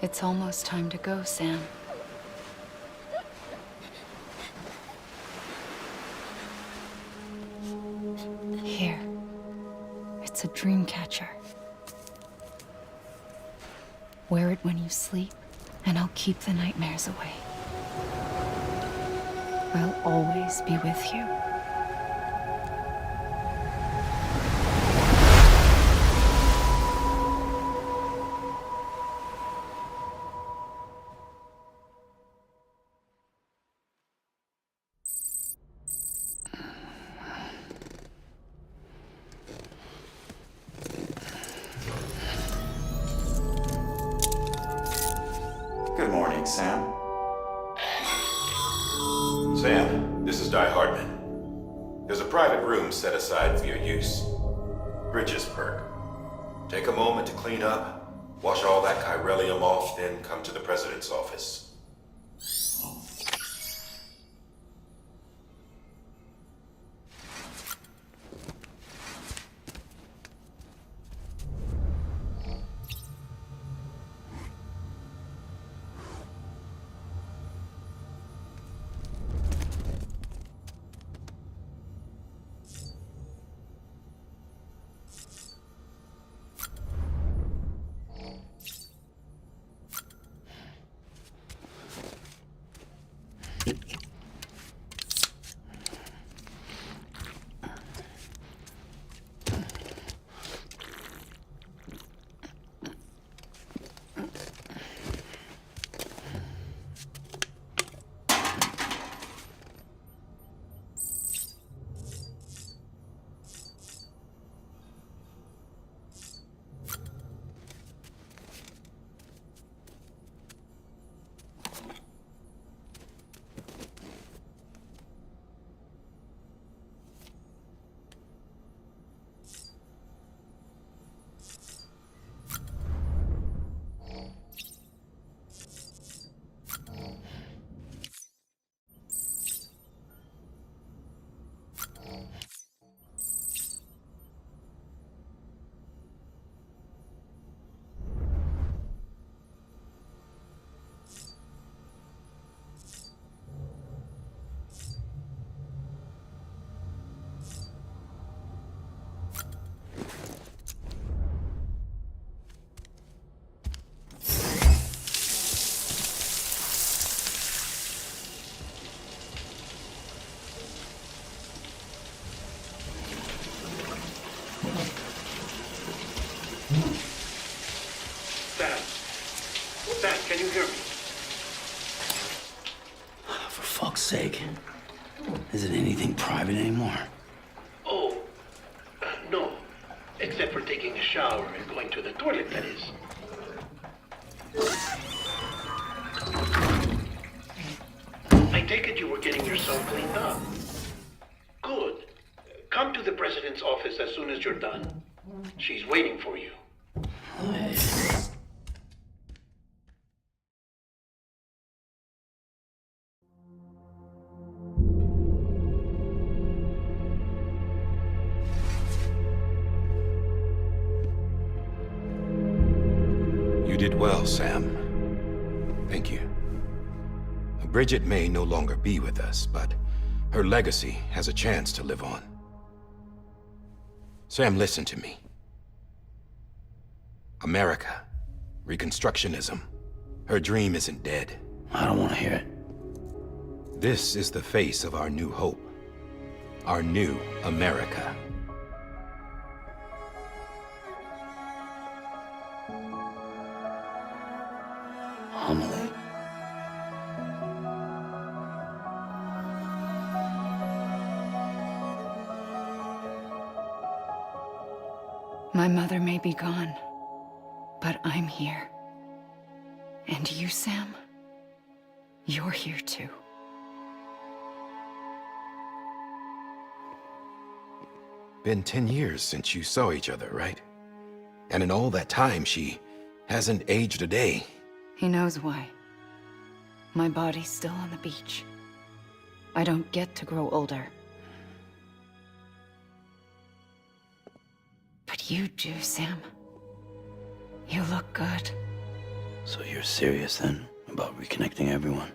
It's almost time to go, Sam. Here. It's a dream catcher. Wear it when you sleep, and I'll keep the nightmares away. I'll always be with you. Good morning, Sam. Sam, this is Di Hardman. There's a private room set aside for your use. Bridges perk. Take a moment to clean up, wash all that chiralium off, then come to the president's office. Sam, can you hear me? For fuck's sake. Isn't anything private anymore? Oh, no. Except for taking a shower and going to the toilet, that is. I take it you were getting yourself cleaned up. Good. Come to the president's office as soon as you're done. She's waiting for you. You did well, Sam. Thank you. Bridget may no longer be with us, but her legacy has a chance to live on. Sam, listen to me. America, Reconstructionism, her dream isn't dead. I don't want to hear it. This is the face of our new hope. Our new America. Amelie. My mother may be gone, but I'm here. And you, Sam, you're here too. Been 10 years since you saw each other, right? And in all that time, she hasn't aged a day. He knows why. My body's still on the beach. I don't get to grow older. But you do, Sam. You look good. So you're serious then about reconnecting everyone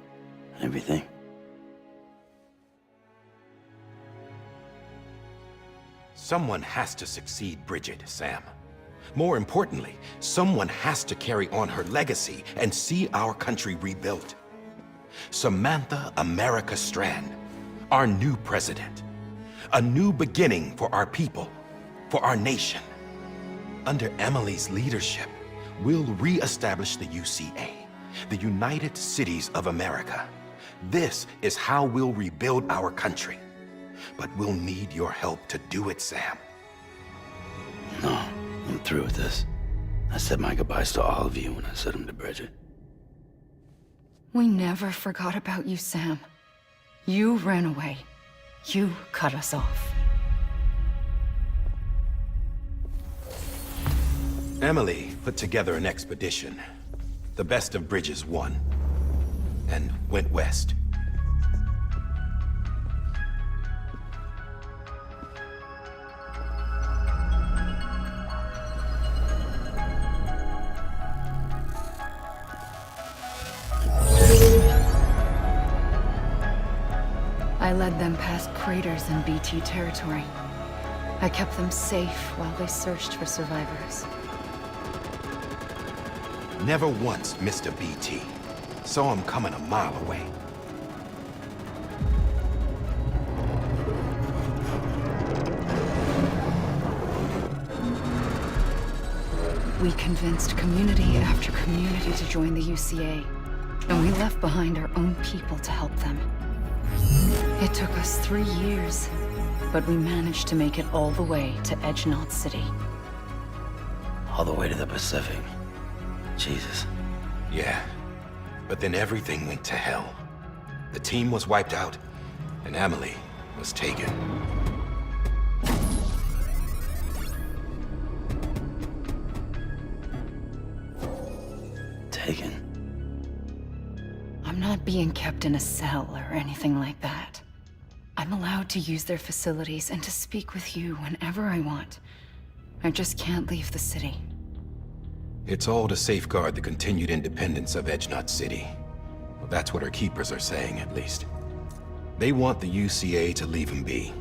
and everything? Someone has to succeed Bridget, Sam. More importantly, someone has to carry on her legacy and see our country rebuilt. Samantha America Strand, our new president. A new beginning for our people, for our nation. Under Amelie's leadership, we'll re-establish the UCA, the United Cities of America. This is how we'll rebuild our country. But we'll need your help to do it, Sam. No, I'm through with this. I said my goodbyes to all of you when I said them to Bridget. We never forgot about you, Sam. You ran away. You cut us off. Amelie put together an expedition. The best of Bridges won. And went west. I led them past craters in BT territory. I kept them safe while they searched for survivors. Never once missed a BT. Saw him coming a mile away. We convinced community after community to join the UCA, and we left behind our own people to help them. It took us 3 years, but we managed to make it all the way to Edge-Knot City. All the way to the Pacific. Jesus. Yeah, but then everything went to hell. The team was wiped out, and Amelie was taken. Taken? I'm not being kept in a cell or anything like that. I'm allowed to use their facilities and to speak with you whenever I want. I just can't leave the city. It's all to safeguard the continued independence of Edge-Knot City. Well, that's what our keepers are saying, at least. They want the UCA to leave them be.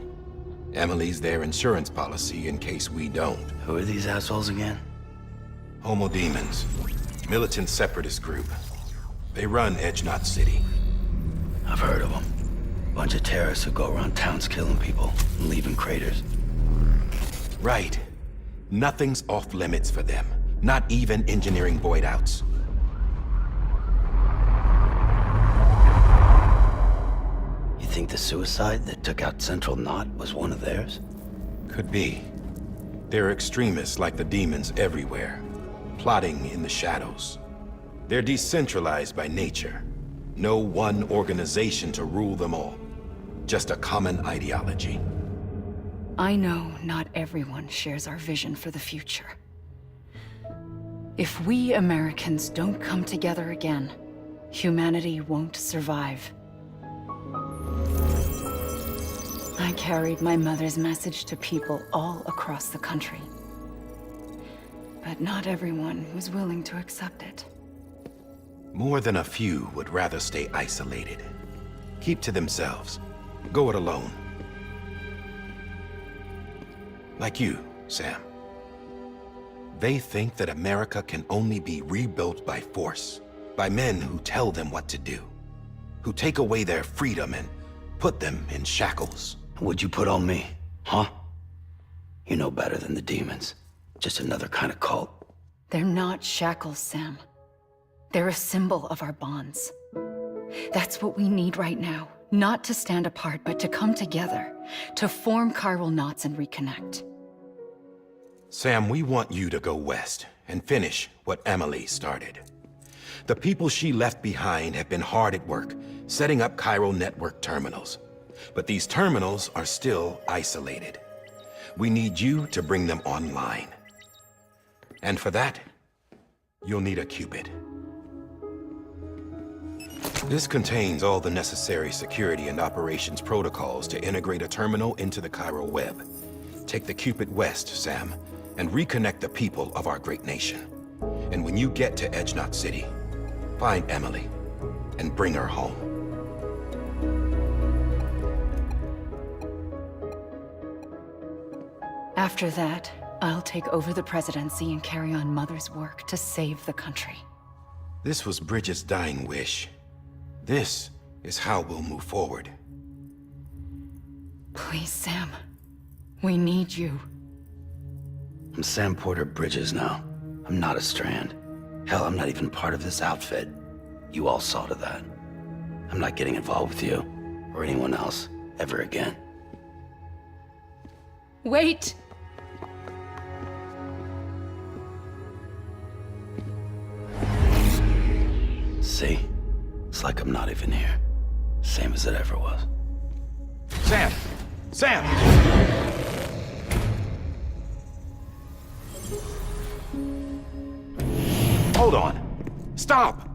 Amelie's their insurance policy in case we don't. Who are these assholes again? Homo Demons. Militant separatist group. They run Edge-Knot City. I've heard of them. Bunch of terrorists who go around towns killing people and leaving craters. Right. Nothing's off limits for them. Not even engineering void outs. You think the suicide that took out Central Knot was one of theirs? Could be. There are extremists like the demons everywhere, plotting in the shadows. They're decentralized by nature. No one organization to rule them all. Just a common ideology. I know not everyone shares our vision for the future. If we Americans don't come together again, humanity won't survive. I carried my mother's message to people all across the country. But not everyone was willing to accept it. More than a few would rather stay isolated. Keep to themselves. Go it alone. Like you, Sam. They think that America can only be rebuilt by force, by men who tell them what to do, who take away their freedom and put them in shackles. What'd you put on me, huh? You know better than the demons. Just another kind of cult. They're not shackles, Sam. They're a symbol of our bonds. That's what we need right now. Not to stand apart, but to come together, to form chiral knots and reconnect. Sam, we want you to go west and finish what Amelie started. The people she left behind have been hard at work, setting up chiral network terminals. But these terminals are still isolated. We need you to bring them online. And for that, you'll need a Cupid. This contains all the necessary security and operations protocols to integrate a terminal into the chiral web. Take the Cupid west, Sam, and reconnect the people of our great nation. And when you get to Edge-Knot City, Find Amelie and bring her home. After that, I'll take over the presidency and carry on Mother's work to save the country. This was Bridget's dying wish. This is how we'll move forward. Please, Sam. We need you. I'm Sam Porter Bridges now. I'm not a Strand. Hell, I'm not even part of this outfit. You all saw to that. I'm not getting involved with you, or anyone else, ever again. Wait! See? It's like I'm not even here. Same as it ever was. Sam! Sam! Hold on. Stop!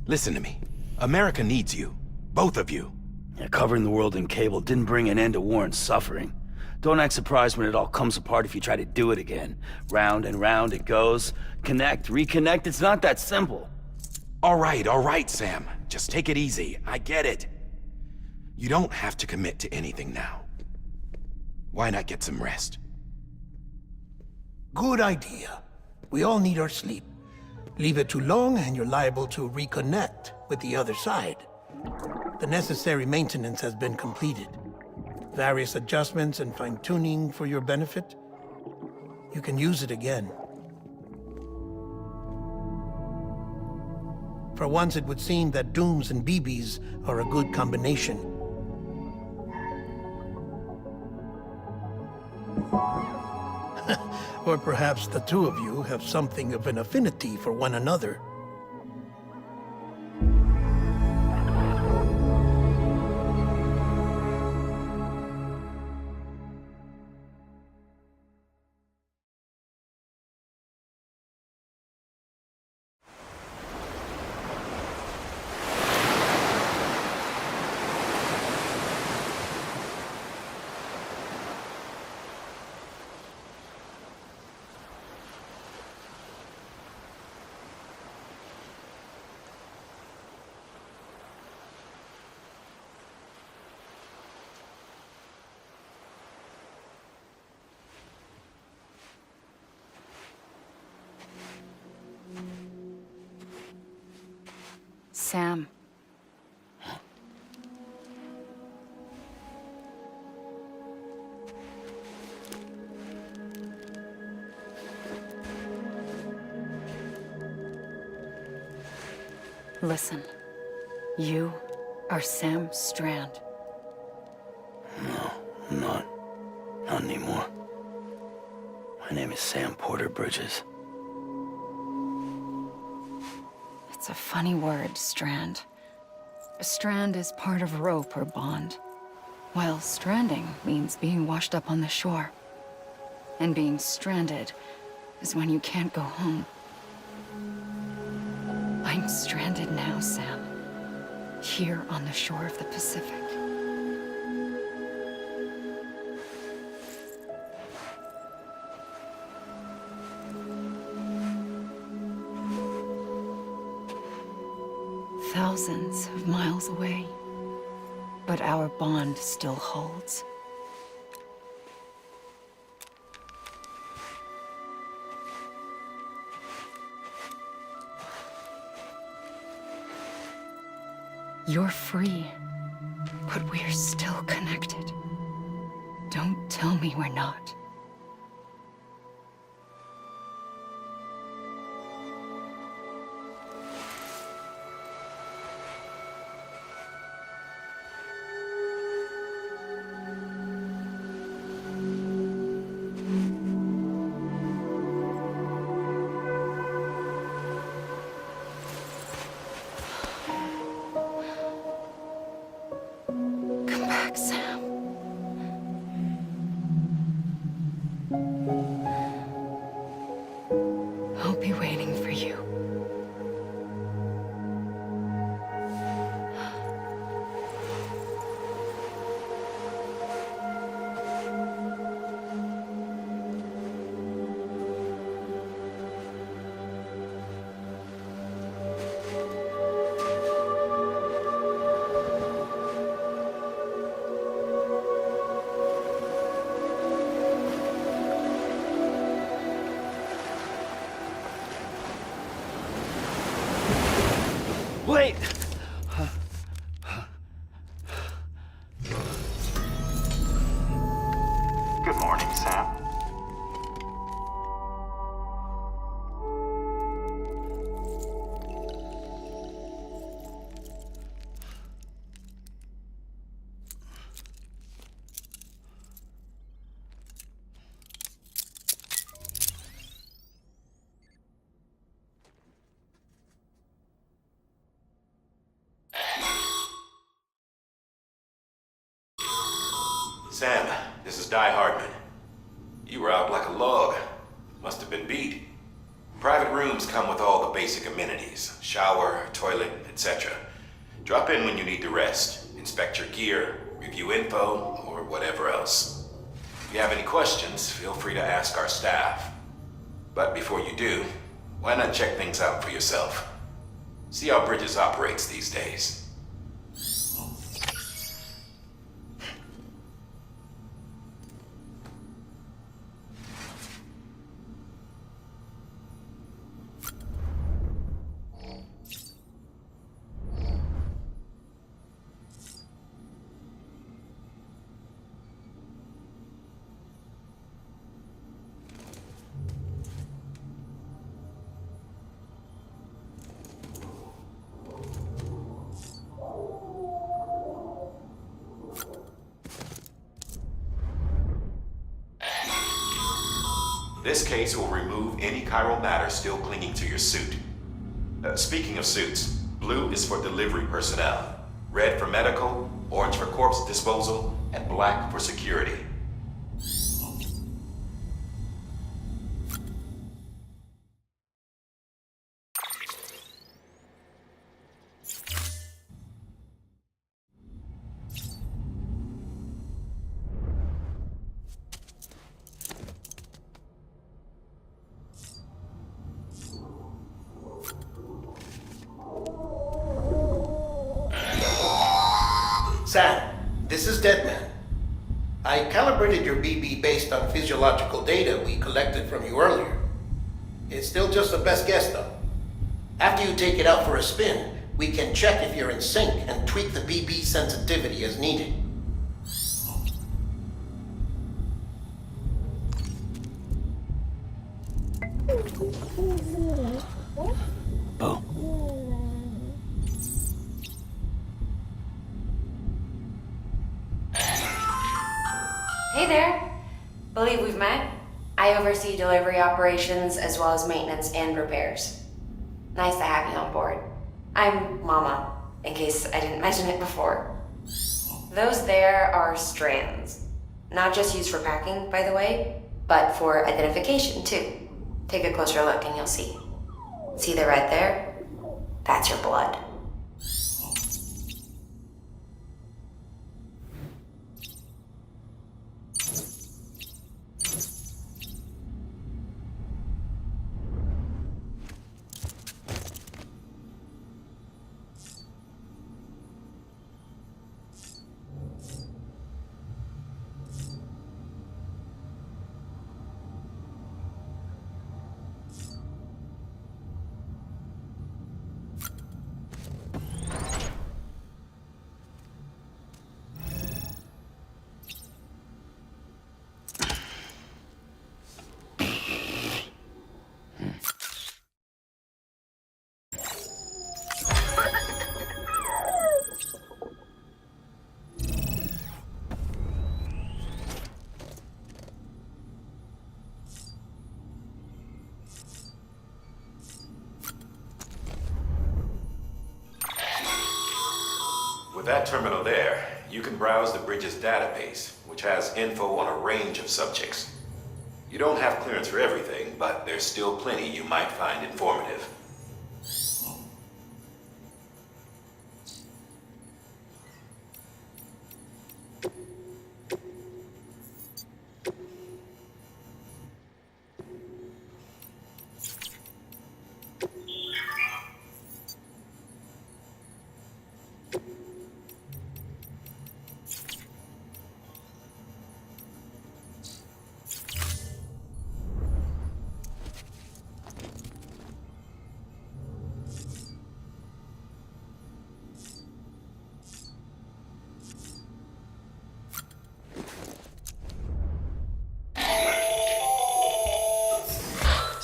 Listen to me. America needs you. Both of you. Yeah, covering the world in cable didn't bring an end to war and suffering. Don't act surprised when it all comes apart if you try to do it again. Round and round it goes. Connect, reconnect, it's not that simple. All right, Sam. Just take it easy. I get it. You don't have to commit to anything now. Why not get some rest? Good idea. We all need our sleep. Leave it too long and you're liable to reconnect with the other side. The necessary maintenance has been completed. Various adjustments and fine-tuning for your benefit. You can use it again. For once, it would seem that Dooms and BBs are a good combination. Or perhaps the two of you have something of an affinity for one another. Sam. Listen. You are Sam Strand. No, I'm not. Not anymore. My name is Sam Porter Bridges. It's a funny word, strand. A strand is part of rope or bond, while stranding means being washed up on the shore. And being stranded is when you can't go home. I'm stranded now, Sam. Here on the shore of the Pacific. Thousands of miles away, but our bond still holds. You're free, but we're still connected. Don't tell me we're not. Sam. Sam, this is Hardman. You were out like a log. Must have been beat. Private rooms come with all the basic amenities. Shower, toilet, etc. Drop in when you need to rest. Inspect your gear, review info, or whatever else. If you have any questions, feel free to ask our staff. But before you do, why not check things out for yourself? See how Bridges operates these days. This case will remove any chiral matter still clinging to your suit. Speaking of suits, blue is for delivery personnel, red for medical, orange for corpse disposal, and black for security. Sam, this is Deadman. I calibrated your BB based on physiological data we collected from you earlier. It's still just a best guess, though. After you take it out for a spin, we can check if you're in sync and tweak the BB sensitivity as needed. Boom. Hey there. Believe we've met? I oversee delivery operations as well as maintenance and repairs. Nice to have you on board. I'm Mama, in case I didn't mention it before. Those there are strands. Not just used for packing, by the way, but for identification too. Take a closer look and you'll see. See the red there? That's your blood. With that terminal there, you can browse the Bridges database, which has info on a range of subjects. You don't have clearance for everything, but there's still plenty you might find informative.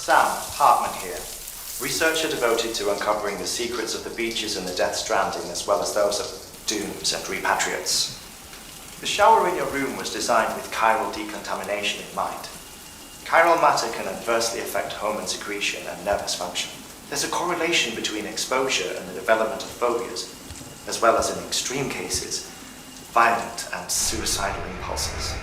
Sam, Hartman here. Researcher devoted to uncovering the secrets of the beaches and the Death Stranding, as well as those of dooms and repatriates. The shower in your room was designed with chiral decontamination in mind. Chiral matter can adversely affect hormone secretion and nervous function. There's a correlation between exposure and the development of phobias, as well as in extreme cases, violent and suicidal impulses.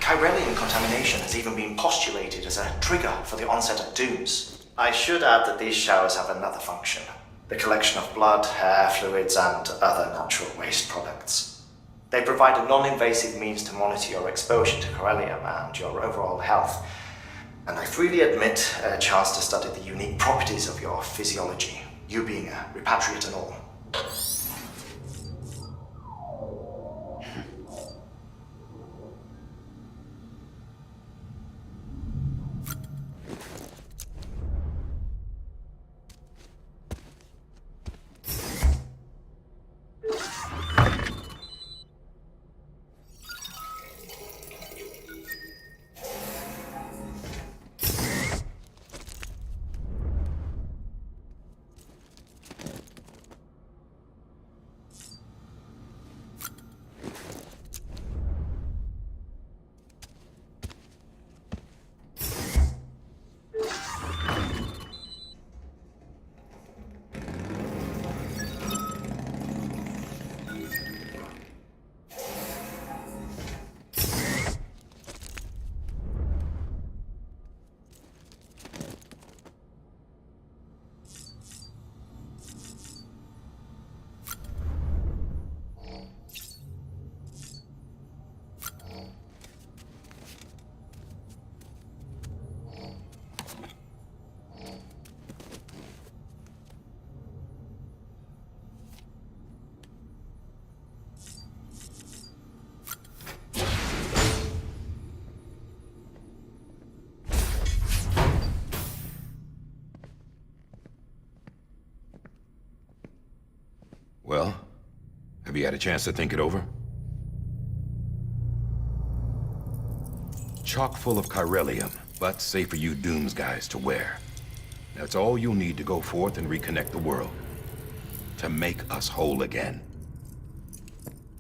Chiralian contamination has even been postulated as a trigger for the onset of dooms. I should add that these showers have another function: the collection of blood, hair, fluids, and other natural waste products. They provide a non-invasive means to monitor your exposure to chiralium and your overall health, and I freely admit a chance to study the unique properties of your physiology, you being a repatriate and all. Well, have you had a chance to think it over? Chock full of chiralium, but safe for you Dooms guys to wear. That's all you'll need to go forth and reconnect the world. To make us whole again.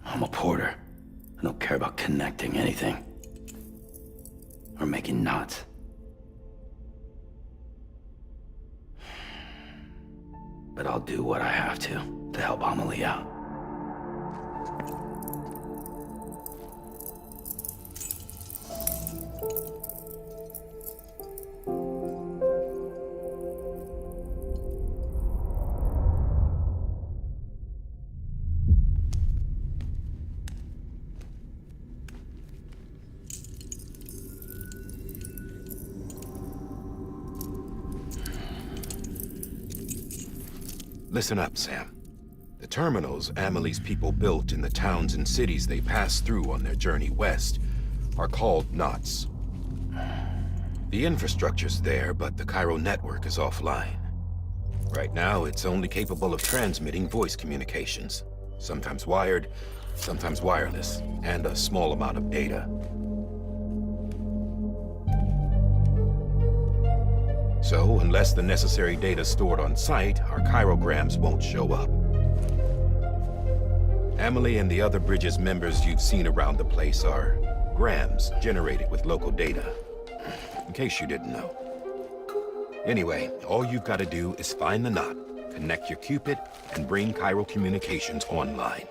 I'm a porter. I don't care about connecting anything. Or making knots. But I'll do what I have to help Amelie out. Listen up, Sam. The terminals Amelie's people built in the towns and cities they passed through on their journey west are called knots. The infrastructure's there, but the Cairo network is offline. Right now, it's only capable of transmitting voice communications, sometimes wired, sometimes wireless, and a small amount of data. So, unless the necessary data stored on site, our chirograms won't show up. Amelie and the other Bridges members you've seen around the place are grams generated with local data. In case you didn't know. Anyway, all you've got to do is find the knot, connect your Cupid, and bring Cairo communications online.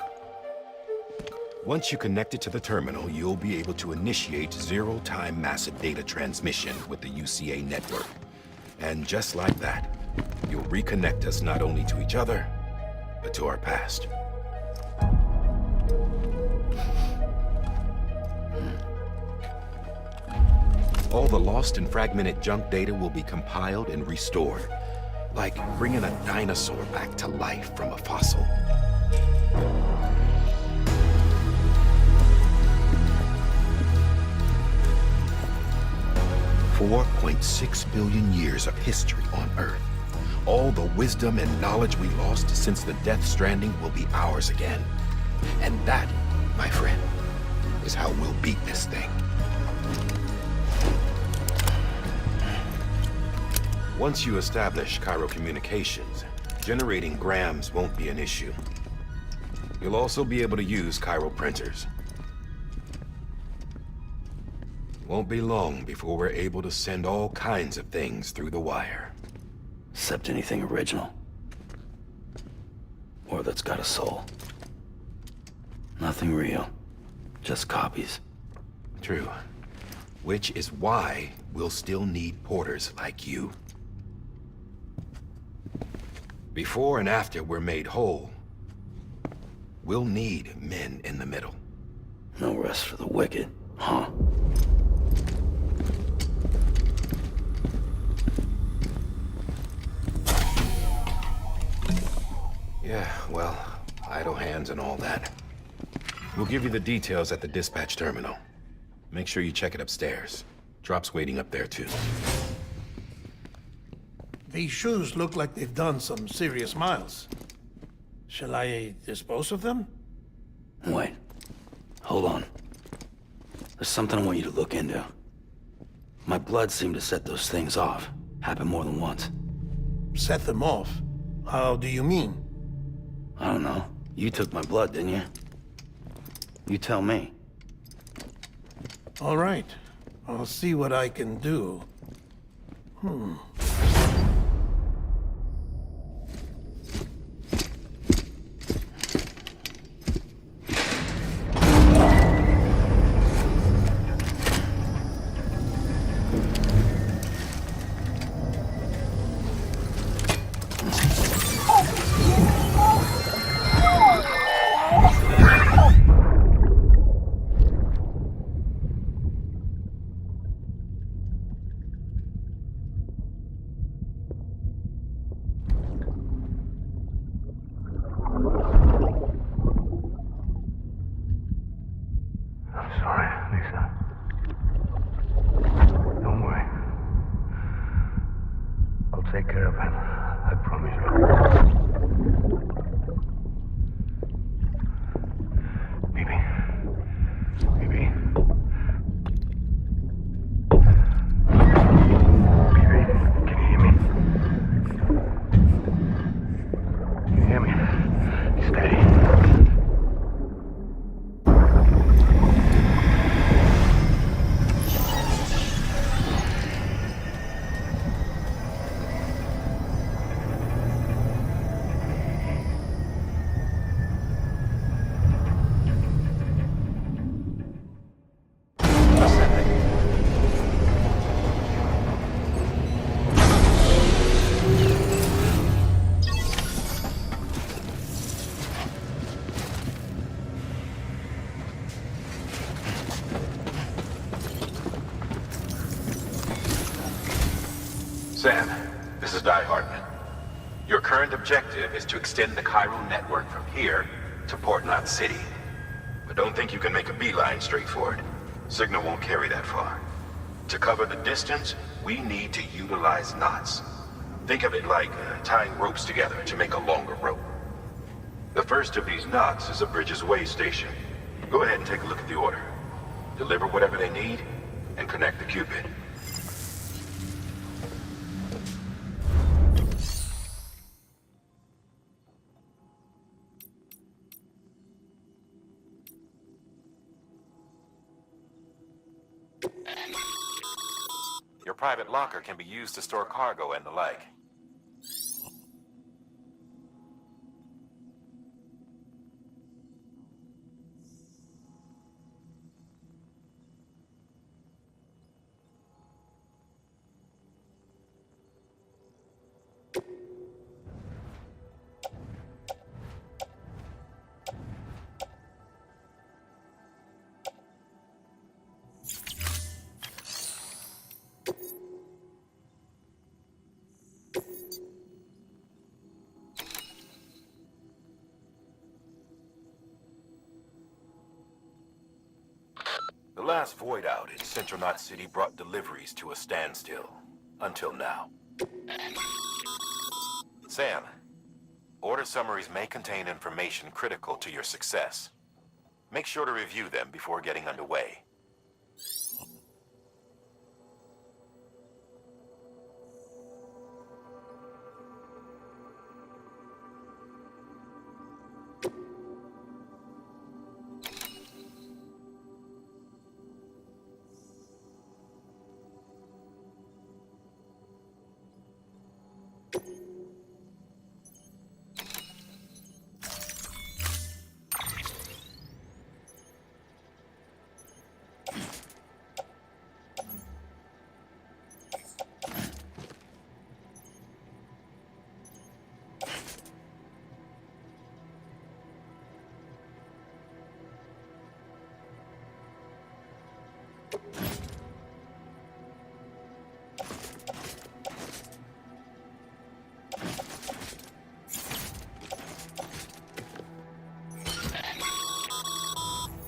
Once you connect it to the terminal, you'll be able to initiate zero-time massive data transmission with the UCA network. And just like that, you'll reconnect us not only to each other, but to our past. All the lost and fragmented junk data will be compiled and restored, like bringing a dinosaur back to life from a fossil. 4.6 billion years of history on Earth. All the wisdom and knowledge we lost since the Death Stranding will be ours again. And that, my friend, is how we'll beat this thing. Once you establish Cairo communications, generating grams won't be an issue. You'll also be able to use Cairo printers. Won't be long before we're able to send all kinds of things through the wire. Except anything original. Or that's got a soul. Nothing real. Just copies. True. Which is why we'll still need porters like you. Before and after we're made whole, we'll need men in the middle. No rest for the wicked, huh? Yeah, well, idle hands and all that. We'll give you the details at the dispatch terminal. Make sure you check it upstairs. Drop's waiting up there, too. These shoes look like they've done some serious miles. Shall I dispose of them? Wait. Hold on. There's something I want you to look into. My blood seemed to set those things off. Happened more than once. Set them off? How do you mean? I don't know. You took my blood, didn't you? You tell me. All right. I'll see what I can do. I'm sorry, Lisa. Don't worry. I'll take care of it. I promise you. Baby. Baby. Baby, can you hear me? Can you hear me? Steady. Sam, this is Hardman. Your current objective is to extend the Cairo network from here to Port Knot City. But don't think you can make a beeline straight for it. Signal won't carry that far. To cover the distance, we need to utilize knots. Think of it like tying ropes together to make a longer rope. The first of these knots is a Bridges Way station. Go ahead and take a look at the order. Deliver whatever they need, and connect the Cupid. Your private locker can be used to store cargo and the like. The last void out in Central Knot City brought deliveries to a standstill. Until now. Sam, order summaries may contain information critical to your success. Make sure to review them before getting underway.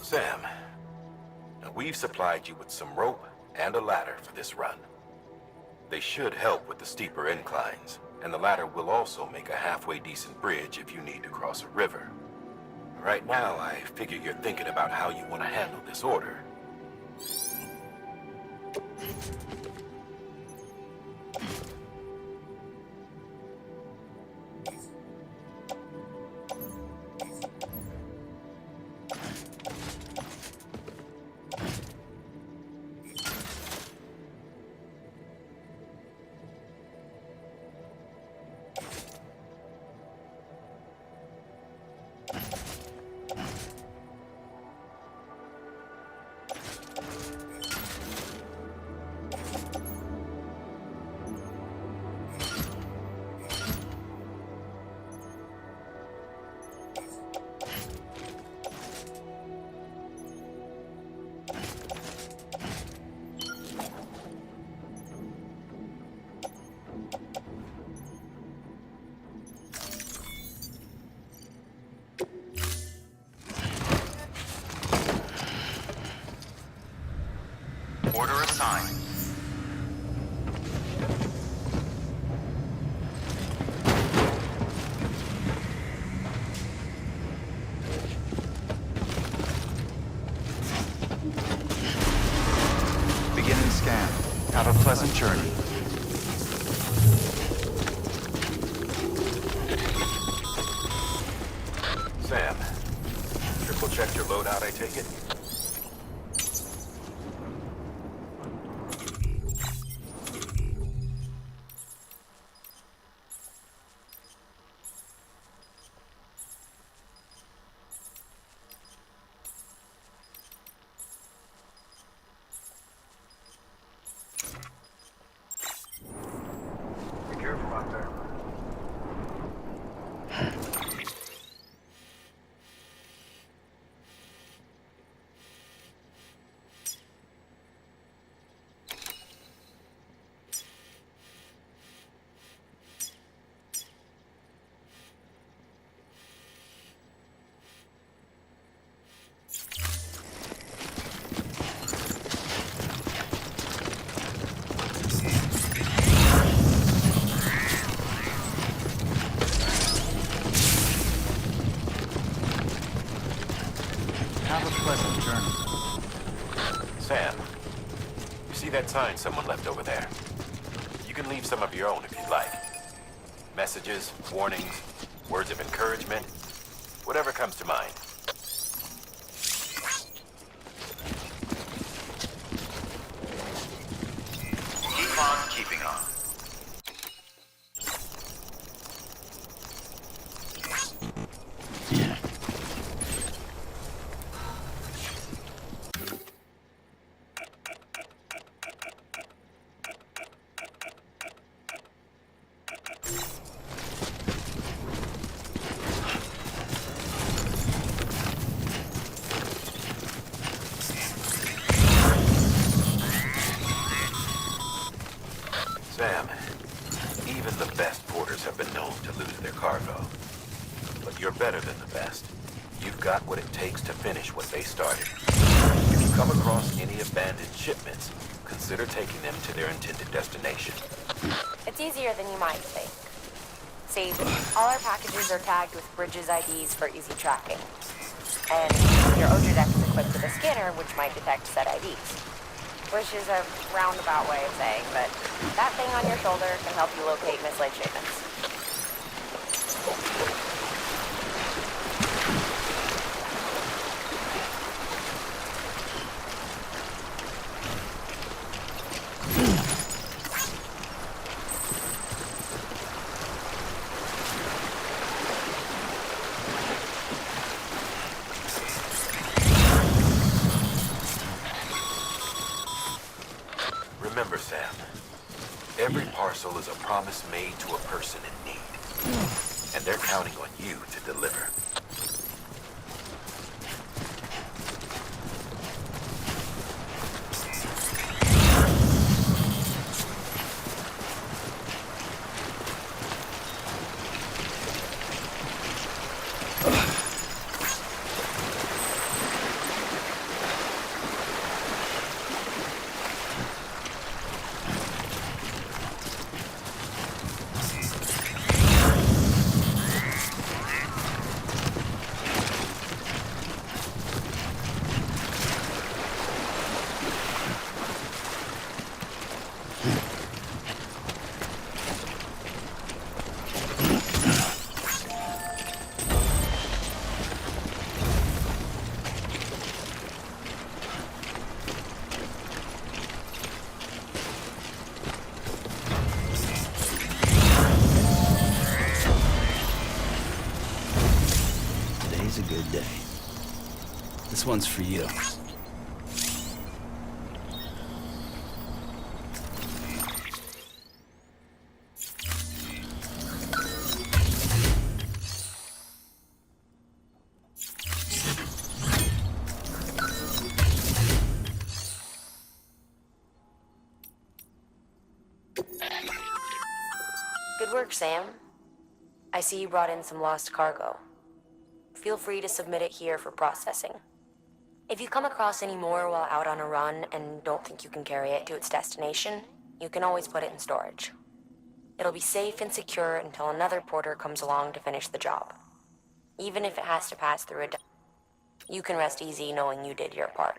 Sam, now we've supplied you with some rope and a ladder for this run. They should help with the steeper inclines, and the ladder will also make a halfway decent bridge if you need to cross a river. Right now, I figure you're thinking about how you want to handle this order. Order assigned. Beginning scan. Have a pleasant journey. Sam, triple check your loadout, I take it? Be careful out there. Have a pleasant journey. Sam, you see that sign someone left over there? You can leave some of your own if you'd like. Messages, warnings, words of encouragement, whatever comes to mind. Keep on keeping on. Sam, even the best porters have been known to lose their cargo. But you're better than the best. You've got what it takes to finish what they started. If you come across any abandoned shipments, consider taking them to their intended destination. It's easier than you might think. See, all our packages are tagged with Bridges IDs for easy tracking. And your Oja deck is equipped with a scanner which might detect said IDs. Which is a roundabout way of saying, but that thing on your shoulder can help you locate mislaid shipments. Remember, Sam, every parcel is a promise made to a person in need. And they're counting on you to deliver. one's for you. Good work, Sam. I see you brought in some lost cargo. Feel free to submit it here for processing. If you come across any more while out on a run and don't think you can carry it to its destination, you can always put it in storage. It'll be safe and secure until another porter comes along to finish the job. Even if it has to pass through a you can rest easy knowing you did your part.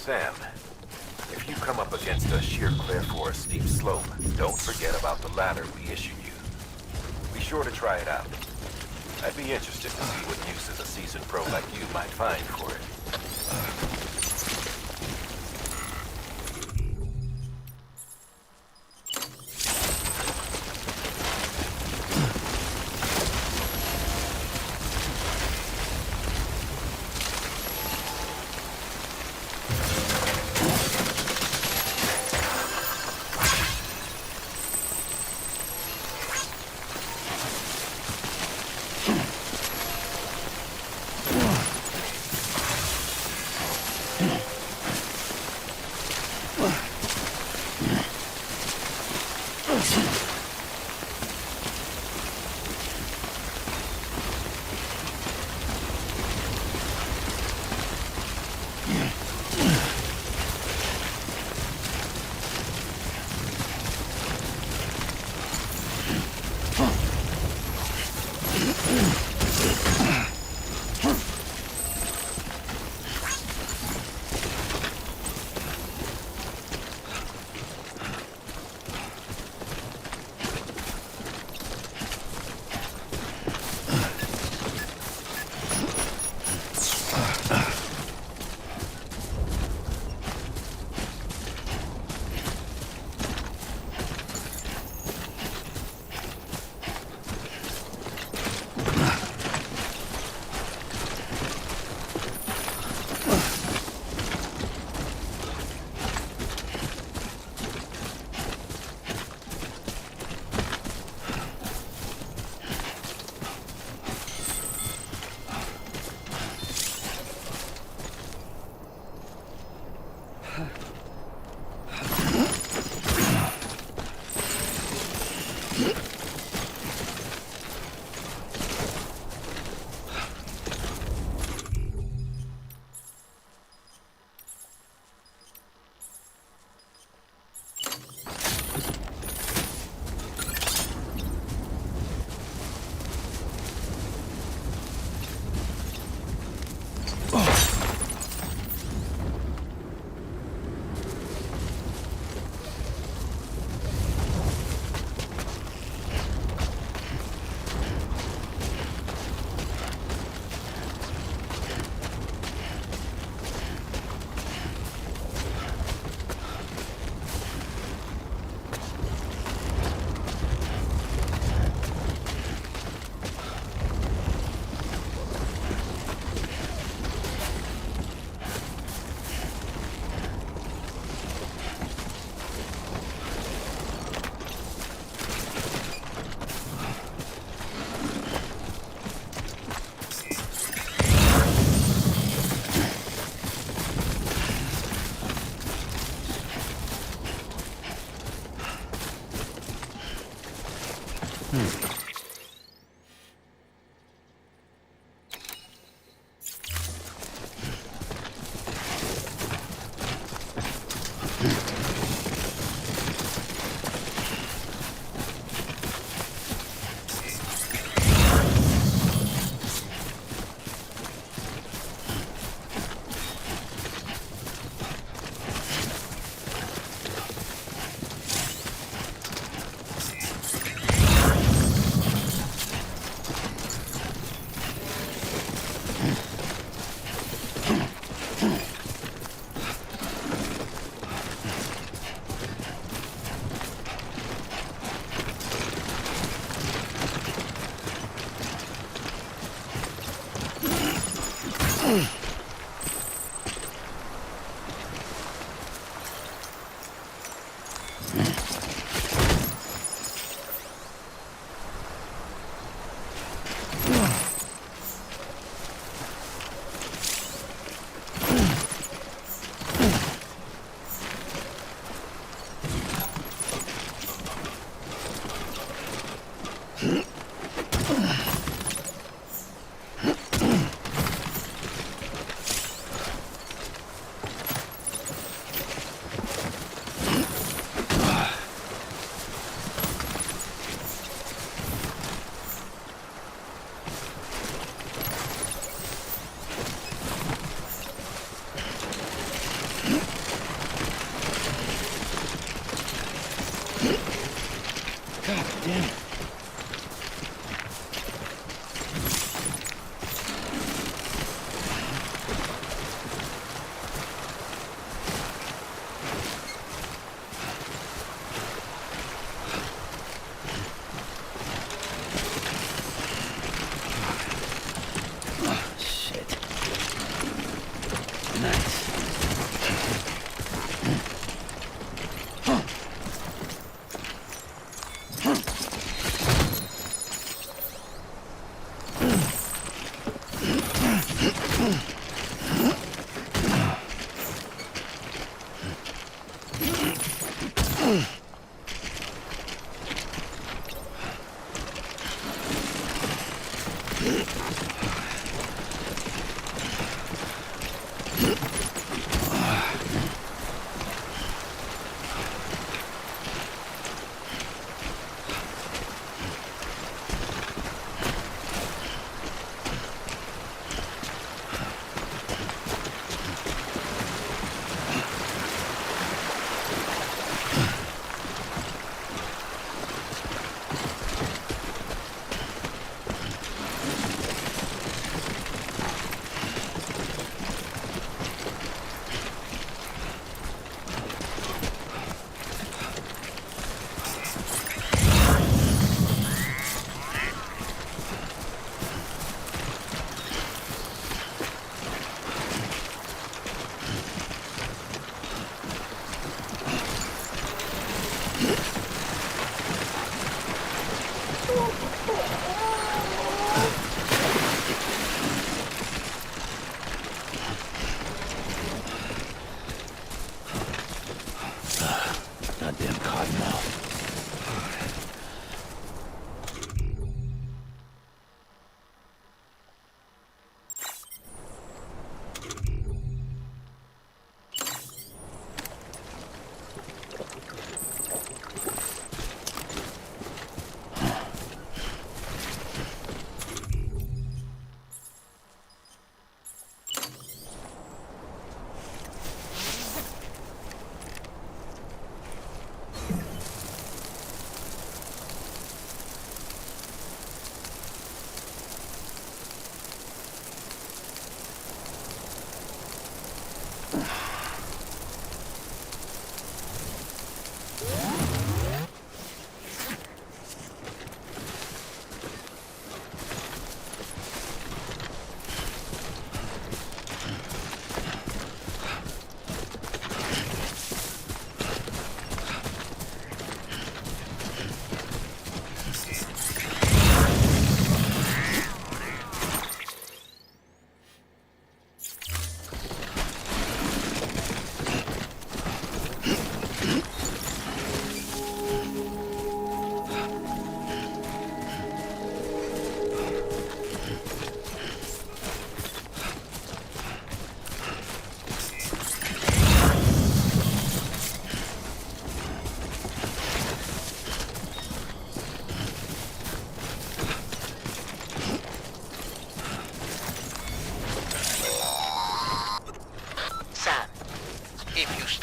Sam, if you come up against a sheer cliff or a steep slope, don't forget about the ladder we issued you. Be sure to try it out. I'd be interested to see what uses a seasoned pro like you might find for it.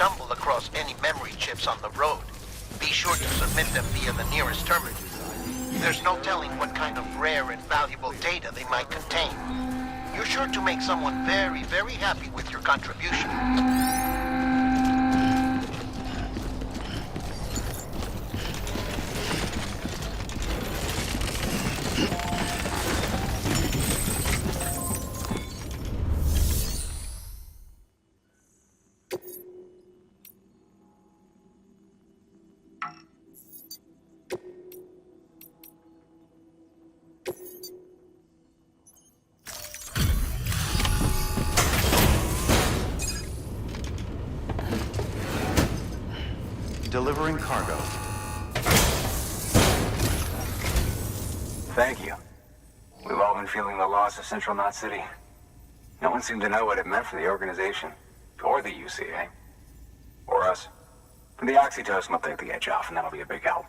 stumble across any memory chips on the road, be sure to submit them via the nearest terminal. There's no telling what kind of rare and valuable data they might contain. You're sure to make someone very, very happy with your contribution. Delivering cargo. Thank you. We've all been feeling the loss of Central Knot City. No one seemed to know what it meant for the organization, or the UCA, or us. The oxytocin will take the edge off, and that'll be a big help.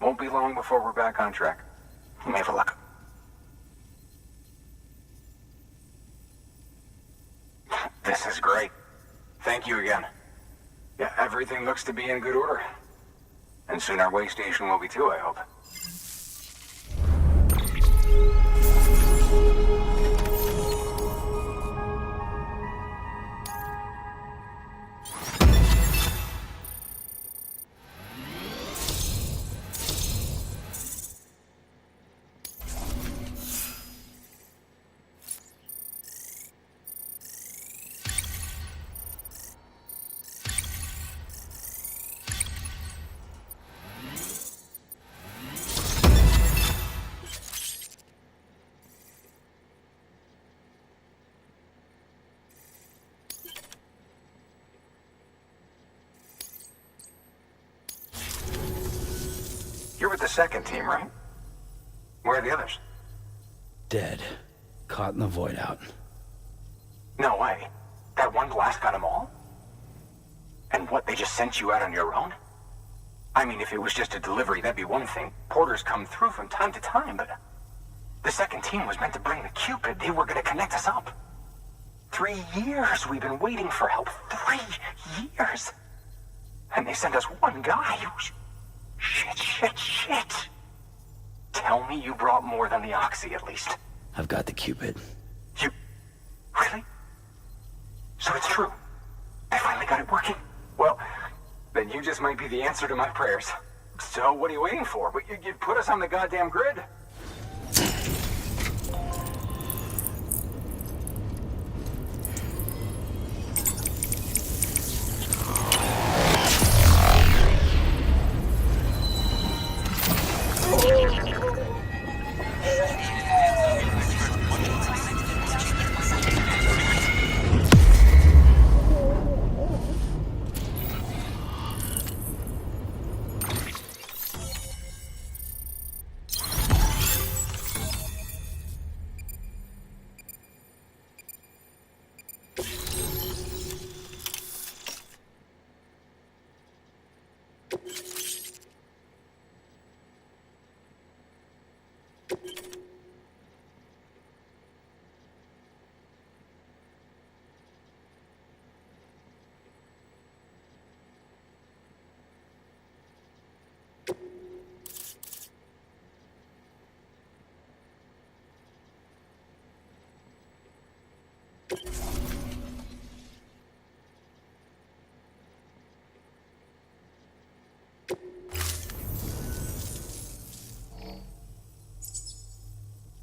Won't be long before we're back on track. You may have luck. This is great. Thank you again. Yeah, everything looks to be in good order. And soon our way station will be too, I hope. You're with the second team, right? Where are the others? Dead. Caught in the void out. No way. That one blast got them all? And what, they just sent you out on your own? I mean, if it was just a delivery, that'd be one thing. Porters come through from time to time, but... The second team was meant to bring the Cupid. They were gonna connect us up. 3 years we've been waiting for help. 3 years! And they sent us one guy who's... Shit. Tell me you brought more than the Oxy, at least. I've got the Cupid. You... Really? So it's true. They finally got it working. Well, then you just might be the answer to my prayers. So what are you waiting for? You put us on the goddamn grid.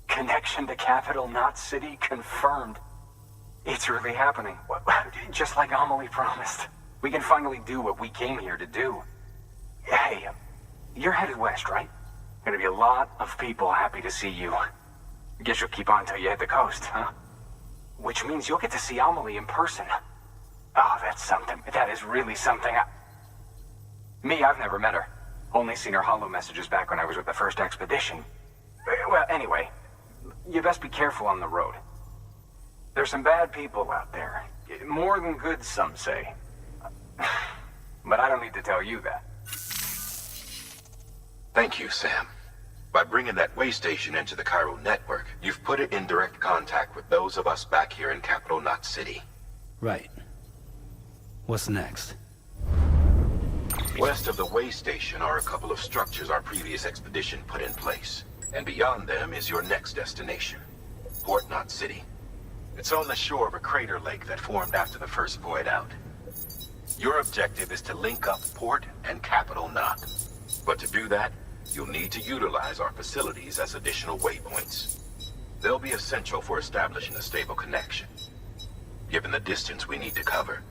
Connection to Capital Knot City confirmed. It's really happening. Just like Amelie promised. We can finally do what we came here to do. Hey, you're headed west, right? Gonna be a lot of people happy to see you. Guess you'll keep on till you hit the coast, huh? Which means you'll get to see Amelie in person. Oh, that's something. That is really something. I've never met her. Only seen her holo messages back when I was with the first expedition. Well, anyway, you best be careful on the road. There's some bad people out there. More than good, some say. But I don't need to tell you that. Thank you, Sam. By bringing that way station into the Cairo network, you've put it in direct contact with those of us back here in Capital Knot City. Right. What's next? West of the way station are a couple of structures our previous expedition put in place. And beyond them is your next destination, Port Knot City. It's on the shore of a crater lake that formed after the first void out. Your objective is to link up Port and Capital Knot. But to do that, you'll need to utilize our facilities as additional waypoints. They'll be essential for establishing a stable connection. Given the distance we need to cover,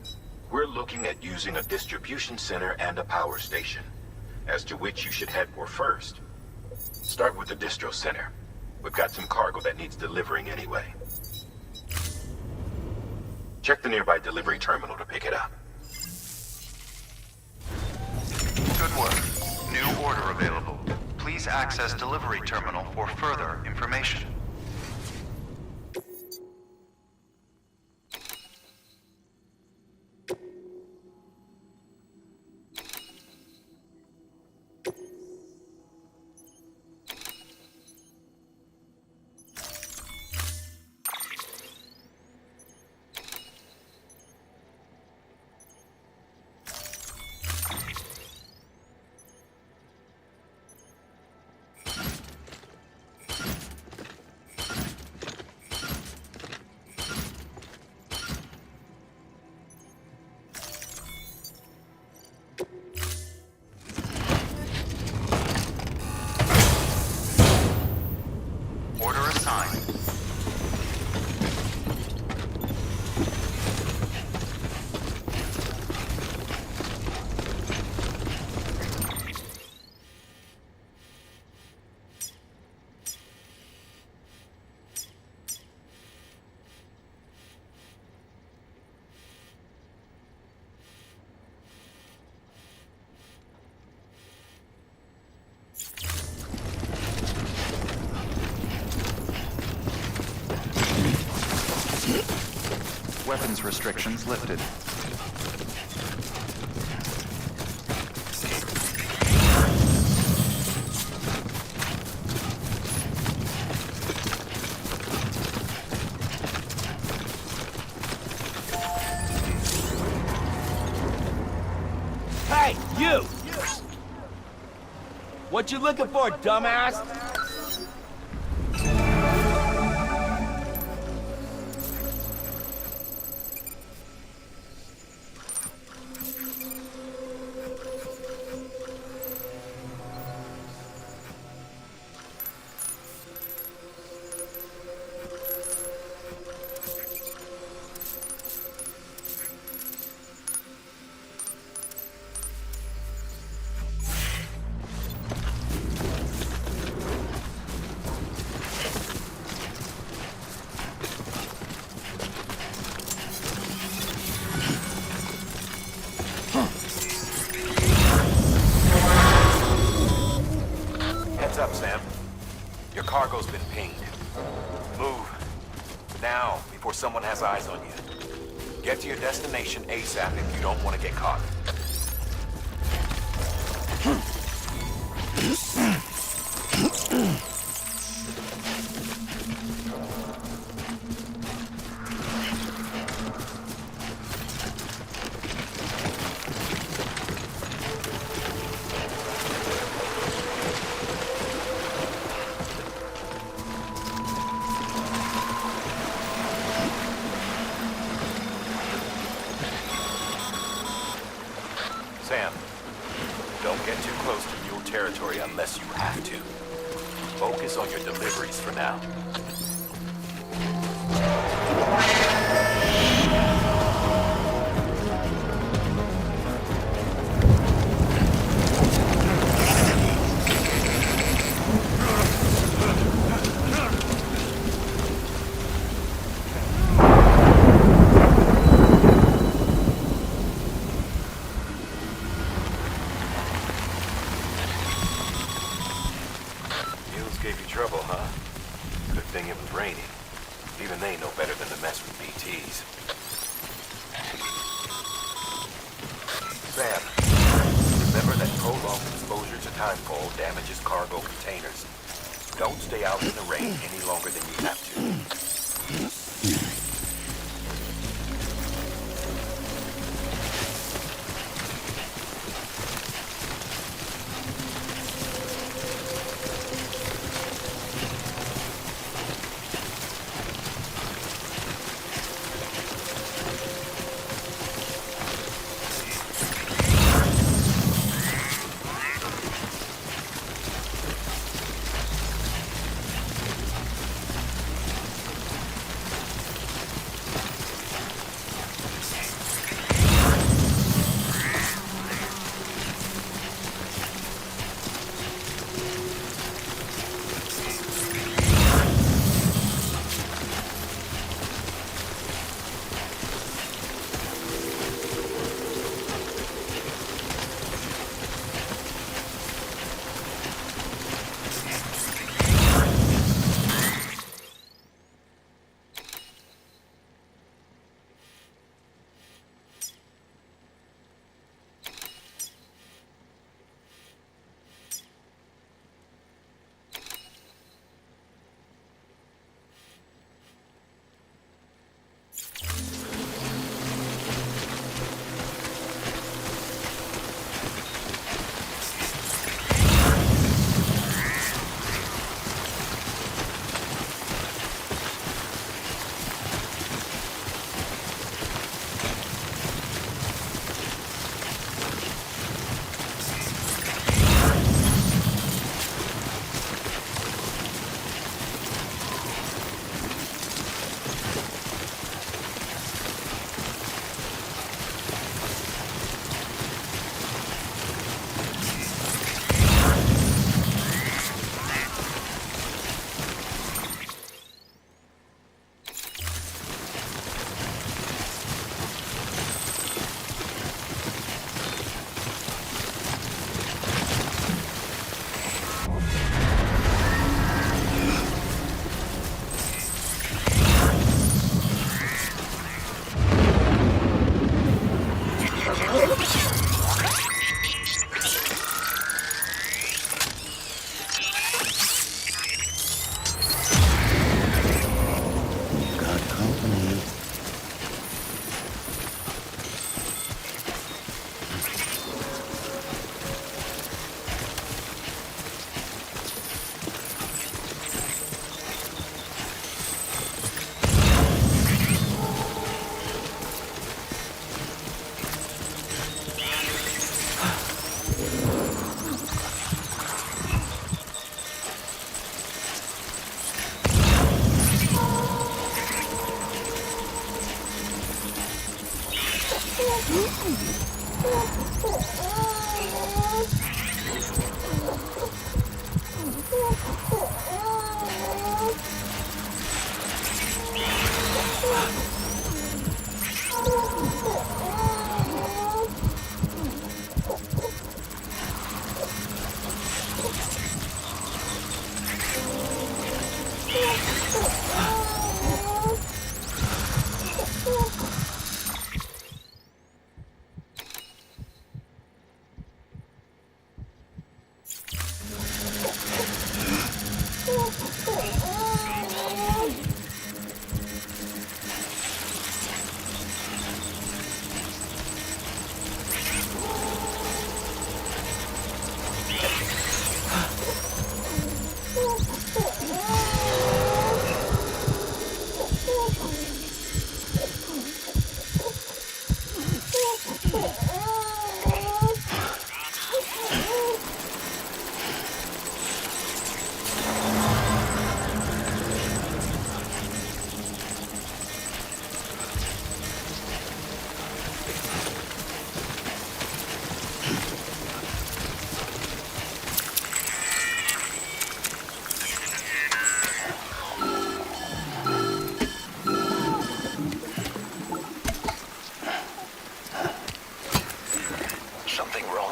we're looking at using a distribution center and a power station, as to which you should head for first. Start with the distro center. We've got some cargo that needs delivering anyway. Check the nearby delivery terminal to pick it up. Good work. New order available. Please access delivery terminal for further information. Order assigned. Weapons restrictions lifted. Hey, you! What you looking for, dumbass? Heads up, Sam. Your cargo's been pinged. Move. Now, before someone has eyes on you. Get to your destination ASAP if you don't want to get caught. Sam, don't get too close to mule territory unless you have to. Focus on your deliveries for now. Gave you trouble, huh? Good thing it was raining. Even they know better than to mess with BTs. Sam, remember that prolonged exposure to timefall damages cargo containers. Don't stay out in the rain any longer than you have to.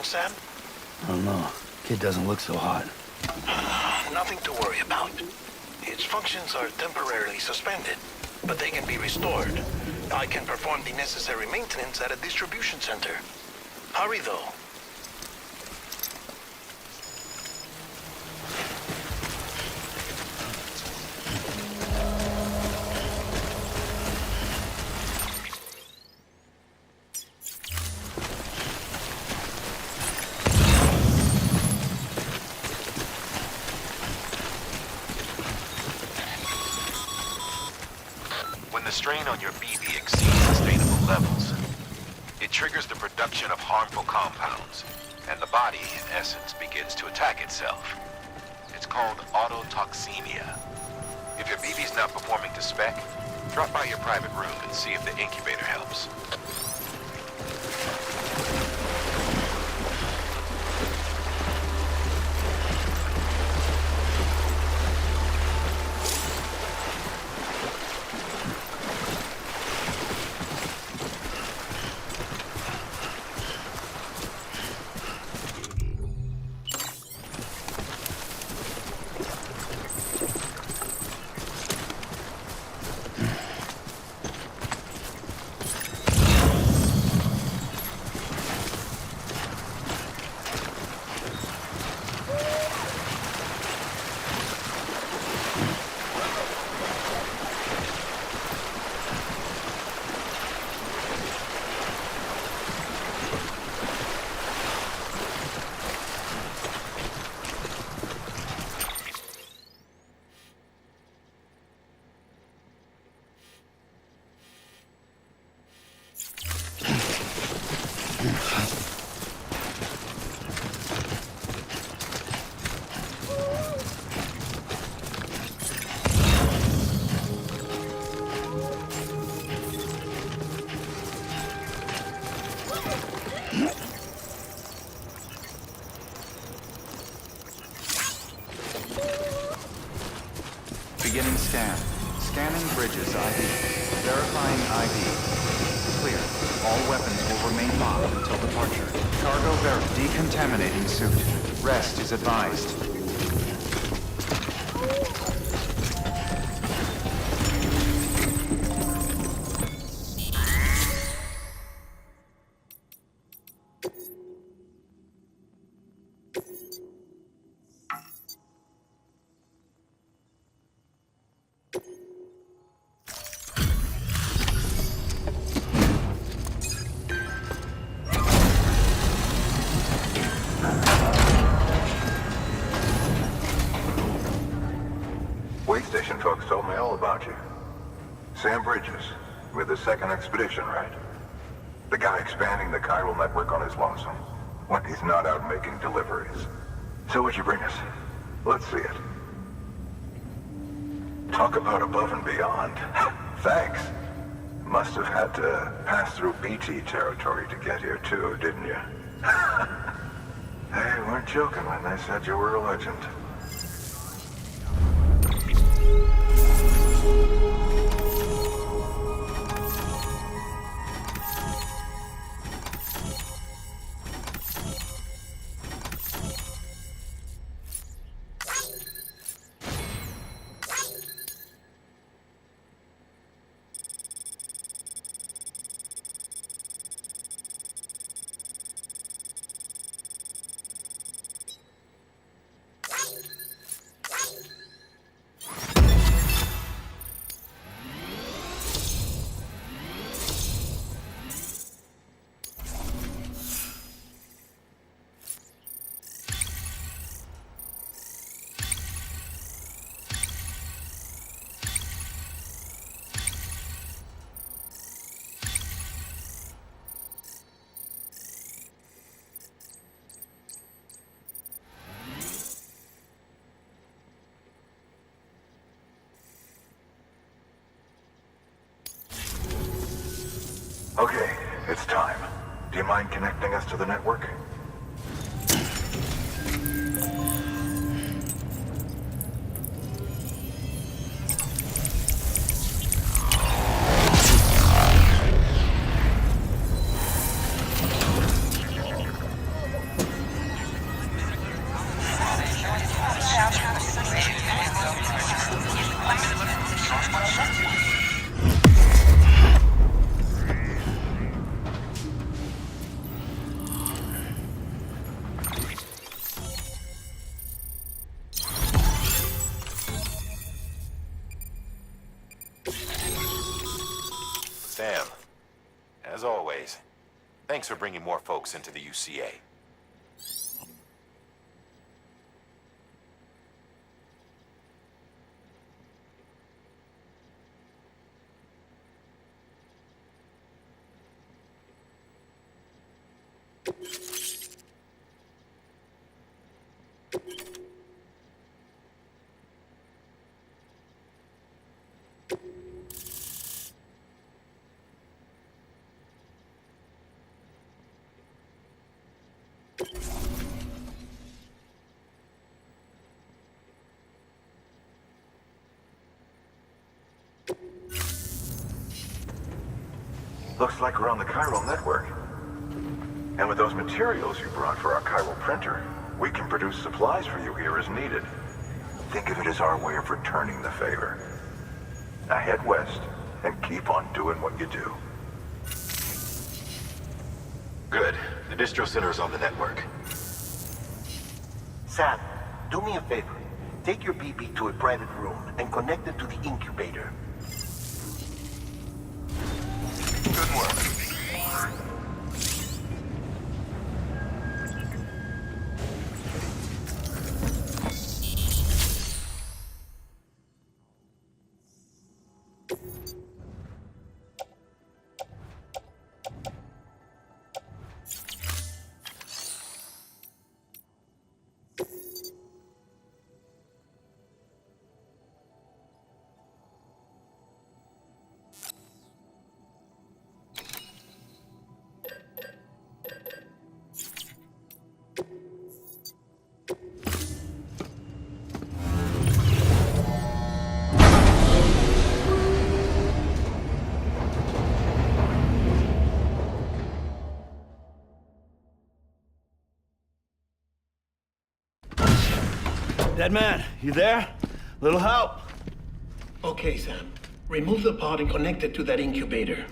Sam? I don't know. Kid doesn't look so hot. Nothing to worry about. Its functions are temporarily suspended, but they can be restored. I can perform the necessary maintenance at a distribution center. Hurry, though. The strain on your BB exceeds sustainable levels. It triggers the production of harmful compounds, and the body, in essence, begins to attack itself. It's called autotoxemia. If your BB's not performing to spec, drop by your private room and see if the incubator helps. Beginning scan. Scanning Bridges ID. Verifying ID. Clear. All weapons will remain locked until departure. Cargo decontaminating suit. Rest is advised. Station folks told me all about you. Sam Bridges, with the second expedition, right? The guy expanding the chiral network on his lonesome, when he's not out making deliveries. So what'd you bring us? Let's see it. Talk about above and beyond. Thanks. Must have had to pass through BT territory to get here too, didn't you? They weren't joking when they said you were a legend. Okay, it's time. Do you mind connecting us to the network? Sam, as always, thanks for bringing more folks into the UCA. Looks like we're on the chiral network. And with those materials you brought for our chiral printer, we can produce supplies for you here as needed. Think of it as our way of returning the favor. Now head west and keep on doing what you do. Good. The distro center is on the network. Sam, do me a favor. Take your BB to a private room and connect it to the incubator. Good work. Dead man, you there? Little help? Okay, Sam. Remove the pod and connect it to that incubator.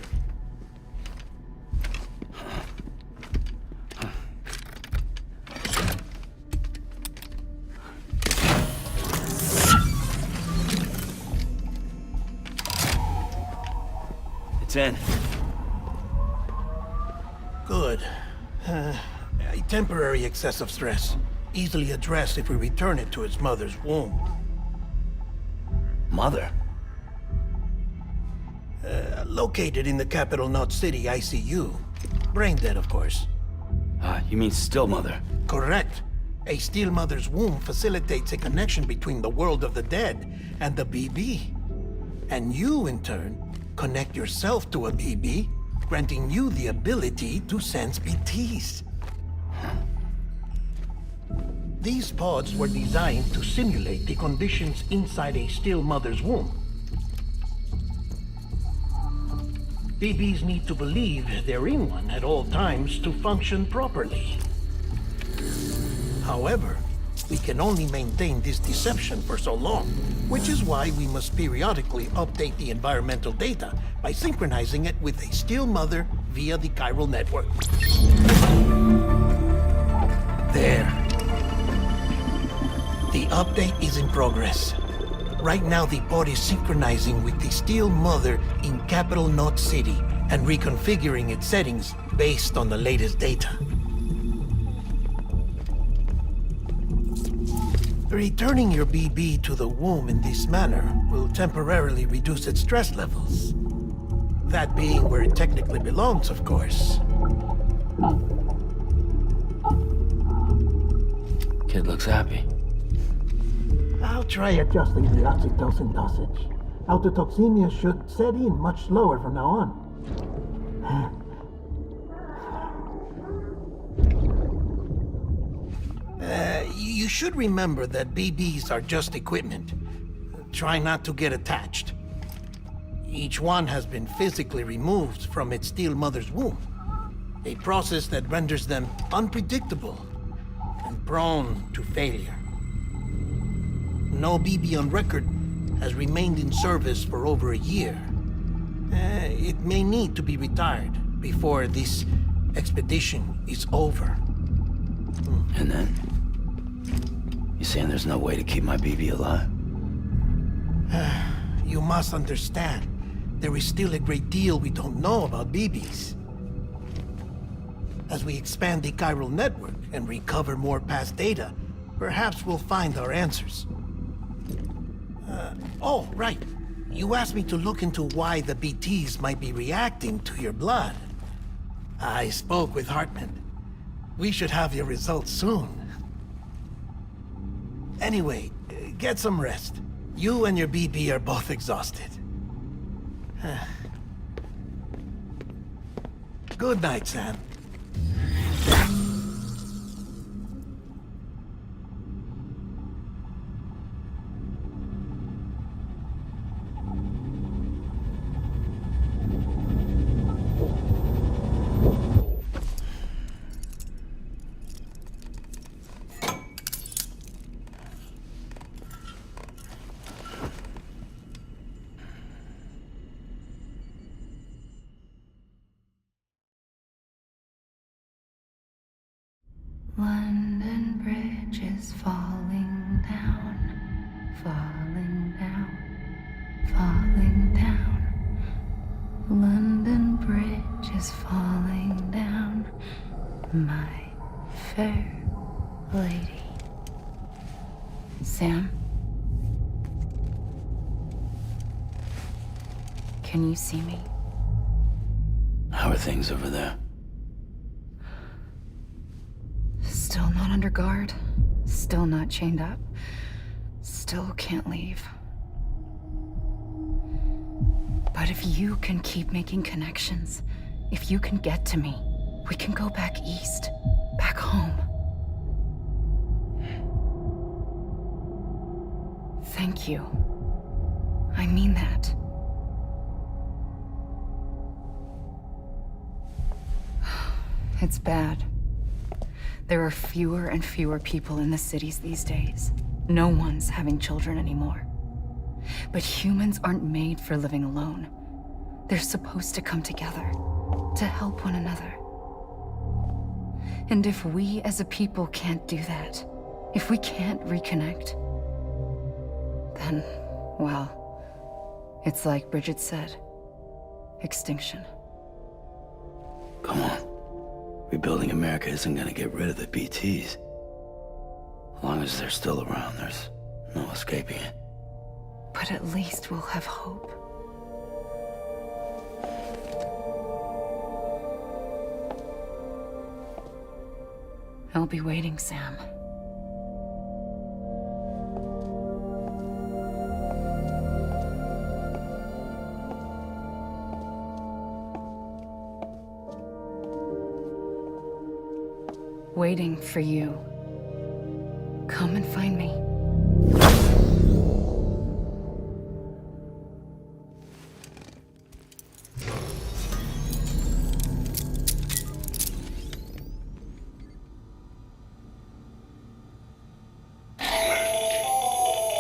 It's in. Good. A temporary excessive stress. Easily addressed if we return it to its mother's womb. Mother? Located in the capital Knot City ICU. Brain dead, of course. You mean still mother? Correct. A still mother's womb facilitates a connection between the world of the dead and the BB. And you, in turn, connect yourself to a BB, granting you the ability to sense BTs. These pods were designed to simulate the conditions inside a still mother's womb. BBs need to believe they're in one at all times to function properly. However, we can only maintain this deception for so long, which is why we must periodically update the environmental data by synchronizing it with a still mother via the chiral network. There. The update is in progress. Right now, the pod is synchronizing with the still mother in Capital Knot City and reconfiguring its settings based on the latest data. Returning your BB to the womb in this manner will temporarily reduce its stress levels. That being where it technically belongs, of course. Kid looks happy. I'll try adjusting the oxytocin dosage. Autotoxemia should set in much slower from now on. You should remember that BBs are just equipment. Try not to get attached. Each one has been physically removed from its still mother's womb. A process that renders them unpredictable and prone to failure. No BB on record has remained in service for over a year. It may need to be retired before this expedition is over. And then? You saying there's no way to keep my BB alive? You must understand, there is still a great deal we don't know about BBs. As we expand the chiral network and recover more past data, perhaps we'll find our answers. Oh, right. You asked me to look into why the BTs might be reacting to your blood. I spoke with Hartman. We should have your results soon. Anyway, get some rest. You and your BB are both exhausted. Good night, Sam. London Bridge is falling down, falling down, falling down. London Bridge is falling down, my fair lady. Sam? Can you see me? How are things over there? Still not under guard, still not chained up, still can't leave. But if you can keep making connections, if you can get to me, we can go back east, back home. Thank you. I mean that. It's bad. There are fewer and fewer people in the cities these days. No one's having children anymore. But humans aren't made for living alone. They're supposed to come together, to help one another. And if we as a people can't do that, if we can't reconnect, then, well, it's like Bridget said, extinction. Come on. Rebuilding America isn't gonna get rid of the BTs. As long as they're still around, there's no escaping it. But at least we'll have hope. I'll be waiting, Sam. waiting for you. Come and find me.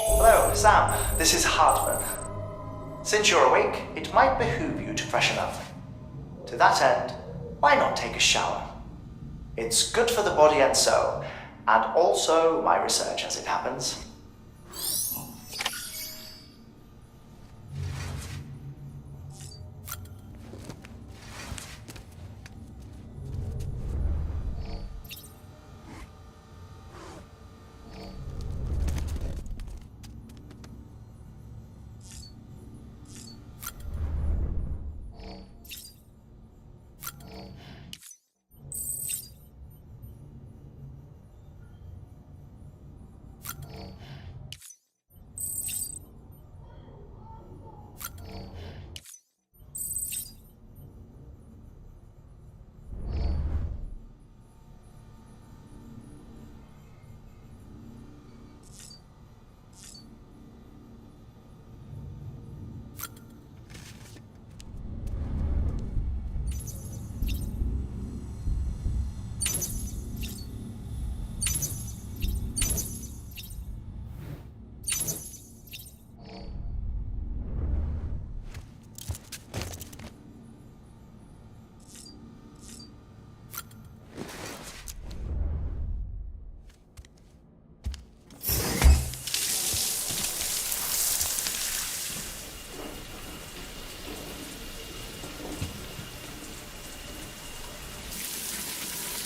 Hello, Sam. This is Hartman. Since you're awake, it might behoove you to freshen up. To that end, why not take a shower? It's good for the body and soul, and also my research as it happens.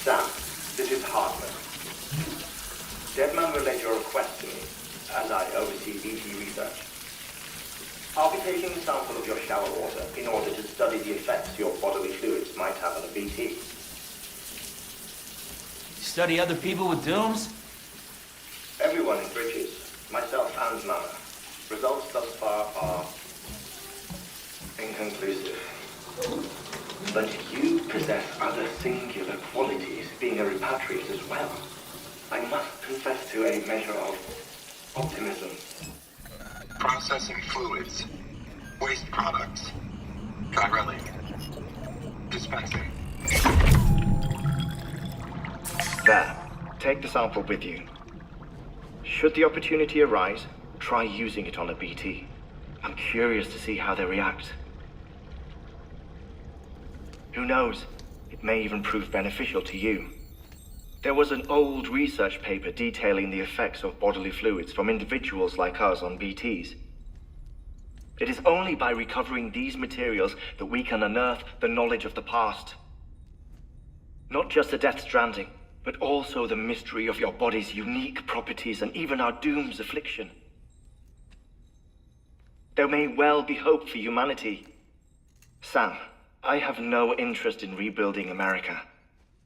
Sam, this is Hartman. Deadman relayed your request to me, as I oversee BT research. I'll be taking a sample of your shower water in order to study the effects your bodily fluids might have on a BT. Study other people with dooms? Everyone in Bridges, myself and Mama. Results thus far are inconclusive. But you possess other singular qualities, being a repatriate as well. I must confess to a measure of optimism. Processing fluids. Waste products. Chirelli. Dispensing. There. Take the sample with you. Should the opportunity arise, try using it on a BT. I'm curious to see how they react. Who knows? It may even prove beneficial to you. There was an old research paper detailing the effects of bodily fluids from individuals like us on BTs. It is only by recovering these materials that we can unearth the knowledge of the past. Not just the Death Stranding, but also the mystery of your body's unique properties and even our doom's affliction. There may well be hope for humanity. Sam, I have no interest in rebuilding America.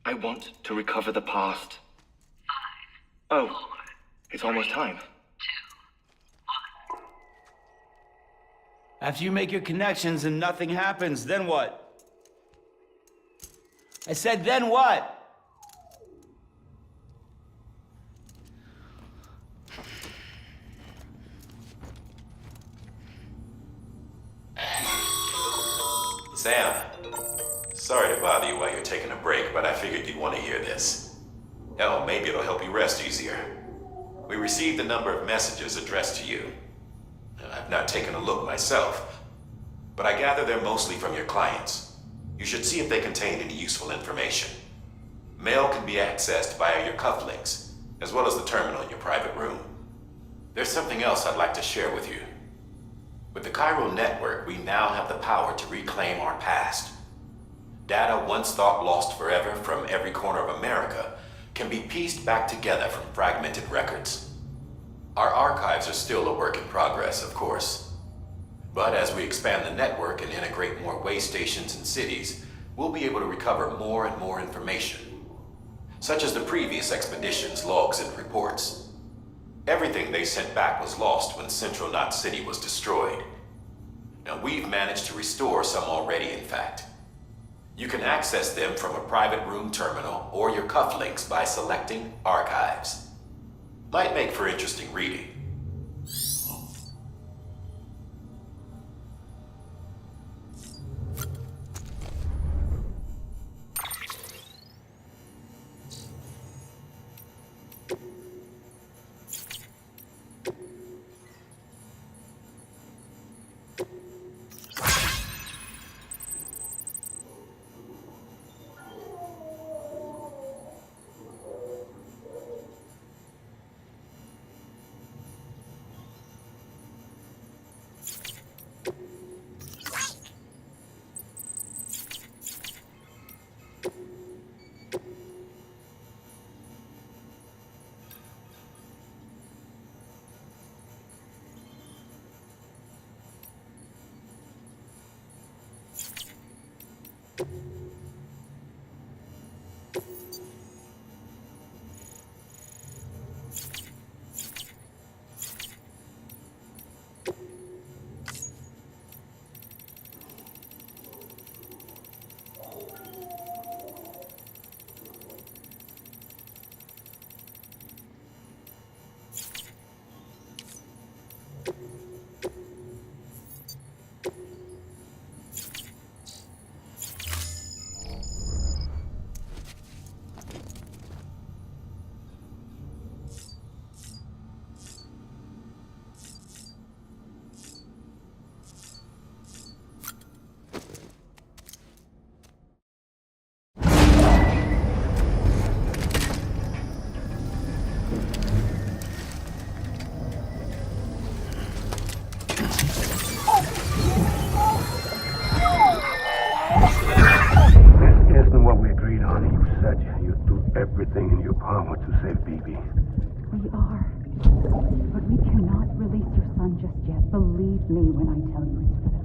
I want to recover the past. 5, 4, it's almost time. 2, 1. After you make your connections and nothing happens, then what? I said, then what? Sam, sorry to bother you while you're taking a break, but I figured you'd want to hear this. Hell, maybe it'll help you rest easier. We received a number of messages addressed to you. I've not taken a look myself, but I gather they're mostly from your clients. You should see if they contain any useful information. Mail can be accessed via your cufflinks, as well as the terminal in your private room. There's something else I'd like to share with you. With the chiral network, we now have the power to reclaim our past. Data once thought lost forever from every corner of America can be pieced back together from fragmented records. Our archives are still a work in progress, of course. But as we expand the network and integrate more way stations and cities, we'll be able to recover more and more information, such as the previous expedition's logs and reports. Everything they sent back was lost when Central Knot City was destroyed. Now, we've managed to restore some already, in fact. You can access them from a private room terminal or your cufflinks by selecting Archives. Might make for interesting reading. Everything in your power to save Bibi. We are. But we cannot release your son just yet. Believe me when I tell you it's for the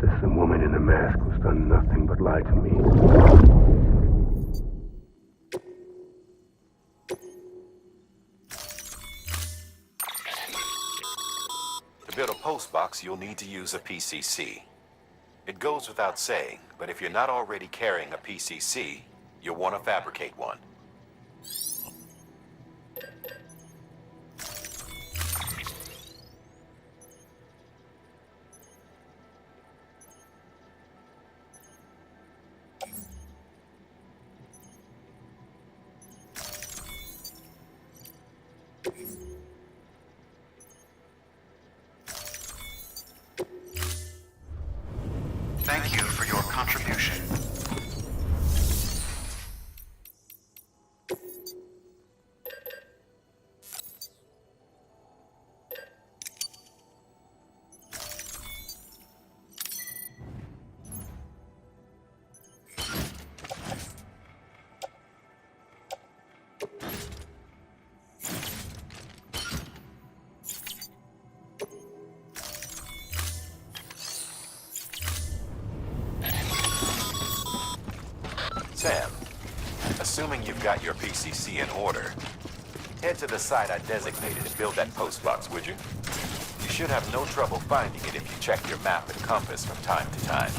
best. System woman in the mask who's done nothing but lie to me. To build a postbox, you'll need to use a PCC. It goes without saying, but if you're not already carrying a PCC, you'll want to fabricate one. Thank you for your contribution. Sam, assuming you've got your PCC in order, head to the site I designated to build that postbox, would you? You should have no trouble finding it if you check your map and compass from time to time.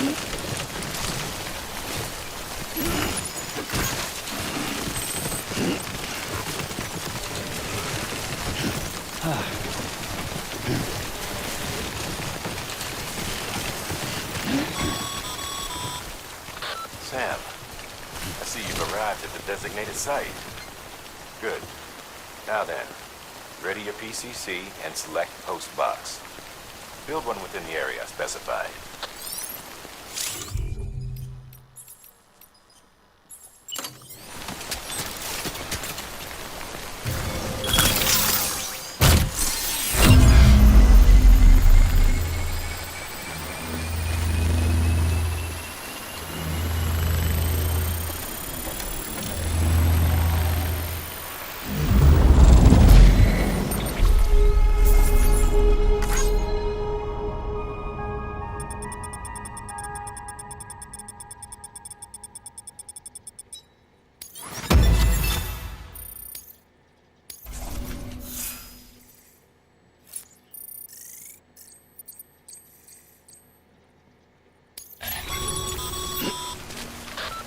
Sam, I see you've arrived at the designated site. Good. Now then, ready your PCC and select post box. Build one within the area specified.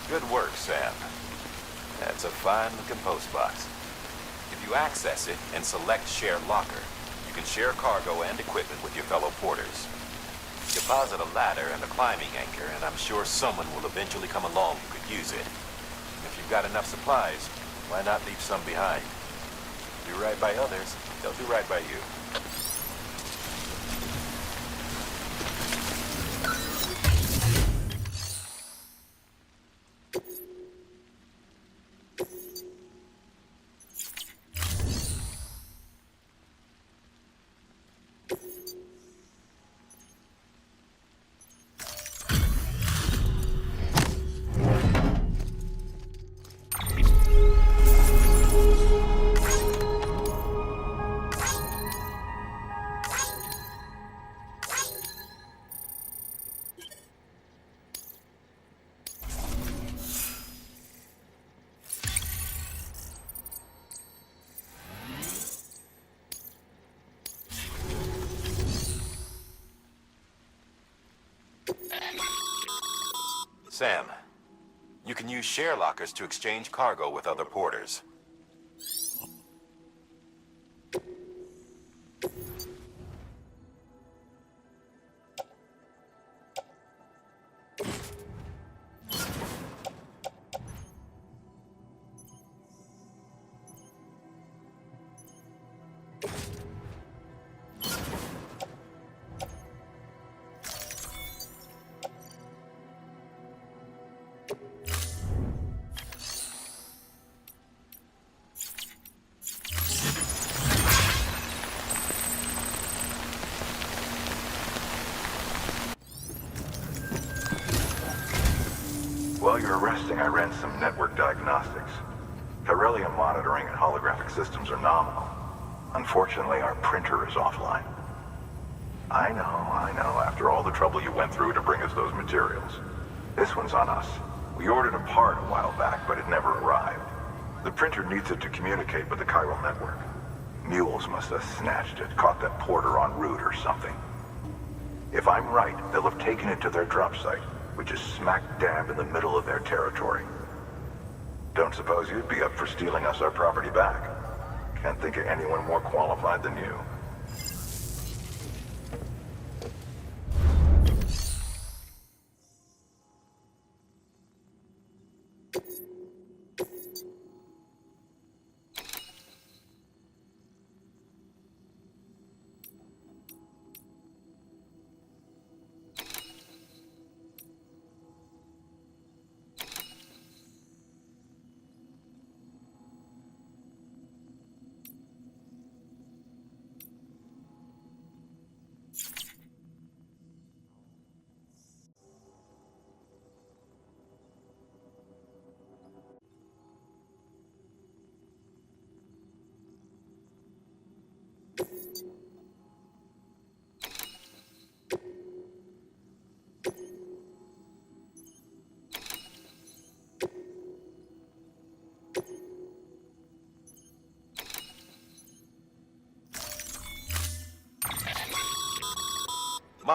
Good work, Sam. That's a fine-looking post box. If you access it and select Share Locker, you can share cargo and equipment with your fellow porters. Deposit a ladder and a climbing anchor, and I'm sure someone will eventually come along who could use it. If you've got enough supplies, why not leave some behind? Do right by others, they'll do right by you. Sam, you can use share lockers to exchange cargo with other porters. While you're resting, I ran some network diagnostics. Beryllium monitoring and holographic systems are nominal. Unfortunately, our printer is offline. I know, after all the trouble you went through to bring us those materials. This one's on us. We ordered a part a while back, but it never arrived. The printer needs it to communicate with the chiral network. Mules must have snatched it, caught that porter en route or something. If I'm right, they'll have taken it to their drop site, which is smack dab in the middle of their territory. Don't suppose you'd be up for stealing us our property back? Can't think of anyone more qualified than you.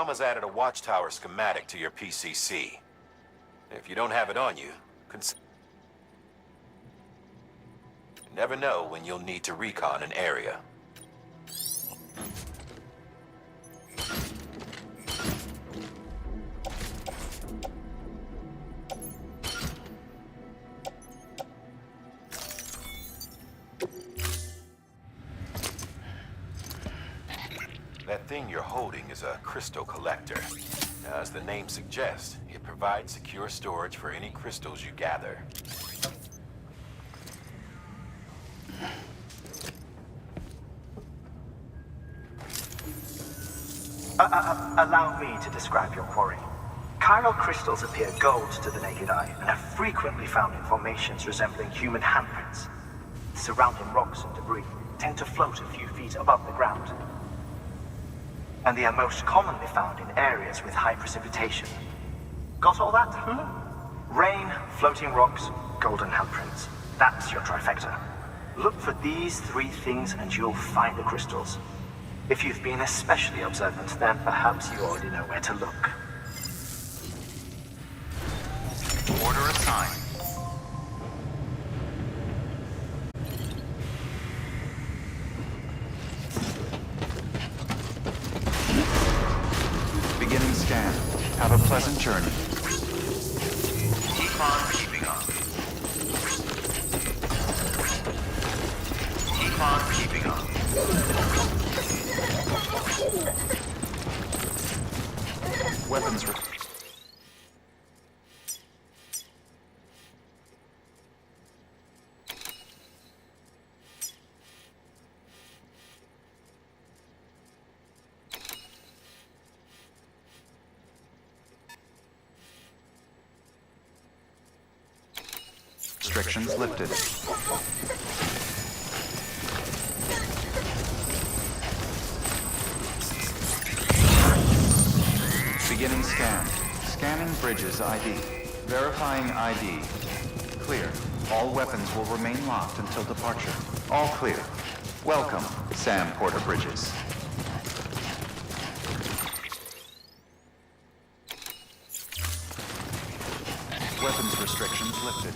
Mama's added a watchtower schematic to your PCC. If you don't have it on you, never know when you'll need to recon an area. That thing you're holding is a crystal collector. Now, as the name suggests, it provides secure storage for any crystals you gather. Allow me to describe your quarry. Chiral crystals appear gold to the naked eye and are frequently found in formations resembling human handprints. Surrounding rocks and debris tend to float a few feet above the ground. And they are most commonly found in areas with high precipitation. Got all that? Rain, floating rocks, golden handprints. That's your trifecta. Look for these three things and you'll find the crystals. If you've been especially observant, then perhaps you already know where to look. Order assigned. Beginning scan. Have a pleasant journey. Keep on keeping on. Keep on keeping on. Weapons restrictions lifted. Beginning scan. Scanning bridges ID. Verifying ID. Clear. All weapons will remain locked until departure. All clear. Welcome, Sam Porter Bridges. Weapons restrictions lifted.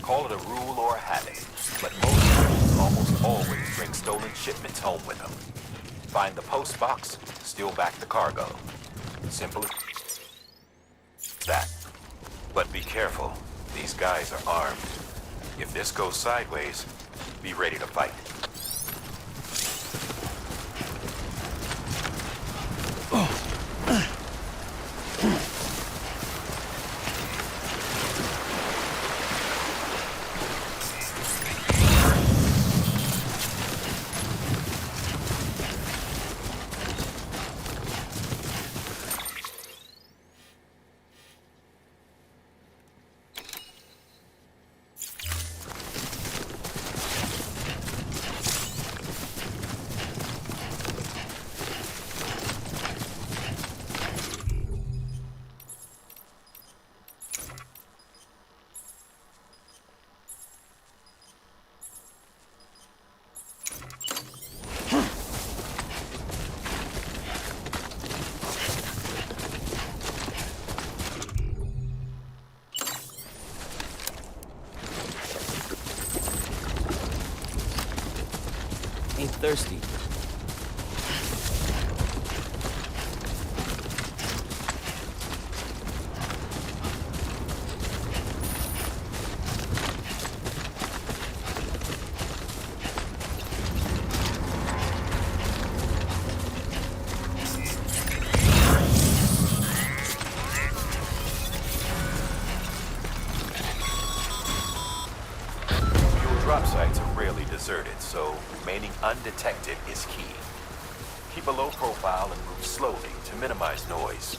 Call it a rule or a habit, but most rules almost always bring stolen shipments home with them. Find the post box, steal back the cargo. Simple as that. But be careful. These guys are armed. If this goes sideways, be ready to fight. Ain't thirsty. Drop sites are rarely deserted, so remaining undetected is key. Keep a low profile and move slowly to minimize noise.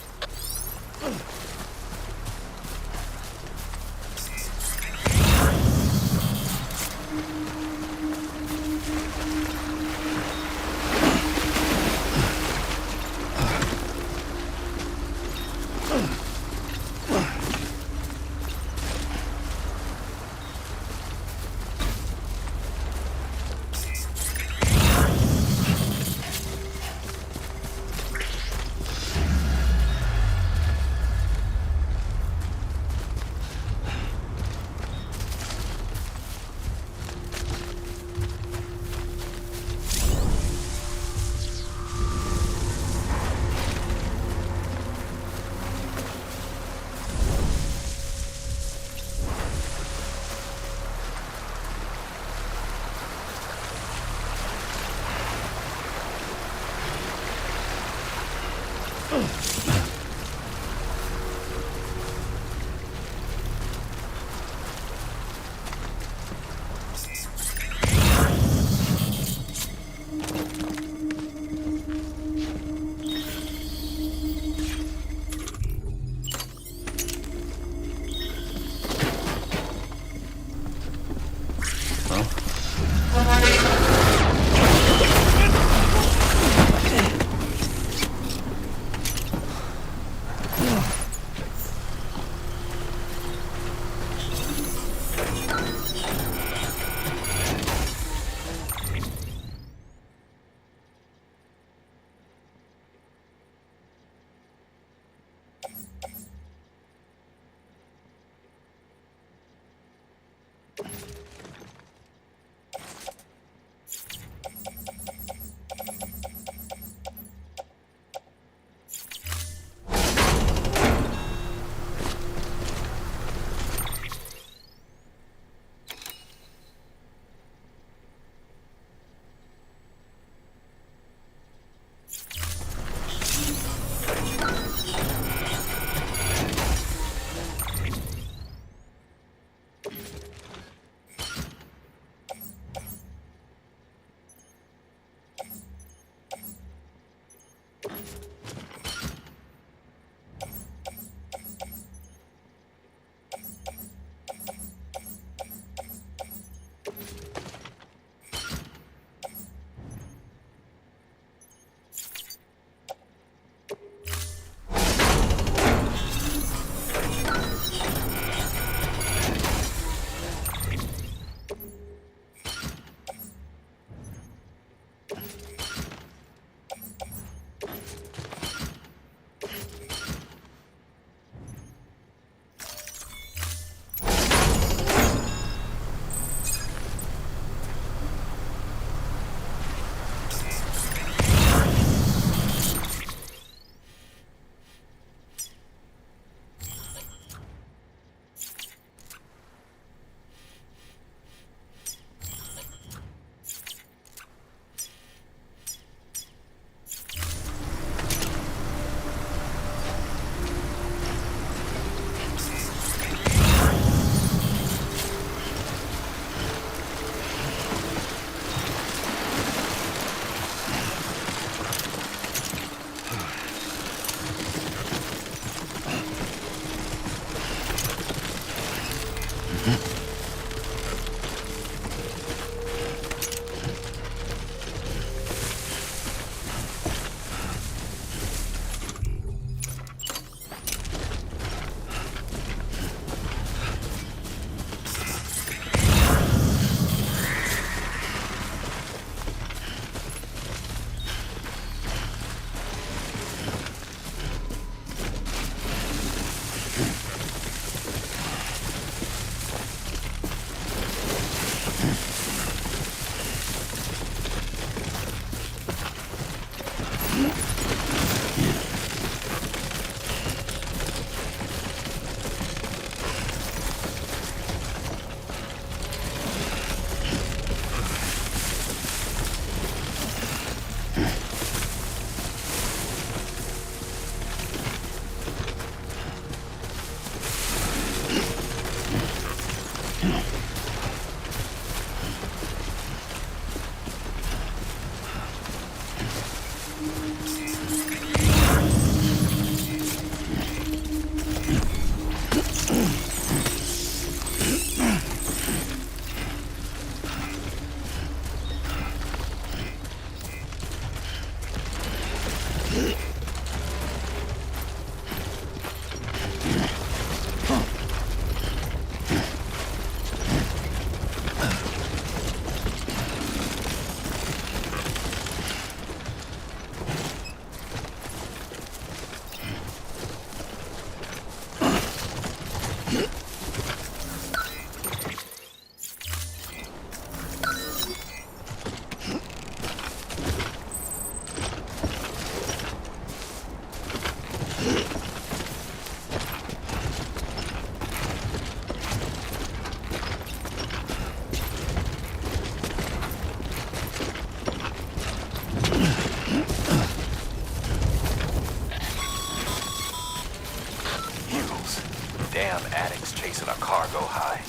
Damn addicts chasing a cargo high.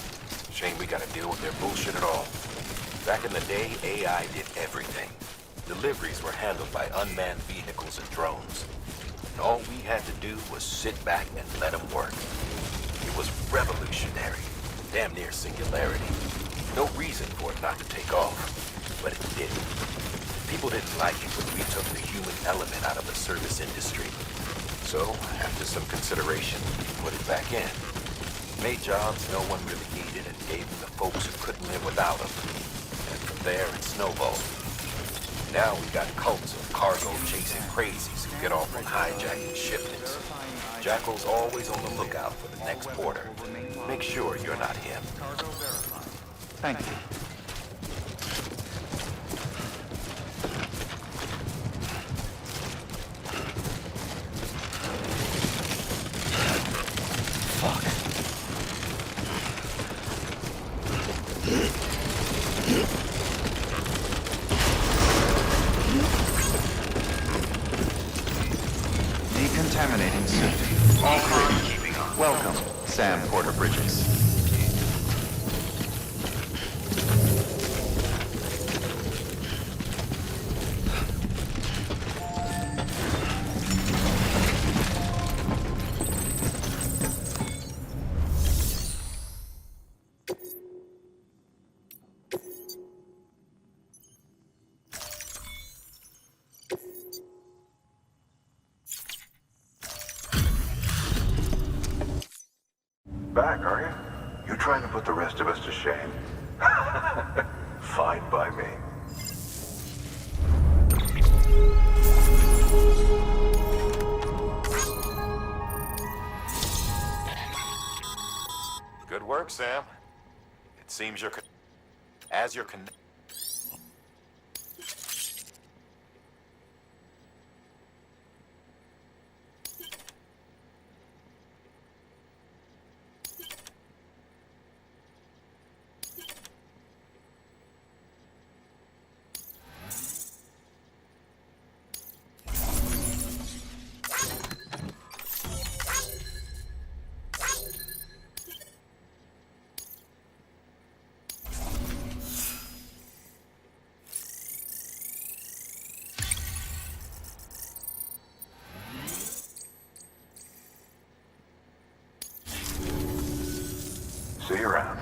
Shame we gotta deal with their bullshit at all. Back in the day, AI did everything. Deliveries were handled by unmanned vehicles and drones. And all we had to do was sit back and let them work. It was revolutionary. Damn near singularity. No reason for it not to take off. But it didn't. People didn't like it when we took the human element out of the service industry. So, after some consideration, we put it back in. Made jobs no one really needed and gave them to folks who couldn't live without them. And from there, it snowballed. Now we got cults of cargo-chasing crazies who get off on hijacking shipments. Jackal's always on the lookout for the next porter. Make sure you're not him. Thank you. Decontaminating suit. All crew, keeping on. Welcome, Sam Porter Bridges. Back, are you? You trying to put the rest of us to shame? Fine by me. Good work, Sam. It seems you're as you're con- See you around.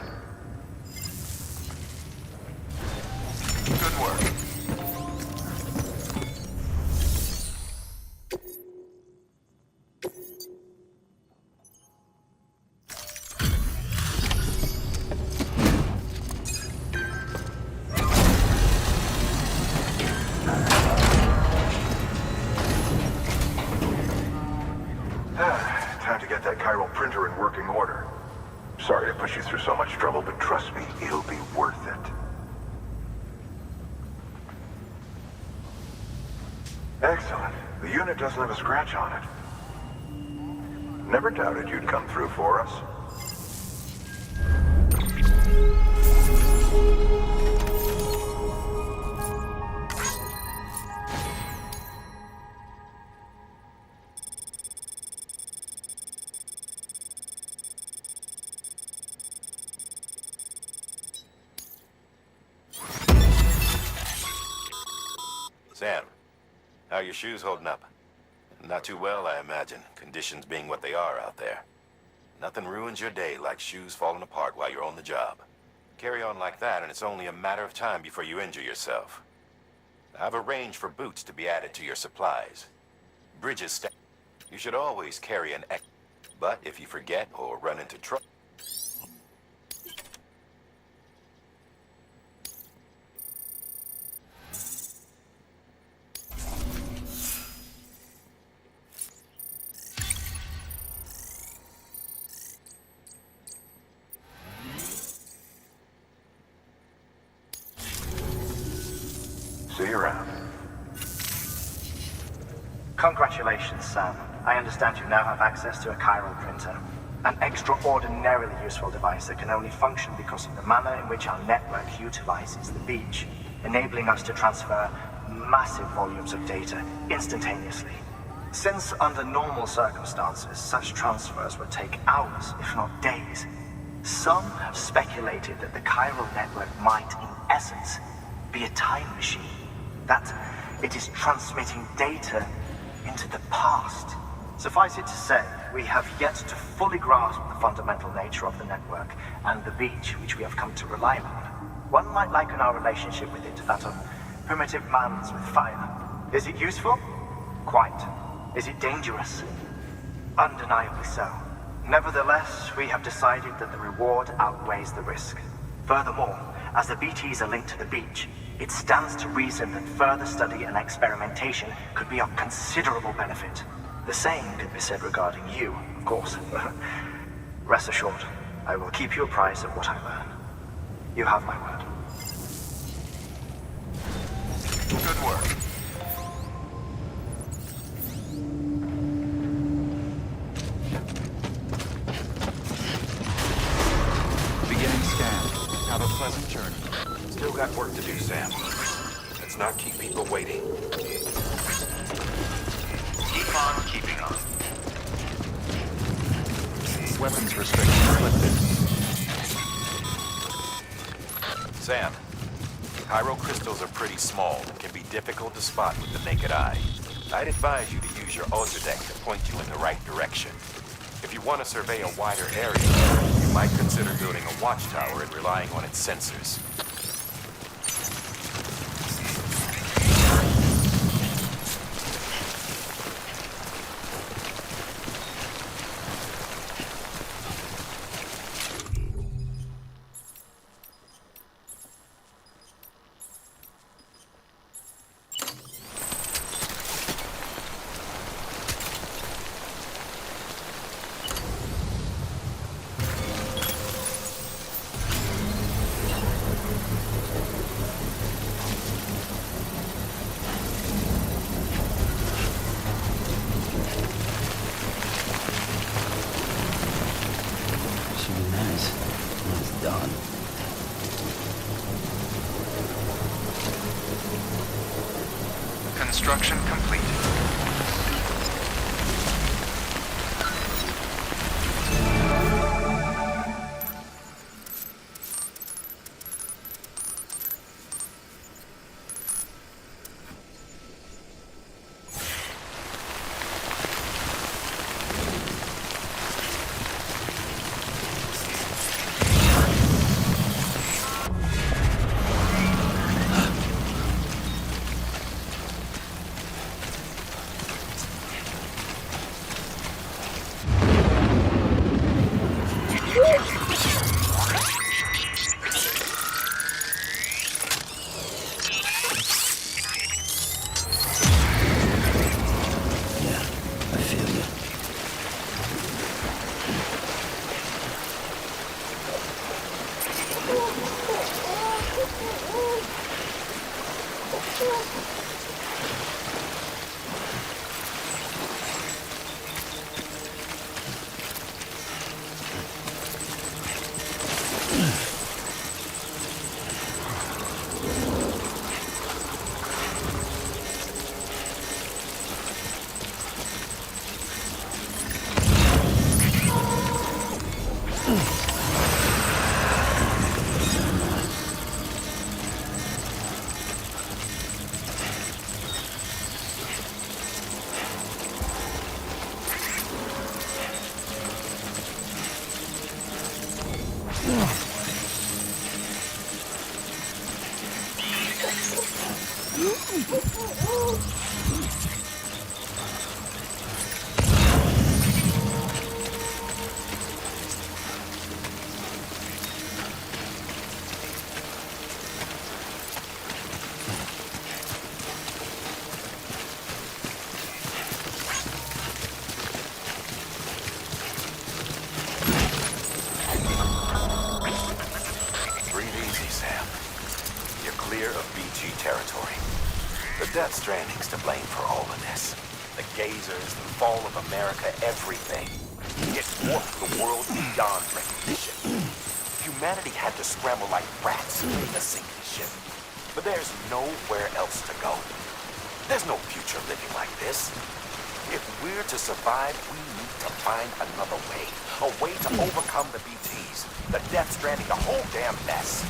Good work. Time to get that chiral printer in working order. Sorry to push you through so much trouble, but trust me, it'll be worth it. Excellent. The unit doesn't have a scratch on it. Never doubted you'd come through for us. Sam, how are your shoes holding up? Not too well, I imagine, conditions being what they are out there. Nothing ruins your day like shoes falling apart while you're on the job. Carry on like that, and it's only a matter of time before you injure yourself. I've arranged for boots to be added to your supplies. Bridges, you should always carry an extra, but if you forget or run into trouble, See you around. Congratulations, Sam. I understand you now have access to a chiral printer. An extraordinarily useful device that can only function because of the manner in which our network utilizes the beach, enabling us to transfer massive volumes of data instantaneously. Since under normal circumstances, such transfers would take hours, if not days, some have speculated that the chiral network might, in essence, be a time machine. That it is transmitting data into the past. Suffice it to say, we have yet to fully grasp the fundamental nature of the network and the beach which we have come to rely on. One might liken our relationship with it to that of primitive mans with fire. Is it useful? Quite. Is it dangerous? Undeniably so. Nevertheless, we have decided that the reward outweighs the risk. Furthermore, as the BTs are linked to the beach, it stands to reason that further study and experimentation could be of considerable benefit. The same could be said regarding you, of course. Rest assured, I will keep you apprised of what I learn. You have my word. Good work. Beginning scan. Have a pleasant journey. Still got work to do, Sam. Let's not keep people waiting. Keep on keeping on. Weapons restrictions lifted. Sam, chiral crystals are pretty small and can be difficult to spot with the naked eye. I'd advise you to use your ultradeck to point you in the right direction. If you want to survey a wider area, you might consider building a watchtower and relying on its sensors. Construction complete. Stranding's to blame for all of this. The gazers, the fall of America, everything. It warped the world beyond recognition. Humanity had to scramble like rats to a sinking ship. But there's nowhere else to go. There's no future living like this. If we're to survive, we need to find another way. A way to overcome the BTs, the Death Stranding, the whole damn mess.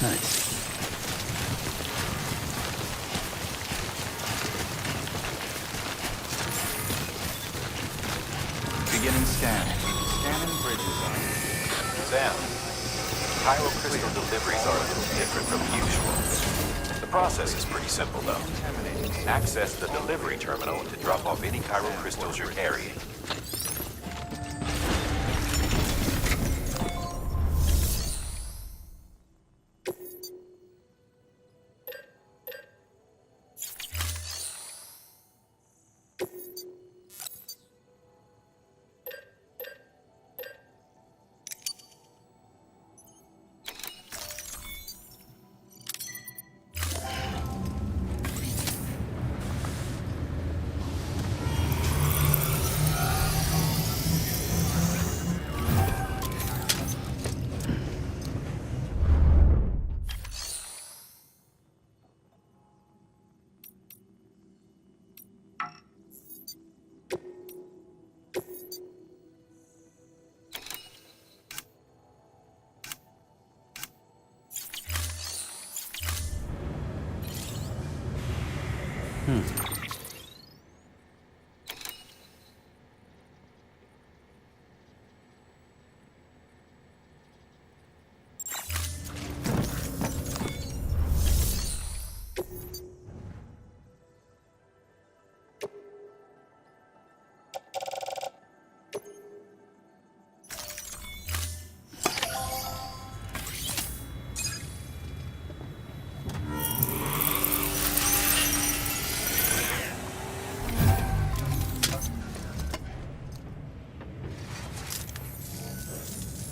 Nice. Beginning scan. Scanning bridges on. Sam, crystal deliveries are a little different from usual. The process is pretty simple, though. Access the delivery terminal to drop off any crystals you're carrying.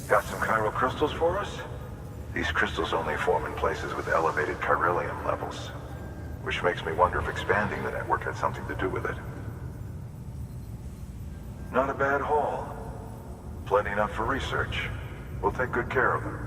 Got some chiral crystals for us? These crystals only form in places with elevated chiralium levels, which makes me wonder if expanding the network had something to do with it. Not a bad haul. Plenty enough for research. We'll take good care of them.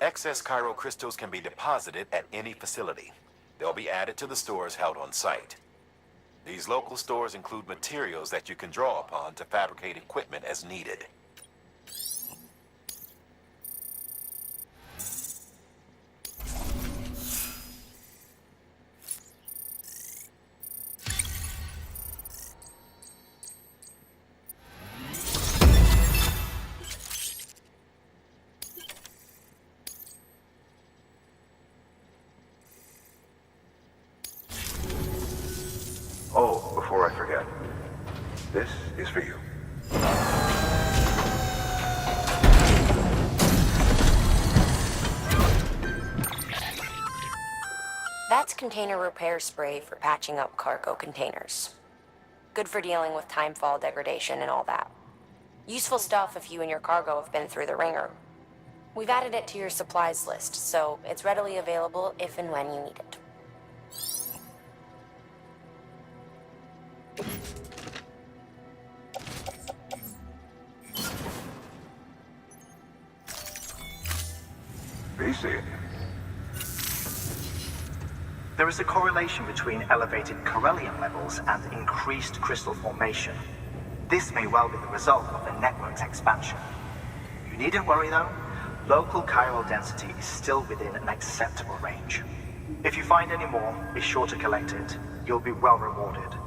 Excess crystals can be deposited at any facility. They'll be added to the stores held on site. These local stores include materials that you can draw upon to fabricate equipment as needed. Oh, before I forget, this is for you. That's container repair spray for patching up cargo containers. Good for dealing with timefall degradation and all that. Useful stuff if you and your cargo have been through the ringer. We've added it to your supplies list, so it's readily available if and when you need it. BC. There is a correlation between elevated chiralium levels and increased crystal formation. This may well be the result of the network's expansion. You needn't worry though. Local chiral density is still within an acceptable range. If you find any more, be sure to collect it. You'll be well rewarded.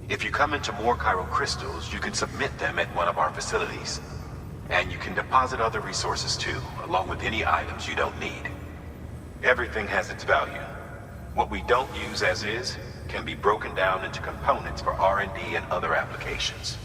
If you come into more chiral crystals, you can submit them at one of our facilities. And you can deposit other resources too, along with any items you don't need. Everything has its value. What we don't use as is can be broken down into components for R&D and other applications.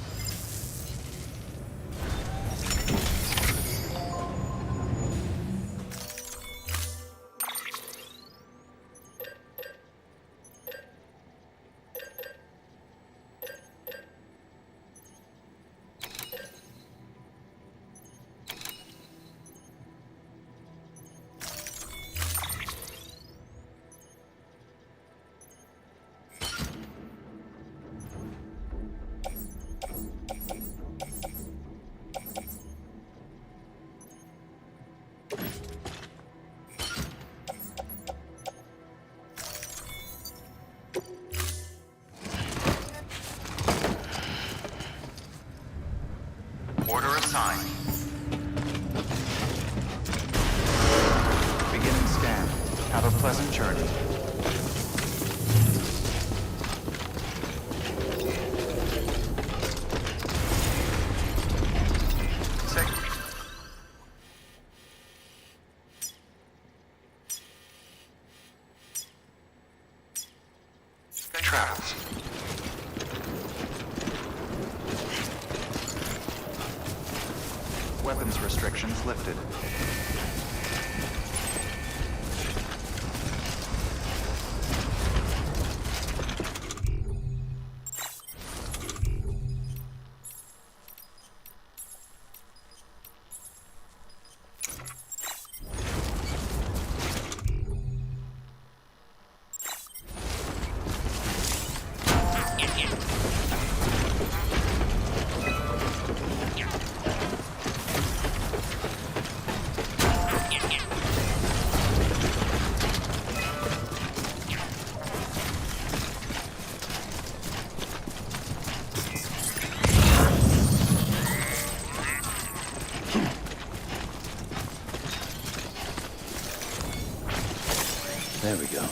Order assigned. Beginning scan. Have a pleasant journey. Travels. Weapons restrictions lifted. There we go.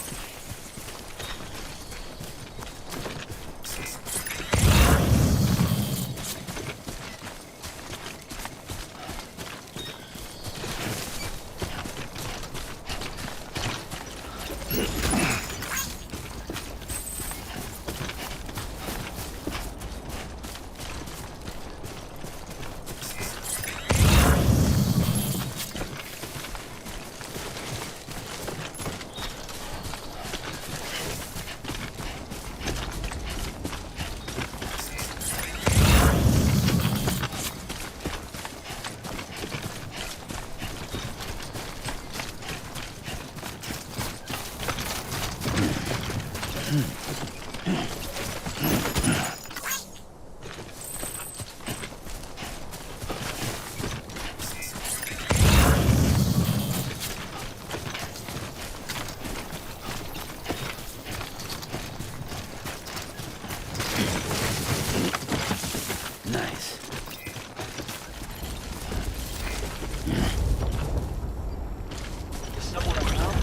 Nice. Is someone around?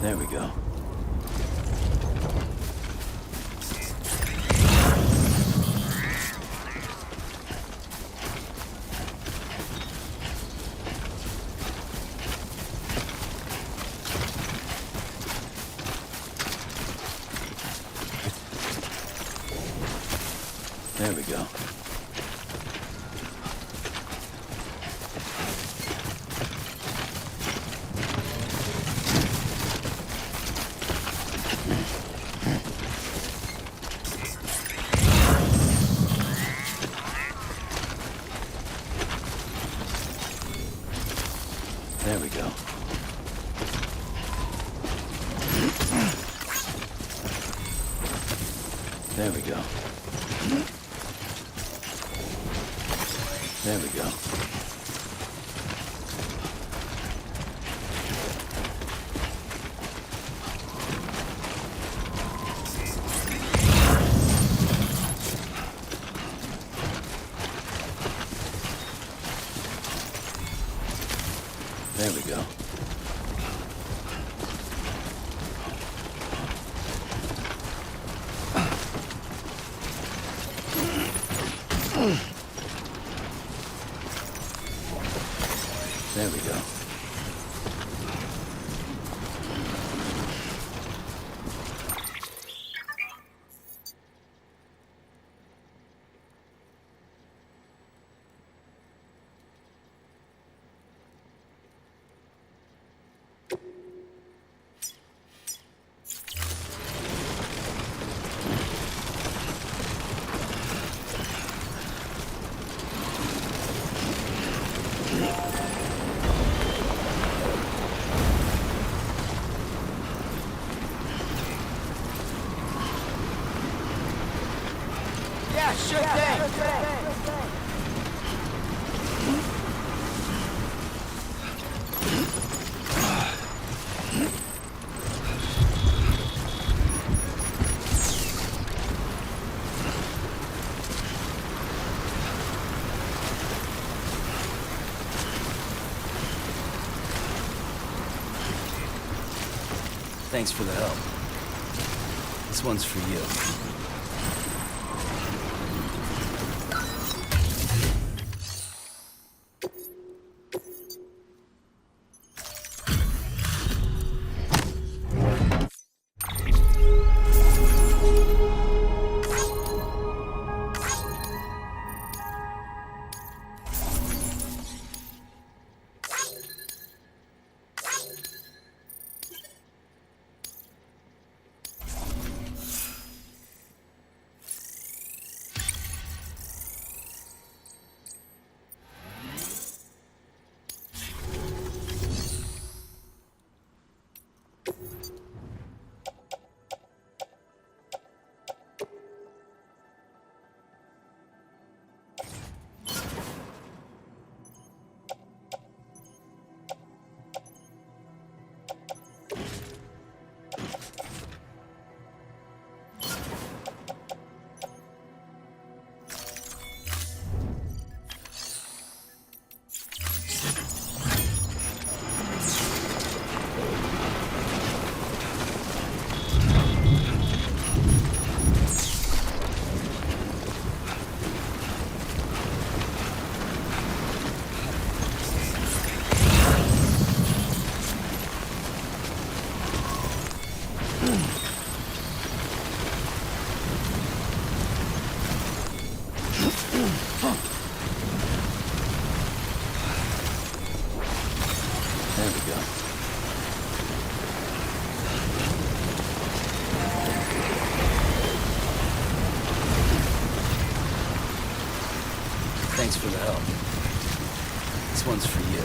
There we go. There we go. There we go. There we go. There we go. There we go. There we go. Yeah, sure thing. Thanks for the help. This one's for you. There we go. Thanks for the help. This one's for you.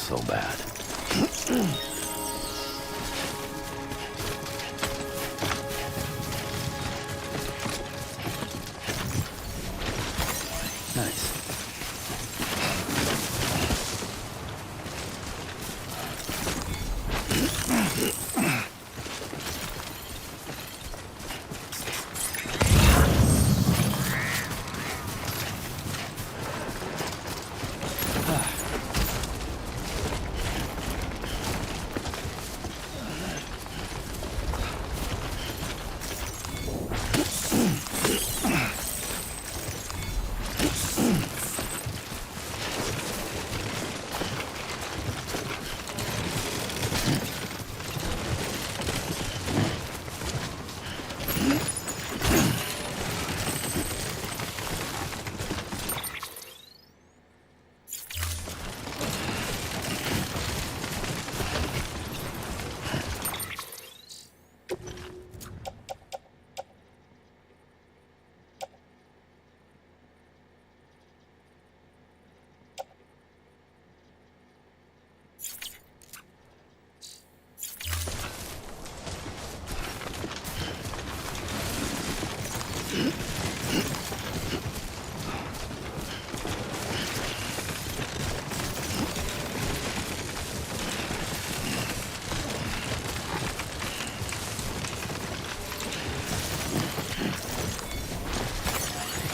so bad. Nice.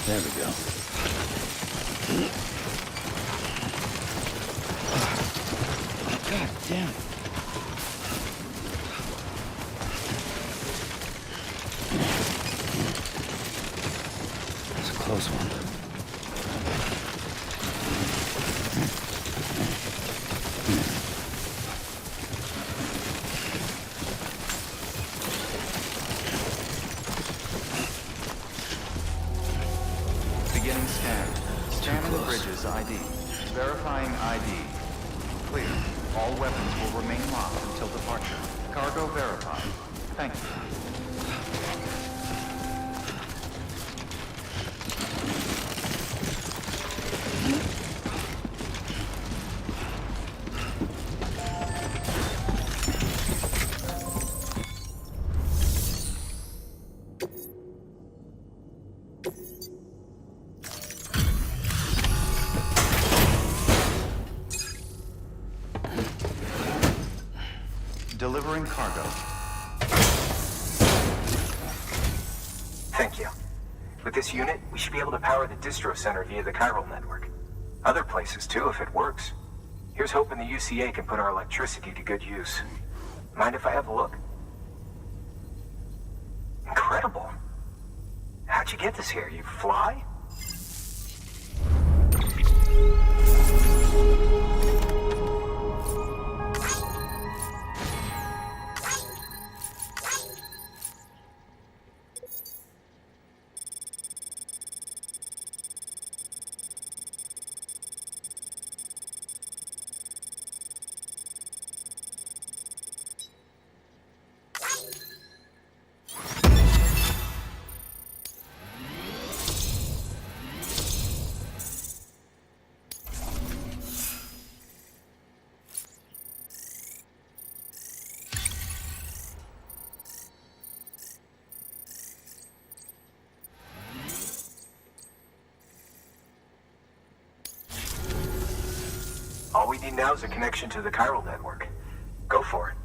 There we go. God damn it. That's a close one. Beginning scan. Scanning the bridge's ID. Verifying ID. Clear. All weapons will remain locked until departure. Cargo verified. Thank you. Delivering cargo. Thank you. With this unit, we should be able to power the distro center via the chiral network. Other places too, if it works. Here's hoping the UCA can put our electricity to good use. Mind if I have a look? Incredible. How'd you get this here? You fly? All we need now is a connection to the chiral network. Go for it.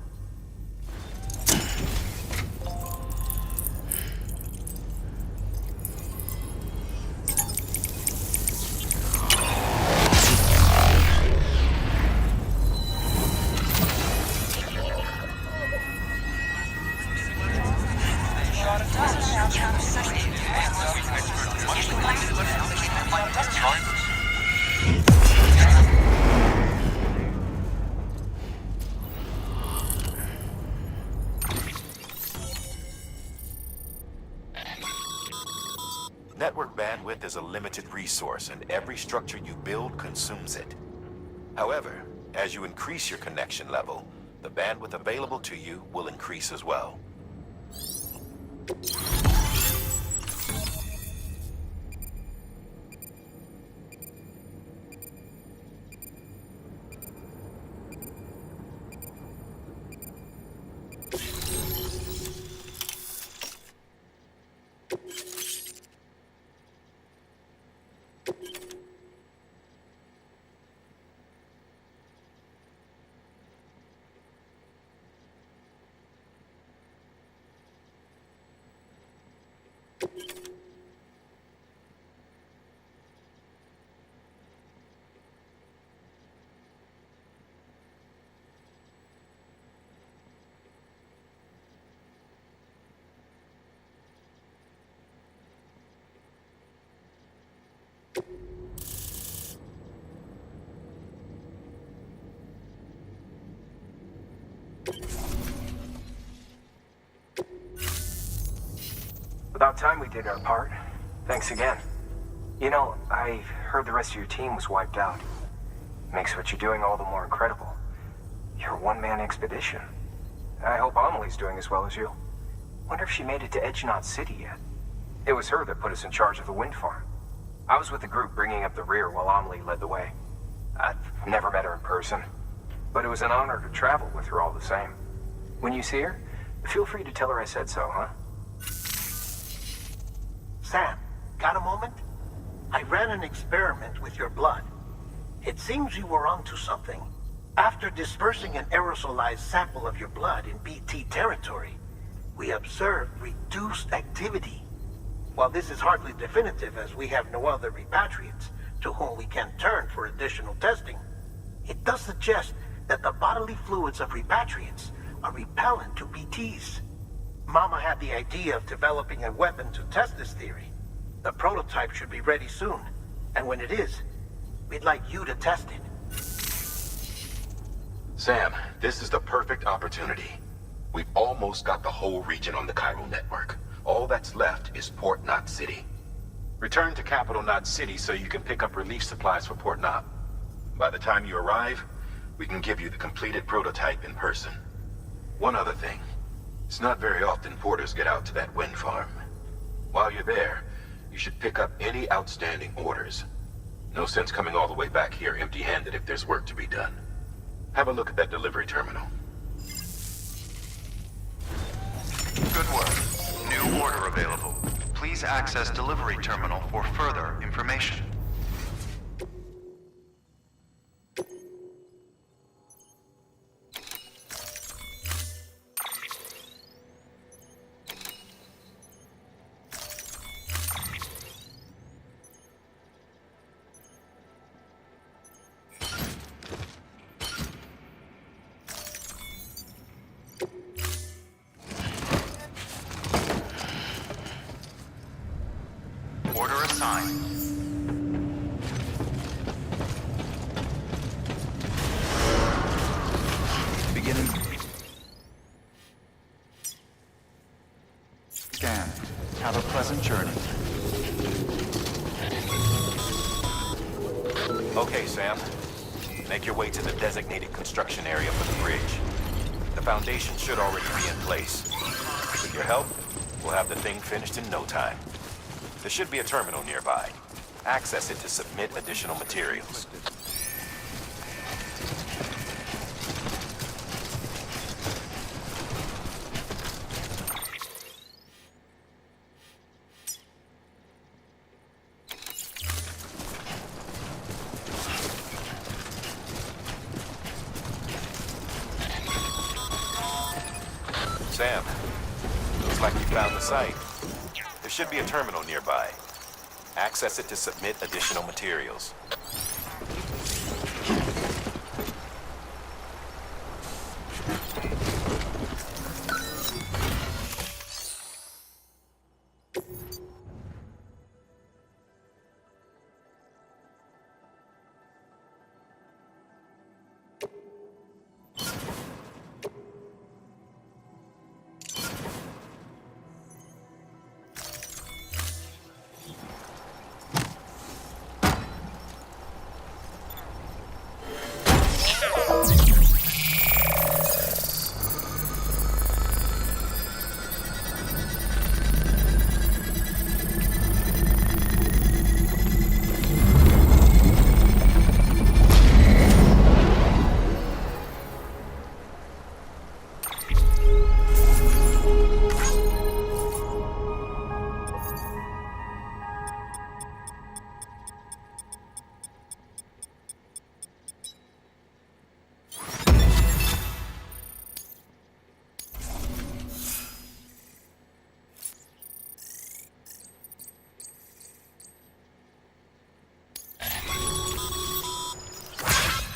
Network bandwidth is a limited resource, and every structure you build consumes it. However, as you increase your connection level, the bandwidth available to you will increase as well. About time we did our part. Thanks again. You know, I heard the rest of your team was wiped out. Makes what you're doing all the more incredible. You're a one-man expedition. I hope Amelie's doing as well as you. Wonder if she made it to Edgenot City yet. It was her that put us in charge of the wind farm. I was with the group bringing up the rear while Amelie led the way. I've never met her in person, but it was an honor to travel with her all the same. When you see her, feel free to tell her I said so, huh? Sam, got a moment? I ran an experiment with your blood. It seems you were onto something. After dispersing an aerosolized sample of your blood in BT territory, we observed reduced activity. While this is hardly definitive as we have no other repatriates to whom we can turn for additional testing, it does suggest that the bodily fluids of repatriates are repellent to BTs. Mama had the idea of developing a weapon to test this theory. The prototype should be ready soon, and when it is, we'd like you to test it. Sam, this is the perfect opportunity. We've almost got the whole region on the chiral network. All that's left is Port Knot City. Return to Capital Knot City so you can pick up relief supplies for Port Knot. By the time you arrive, we can give you the completed prototype in person. One other thing. It's not very often porters get out to that wind farm. While you're there, you should pick up any outstanding orders. No sense coming all the way back here empty-handed if there's work to be done. Have a look at that delivery terminal. Good work. New order available. Please access delivery terminal for further information. Order assigned. Beginning. Scan. Have a pleasant journey. Okay, Sam. Make your way to the designated construction area for the bridge. The foundation should already be in place. With your help, we'll have the thing finished in no time. There should be a terminal nearby. Access it to submit additional materials. Sam, looks like you found the site. There should be a terminal nearby. Access it to submit additional materials.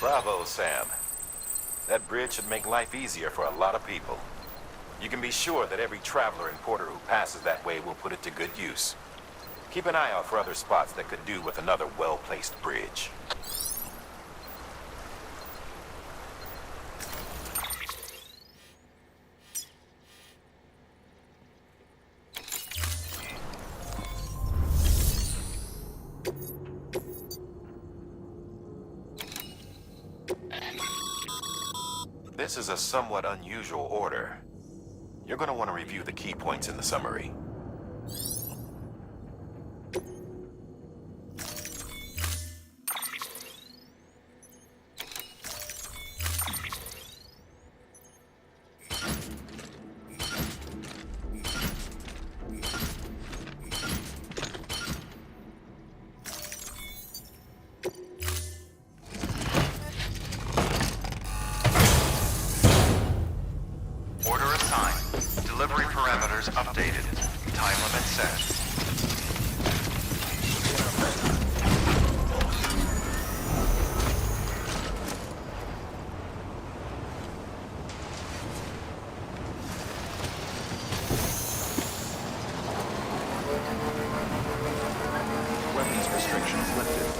Bravo, Sam. That bridge should make life easier for a lot of people. You can be sure that every traveler and porter who passes that way will put it to good use. Keep an eye out for other spots that could do with another well-placed bridge. This is a somewhat unusual order. You're going to want to review the key points in the summary. Updated. Time limit set. Weapons restrictions lifted.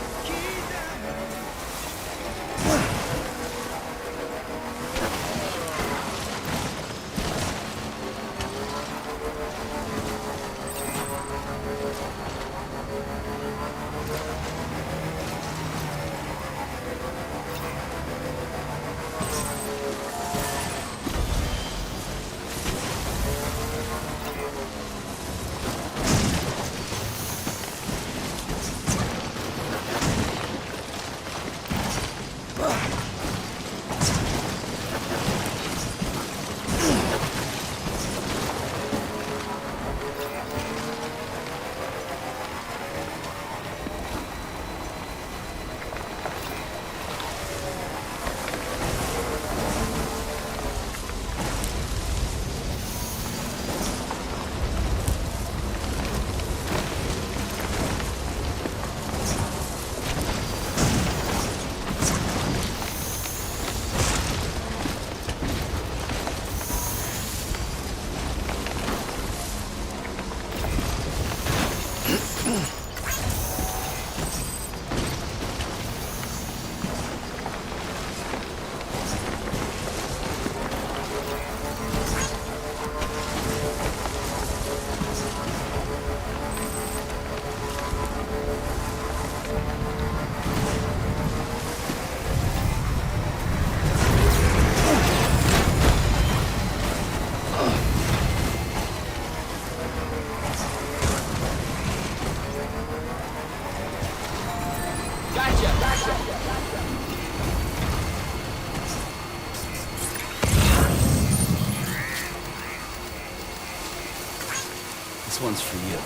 This one's for you.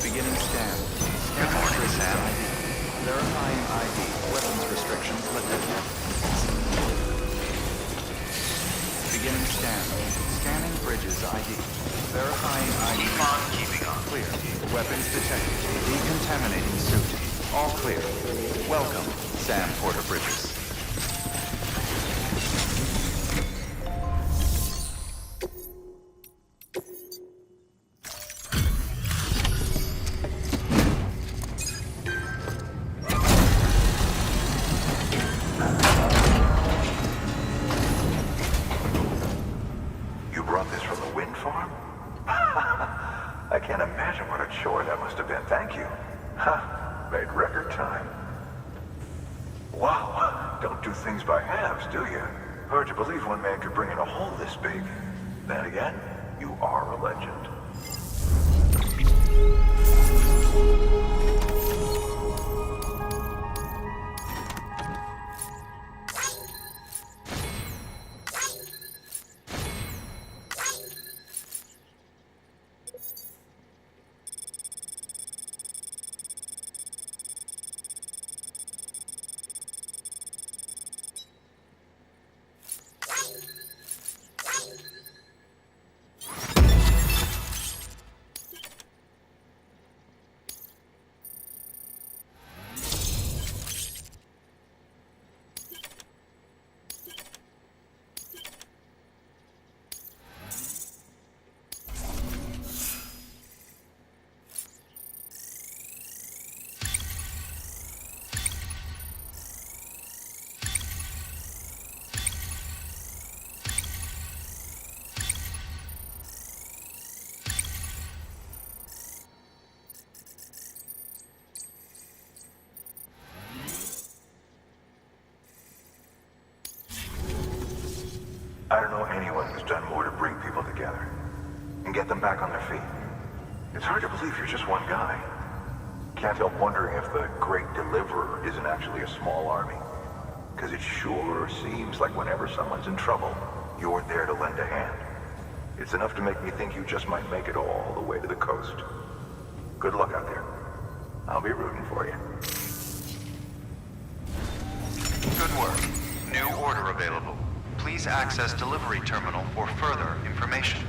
Beginning scan. Good morning, Sam. Verifying ID. Weapons restrictions lifted. Beginning scan. Scanning bridges ID. Verifying ID. Keep on keeping on. Clear. Weapons detected. Decontaminating suit. All clear. Welcome, Sam Porter Bridges. You brought this from the wind farm? I can't imagine what a chore that must have been. Thank you. Made record time. Wow, don't do things by halves, do you? Hard to believe one man could bring in a hole this big. Then again, you are a legend. I don't know anyone who's done more to bring people together and get them back on their feet. It's hard to believe you're just one guy. Can't help wondering if the Great Deliverer isn't actually a small army. Because it sure seems like whenever someone's in trouble, you're there to lend a hand. It's enough to make me think you just might make it all the way to the coast. Good luck out there. I'll be rooting for you. Good work. New order available. Please access delivery terminal for further information.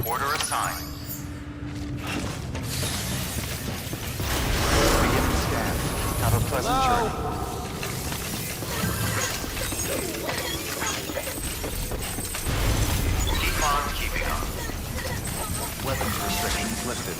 Order assigned. Beginning scan. Have a pleasant journey. Keep on keeping on. Weapons restrictions lifted.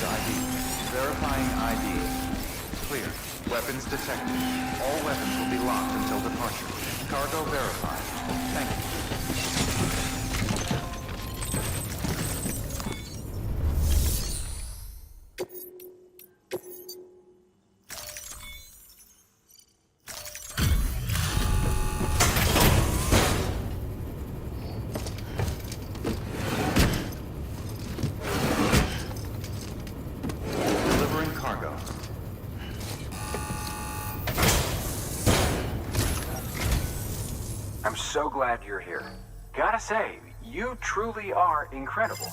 Bridges ID. Verifying ID. Clear. Weapons detected. All weapons will be locked until departure. Cargo verified. Thank you. Delivering cargo. I'm so glad you're here. Gotta say, you truly are incredible.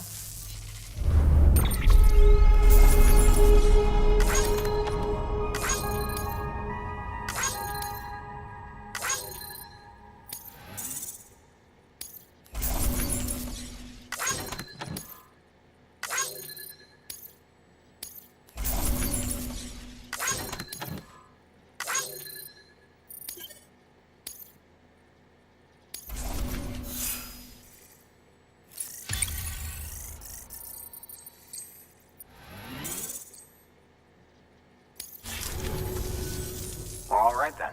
All right then.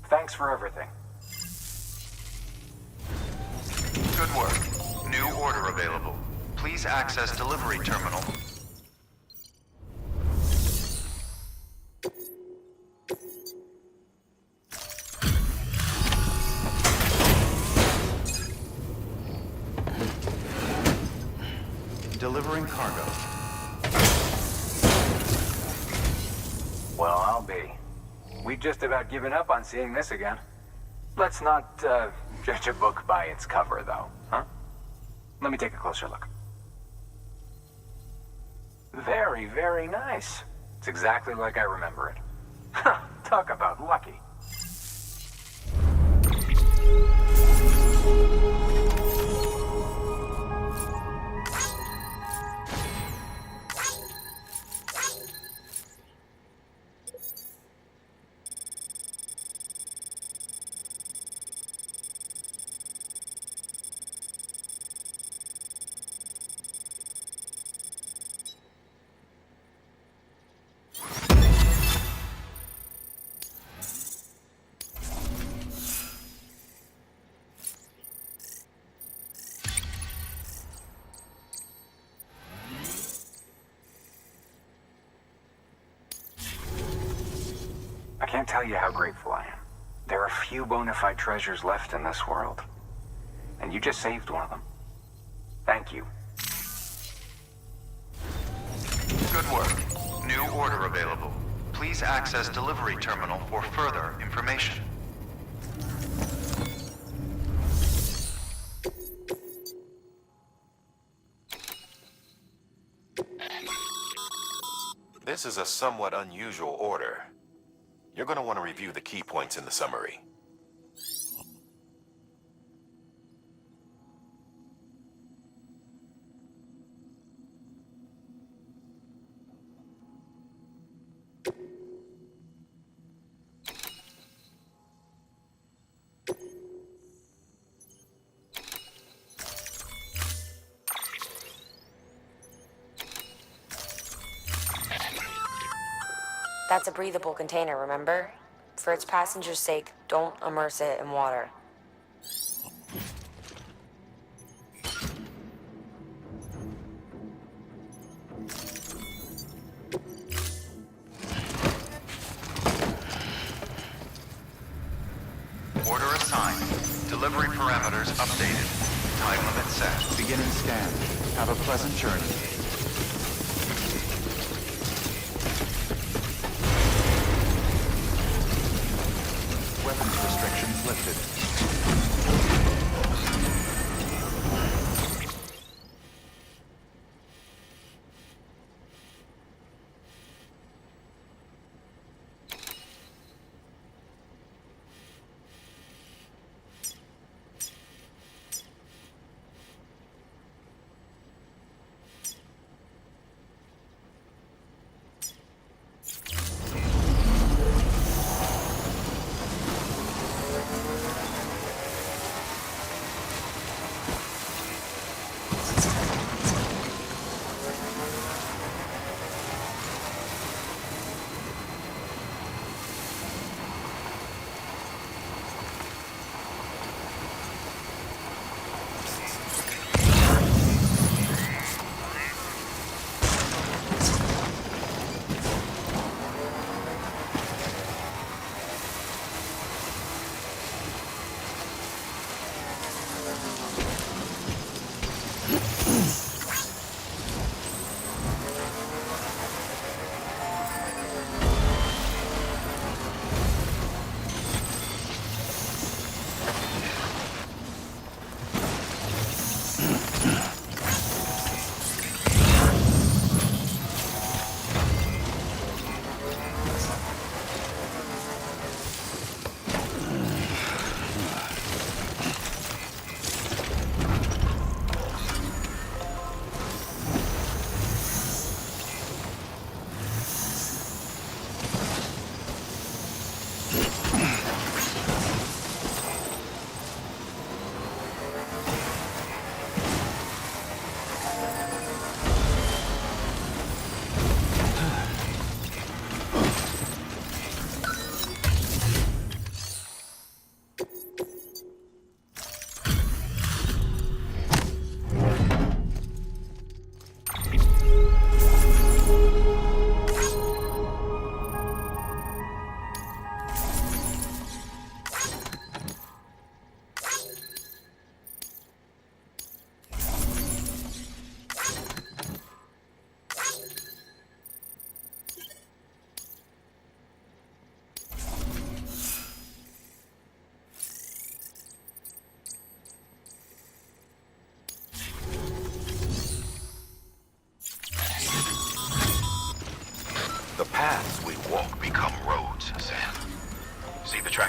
Thanks for everything. Good work. New order available. Please access delivery terminal. Delivering cargo. Well, I'll be. We've just about given up on seeing this again. Let's not judge a book by its cover, though, huh? Let me take a closer look. Very, very nice. It's exactly like I remember it. Talk about lucky. I can't tell you how grateful I am. There are few bona fide treasures left in this world. And you just saved one of them. Thank you. Good work. New order available. Please access delivery terminal for further information. This is a somewhat unusual order. You're going to want to review the key points in the summary. That's a breathable container, remember? For its passengers' sake, don't immerse it in water. Order assigned. Delivery parameters updated. Time limit set. Beginning scan. Have a pleasant journey. Weapons restrictions lifted.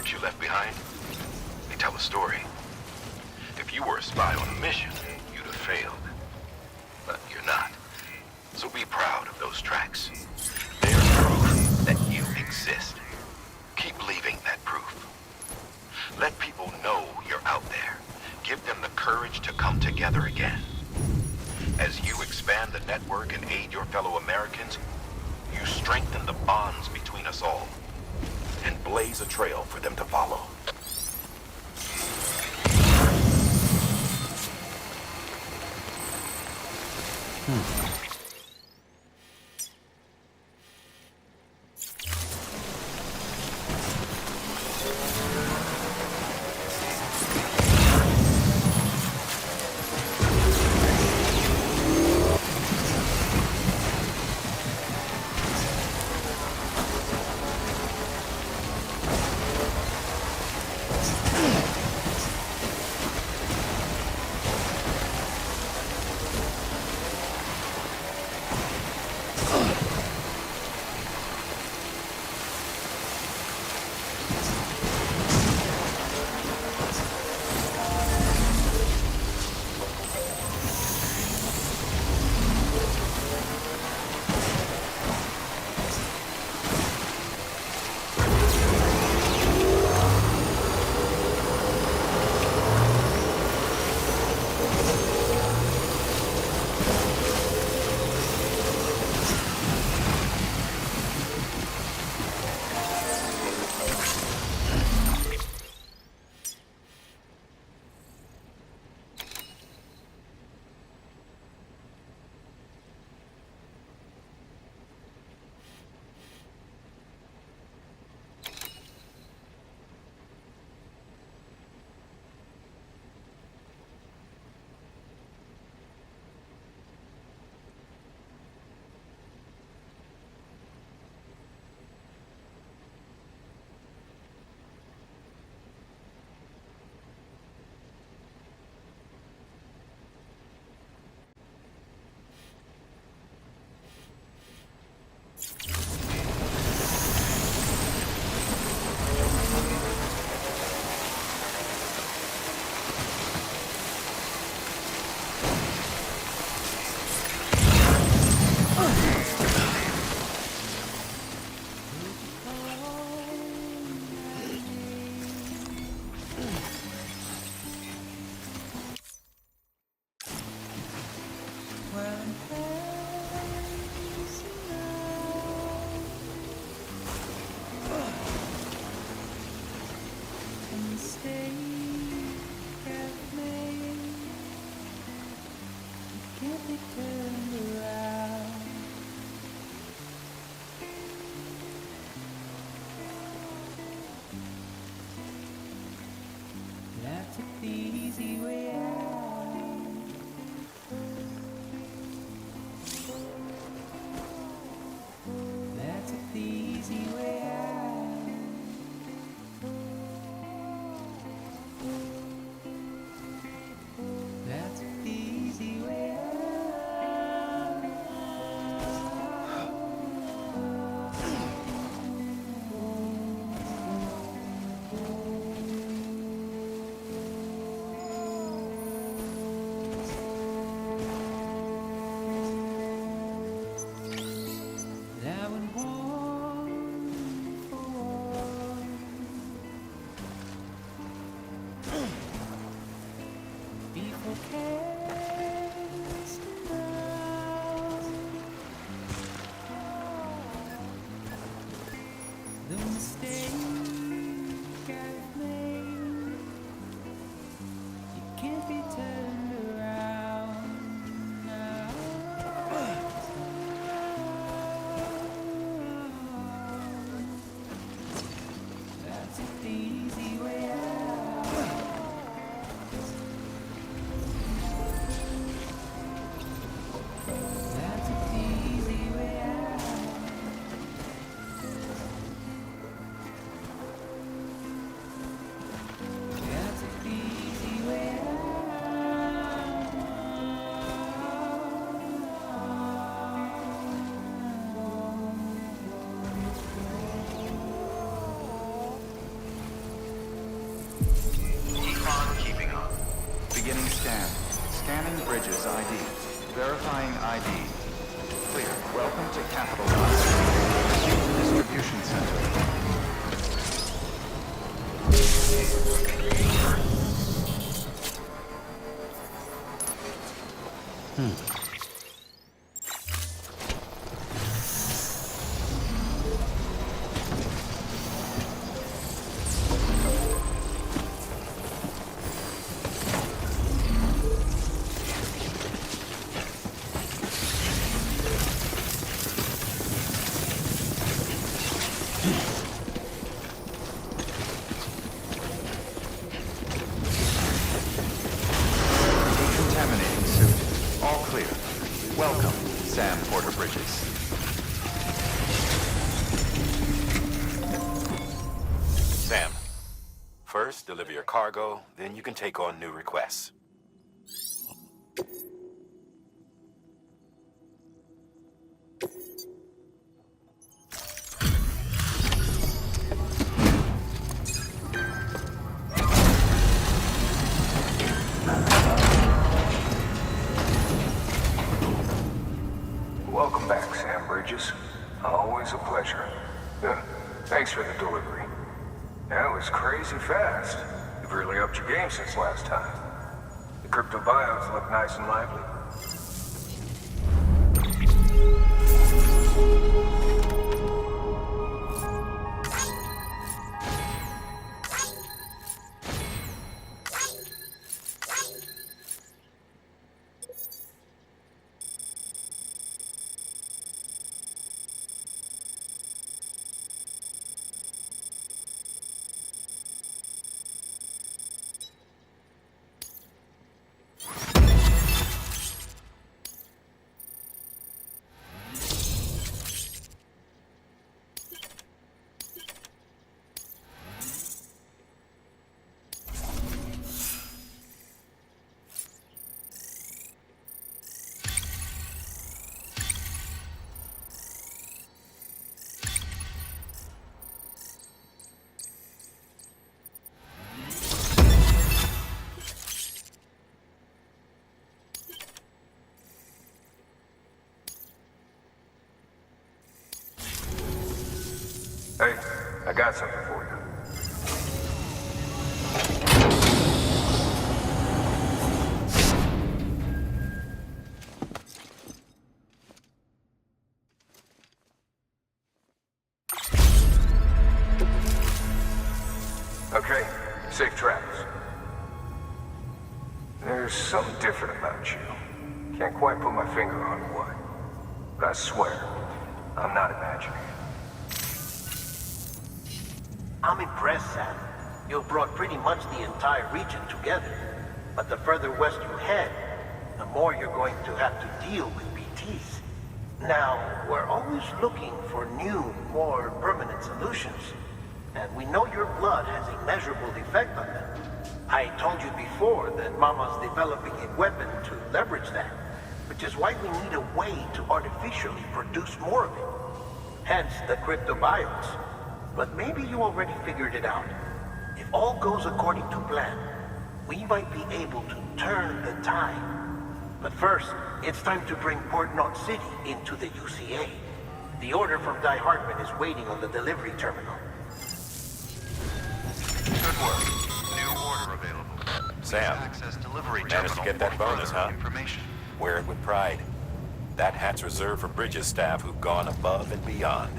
notes you left behind? They tell a story. If you were a spy on a mission, you'd have failed. But you're not. So be proud of those tracks. They're proof that you exist. Keep leaving that proof. Let people know you're out there. Give them the courage to come together again. As you expand the network and aid your fellow Americans, you strengthen the bonds between us all and blaze a trail for them to follow. Keep on keeping on. Beginning scan. Scanning bridges ID. Verifying ID. Clear. Welcome to Capital Distribution Center. Decontaminating suit. All clear. Welcome, Sam Porter Bridges. Sam, first deliver your cargo, then you can take on new requests. Welcome back, Sam Bridges. Always a pleasure. Thanks for the delivery. That was crazy fast. You've really upped your game since last time. The crypto bios look nice and lively. Hey, I got something for you. Okay, safe travels. There's something different about you. Can't quite put my finger on what, but I swear, I'm not imagining it. I'm impressed, Sam. You've brought pretty much the entire region together. But the further west you head, the more you're going to have to deal with BTs. Now, we're always looking for new, more permanent solutions. And we know your blood has a measurable effect on them. I told you before that Mama's developing a weapon to leverage that, which is why we need a way to artificially produce more of it. Hence the cryptobiotes. But maybe you already figured it out. If all goes according to plan, we might be able to turn the tide. But first, it's time to bring Port Knot City into the UCA. The order from Die Hartman is waiting on the delivery terminal. Good work. New order available. Sam, managed to get that bonus, huh? Wear it with pride. That hat's reserved for Bridges staff who've gone above and beyond.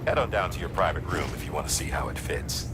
Head on down to your private room if you want to see how it fits.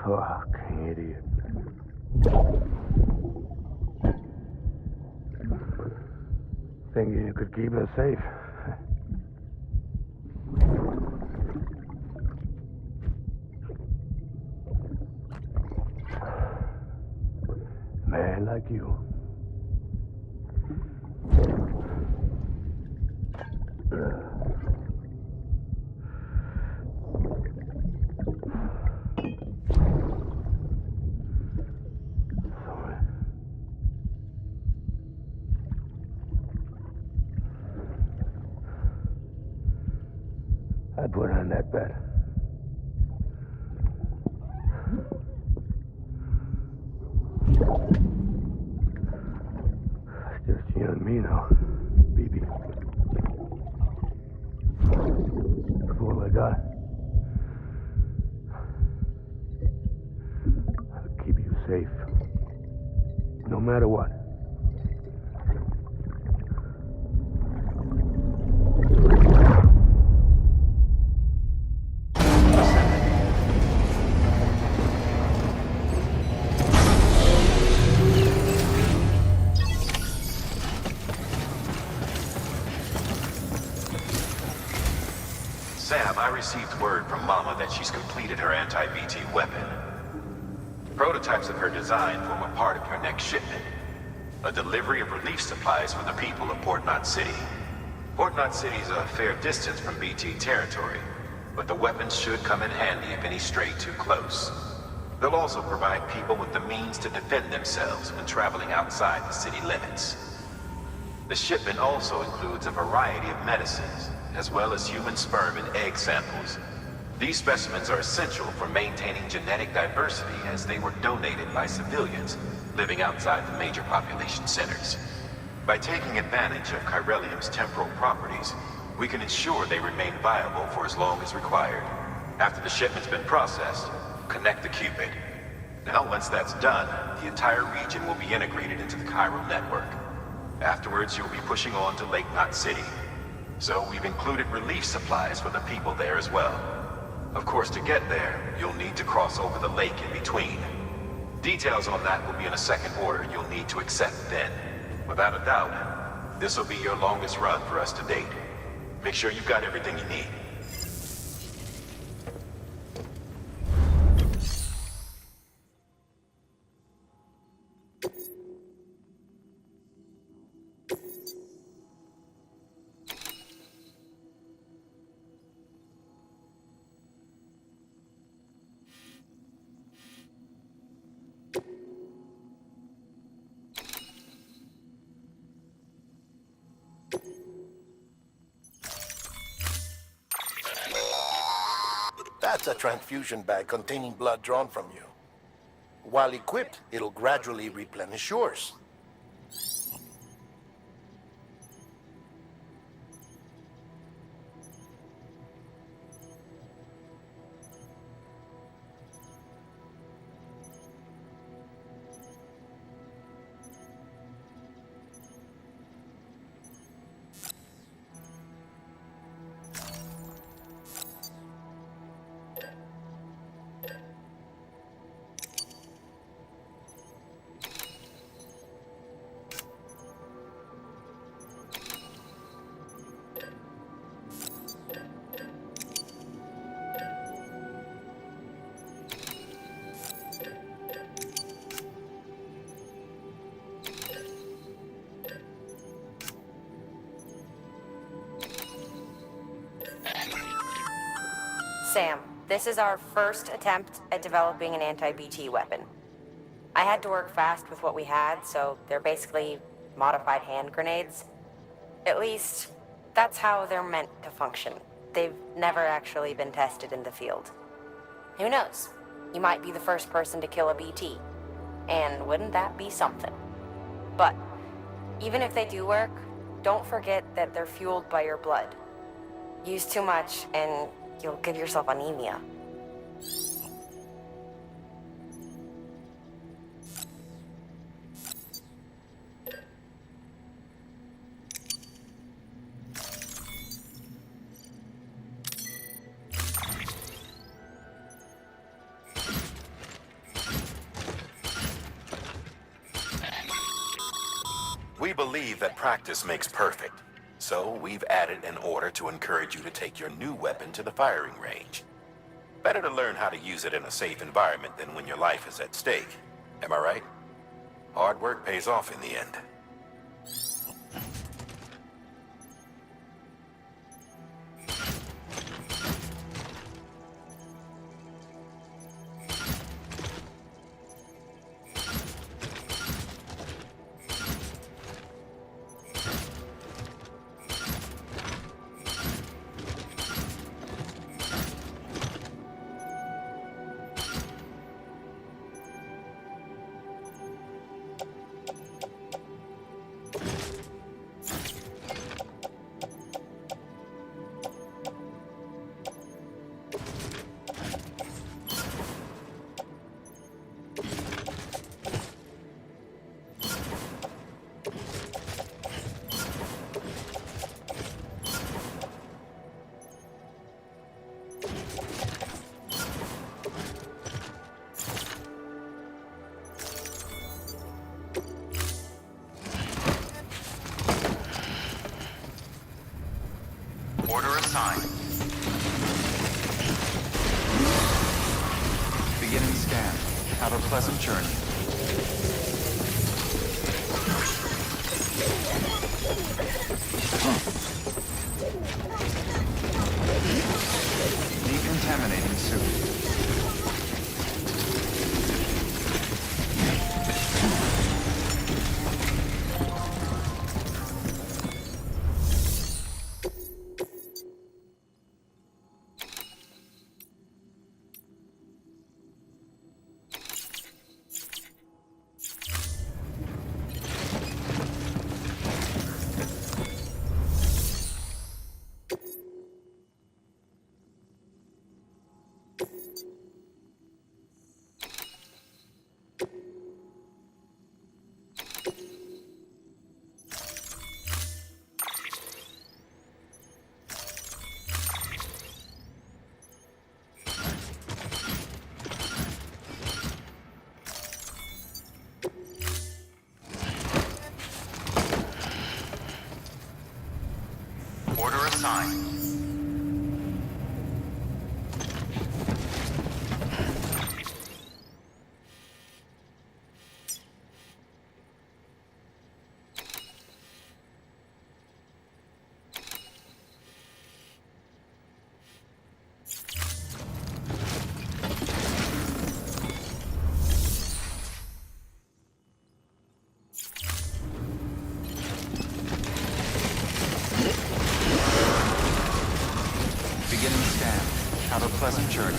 Fucking idiot. Thinking you could keep us safe. Man like you. I put on that bet. Just you and me now, baby. That's all I got. I'll keep you safe. No matter what. Sam, I received word from Mama that she's completed her anti-BT weapon. Prototypes of her design form a part of your next shipment. A delivery of relief supplies for the people of Port Knot City. Port Knot City is a fair distance from BT territory, but the weapons should come in handy if any stray too close. They'll also provide people with the means to defend themselves when traveling outside the city limits. The shipment also includes a variety of medicines, as well as human sperm and egg samples. These specimens are essential for maintaining genetic diversity as they were donated by civilians living outside the major population centers. By taking advantage of chiralium's temporal properties, we can ensure they remain viable for as long as required. After the shipment's been processed, connect the Cupid. Now, once that's done, the entire region will be integrated into the chiral network. Afterwards, you'll be pushing on to Lake Knot City. So we've included relief supplies for the people there as well. Of course, to get there, you'll need to cross over the lake in between. Details on that will be in a second order you'll need to accept then. Without a doubt, this will be your longest run for us to date. Make sure you've got everything you need. That's a transfusion bag containing blood drawn from you. While equipped, it'll gradually replenish yours. Sam, this is our first attempt at developing an anti-BT weapon. I had to work fast with what we had, so they're basically modified hand grenades. At least, that's how they're meant to function. They've never actually been tested in the field. Who knows? You might be the first person to kill a BT. And wouldn't that be something? But, even if they do work, don't forget that they're fueled by your blood. Use too much, and you'll give yourself anemia. We believe that practice makes perfect, so we've added an order to encourage you to take your new weapon to the firing range. Better to learn how to use it in a safe environment than when your life is at stake. Am I right? Hard work pays off in the end. Order assigned. Beginning scan. Have a pleasant journey. Decontaminating suit. Order assigned. Beginning scan. Have a pleasant journey.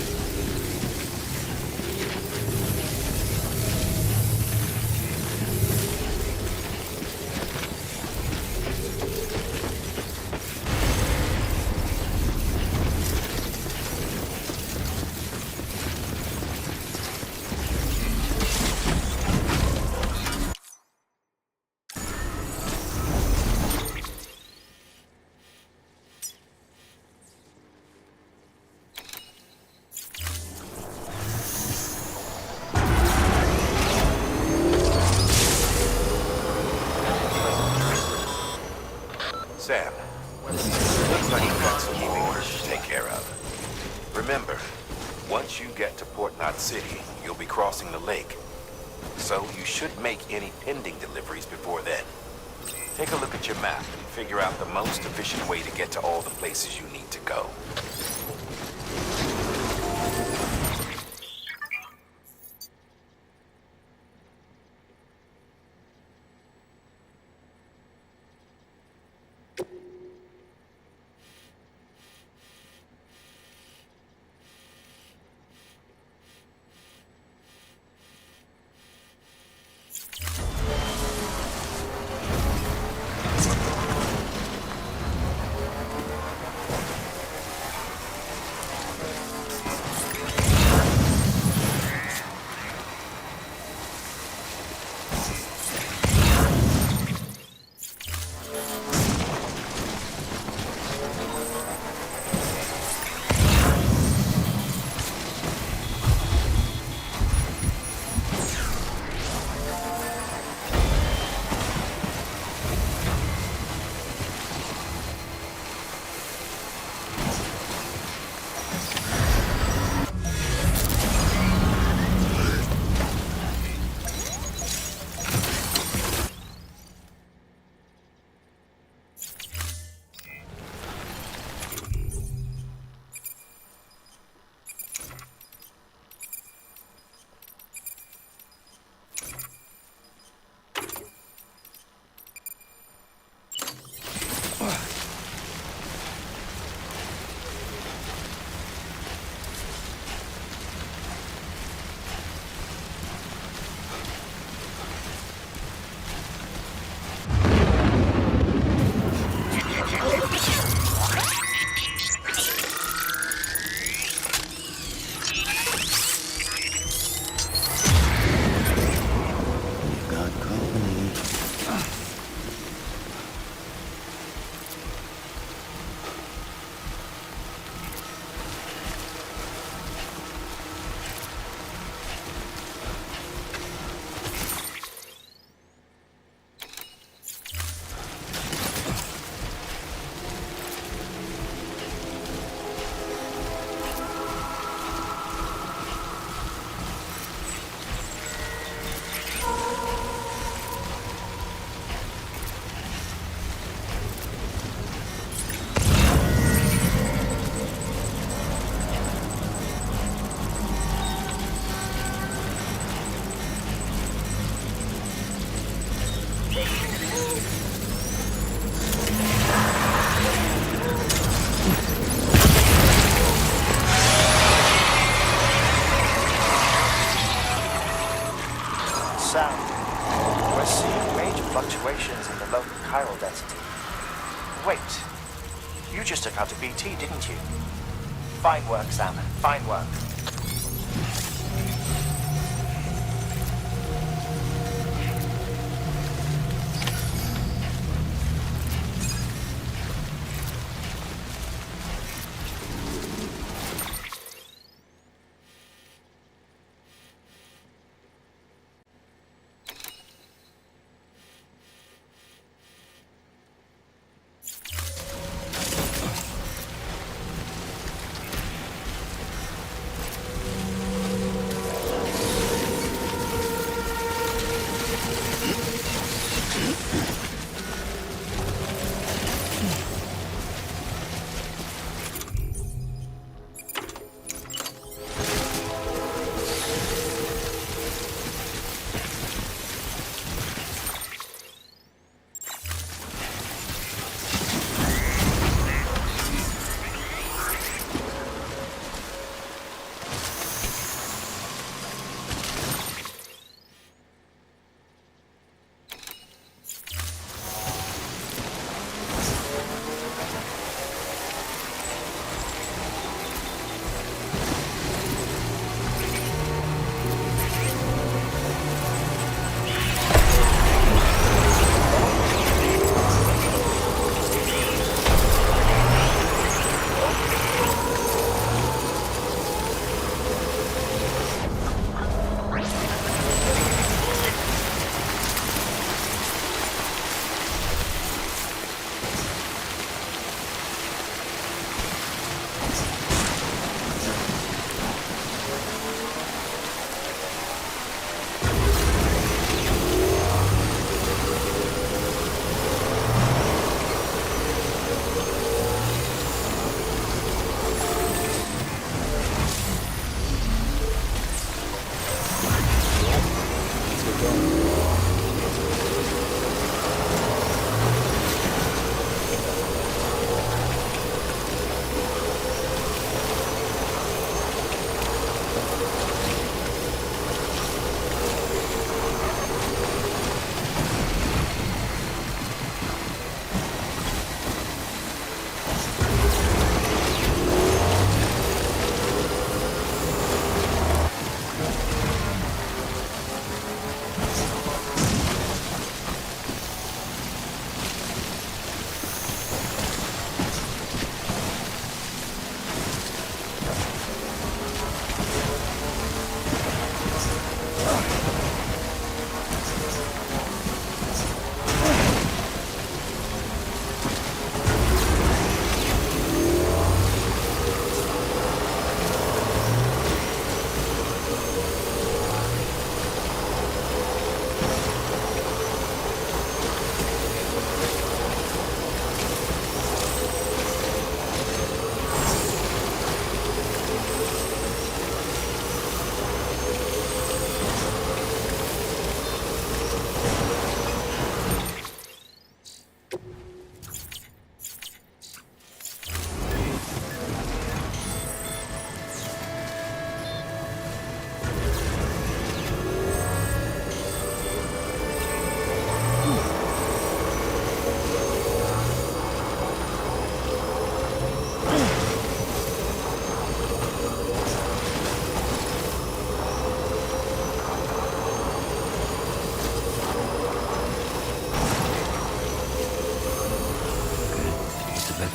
Sam, looks like you've got some more orders to take care of. Remember, once you get to Port Knot City, you'll be crossing the lake. So you should make any pending deliveries before then. Take a look at your map and figure out the most efficient way to get to all the places you need to go. operations in the local chiral density. Wait, you just took out a BT, didn't you? Fine work, Sam. Fine work.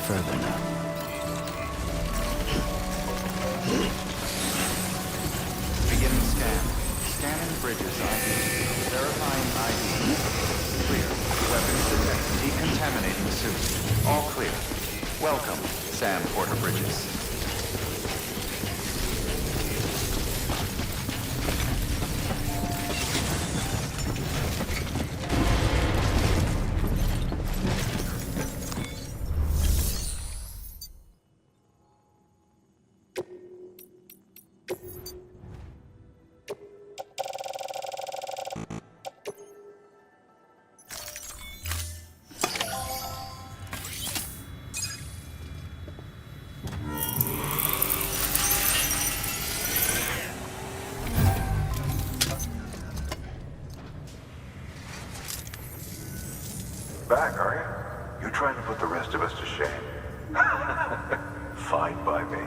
further now. Beginning scan. Scanning bridges ID. Verifying ID. Clear. Weapons detected. Decontaminating suit. All clear. Welcome, Sam Porter Bridges. back, are you? You're trying to put the rest of us to shame. Fine by me.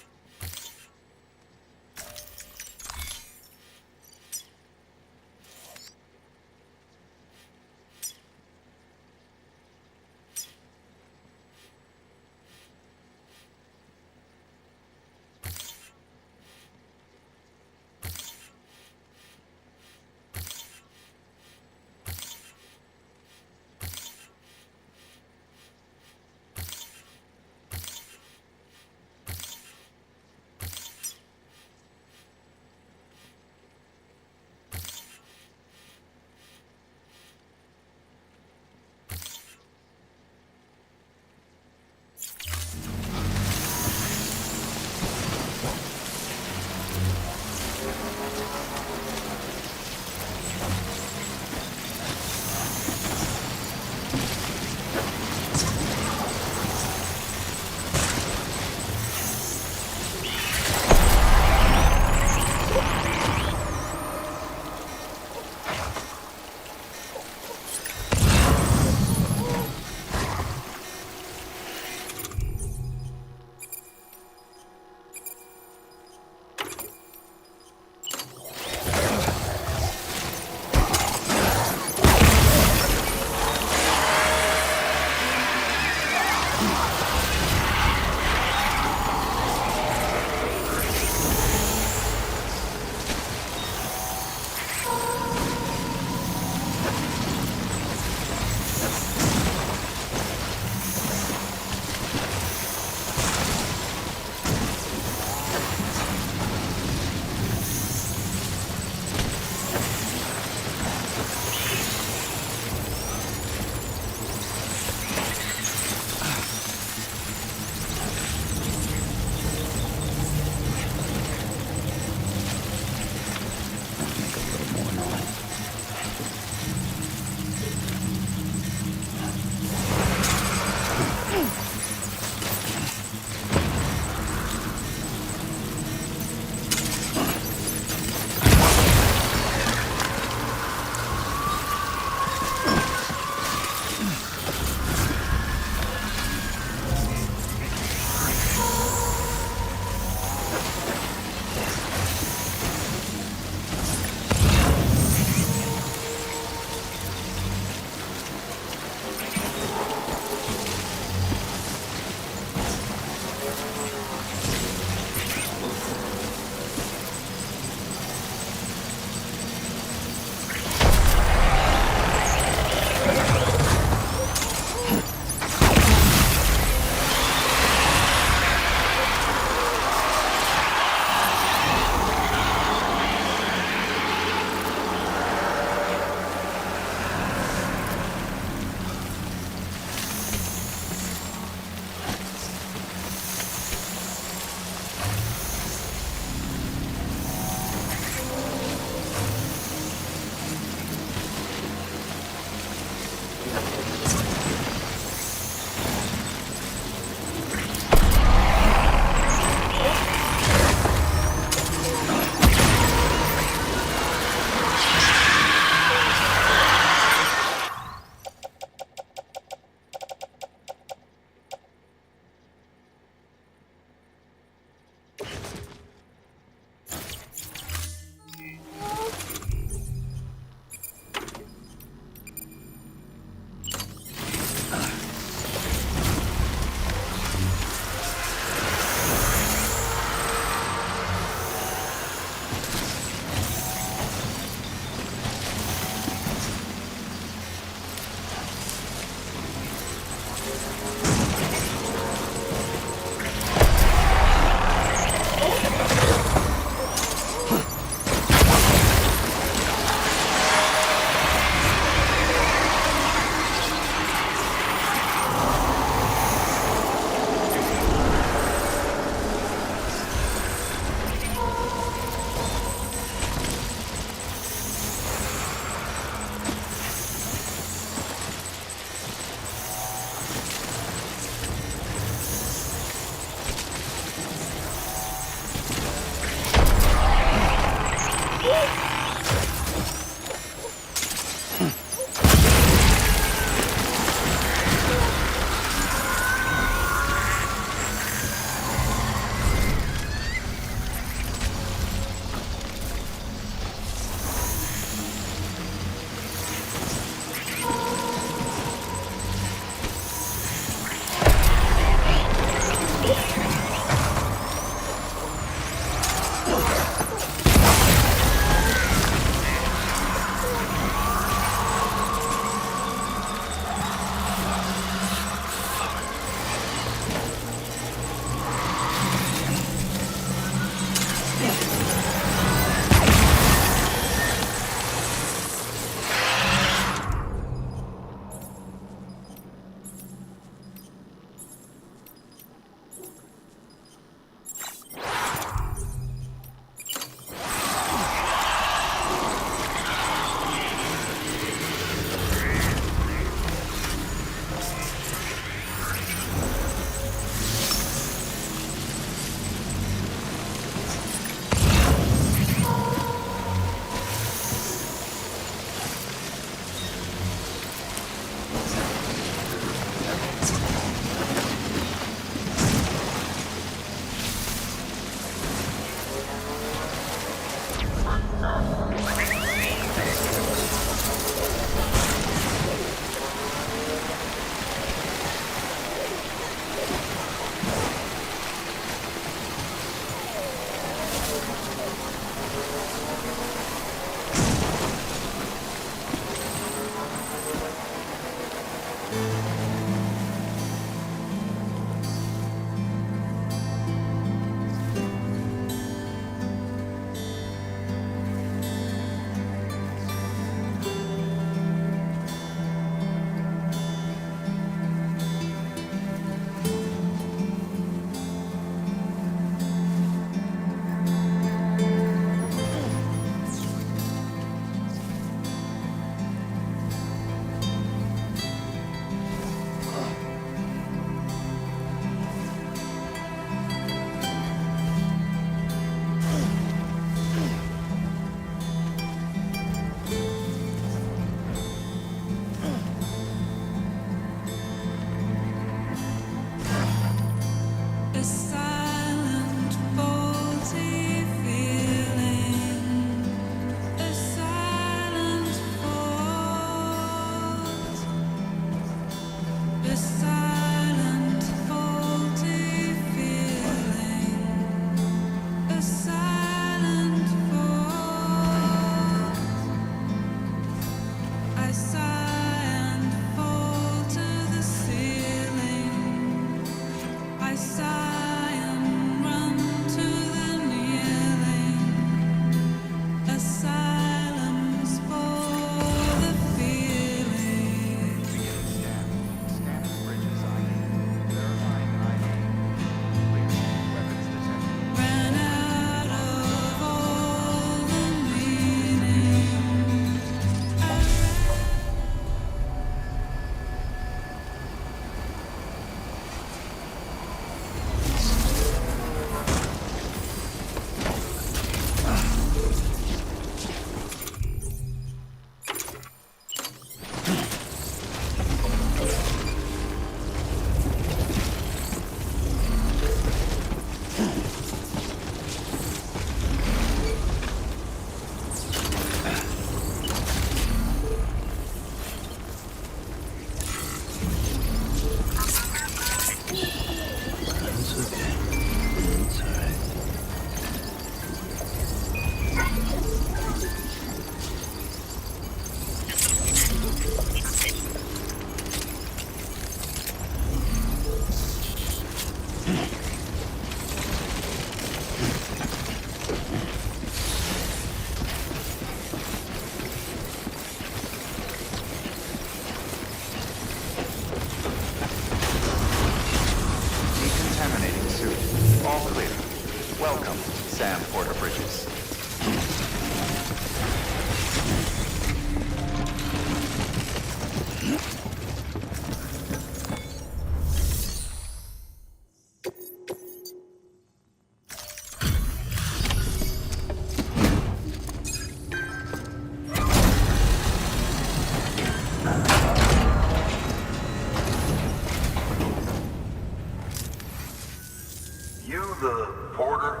the porter?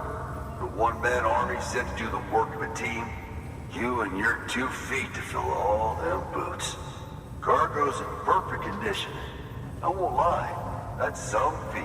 The one-man army sent to do the work of a team? You and your 2 feet to fill all them boots. Cargo's in perfect condition. I won't lie, that's some feat.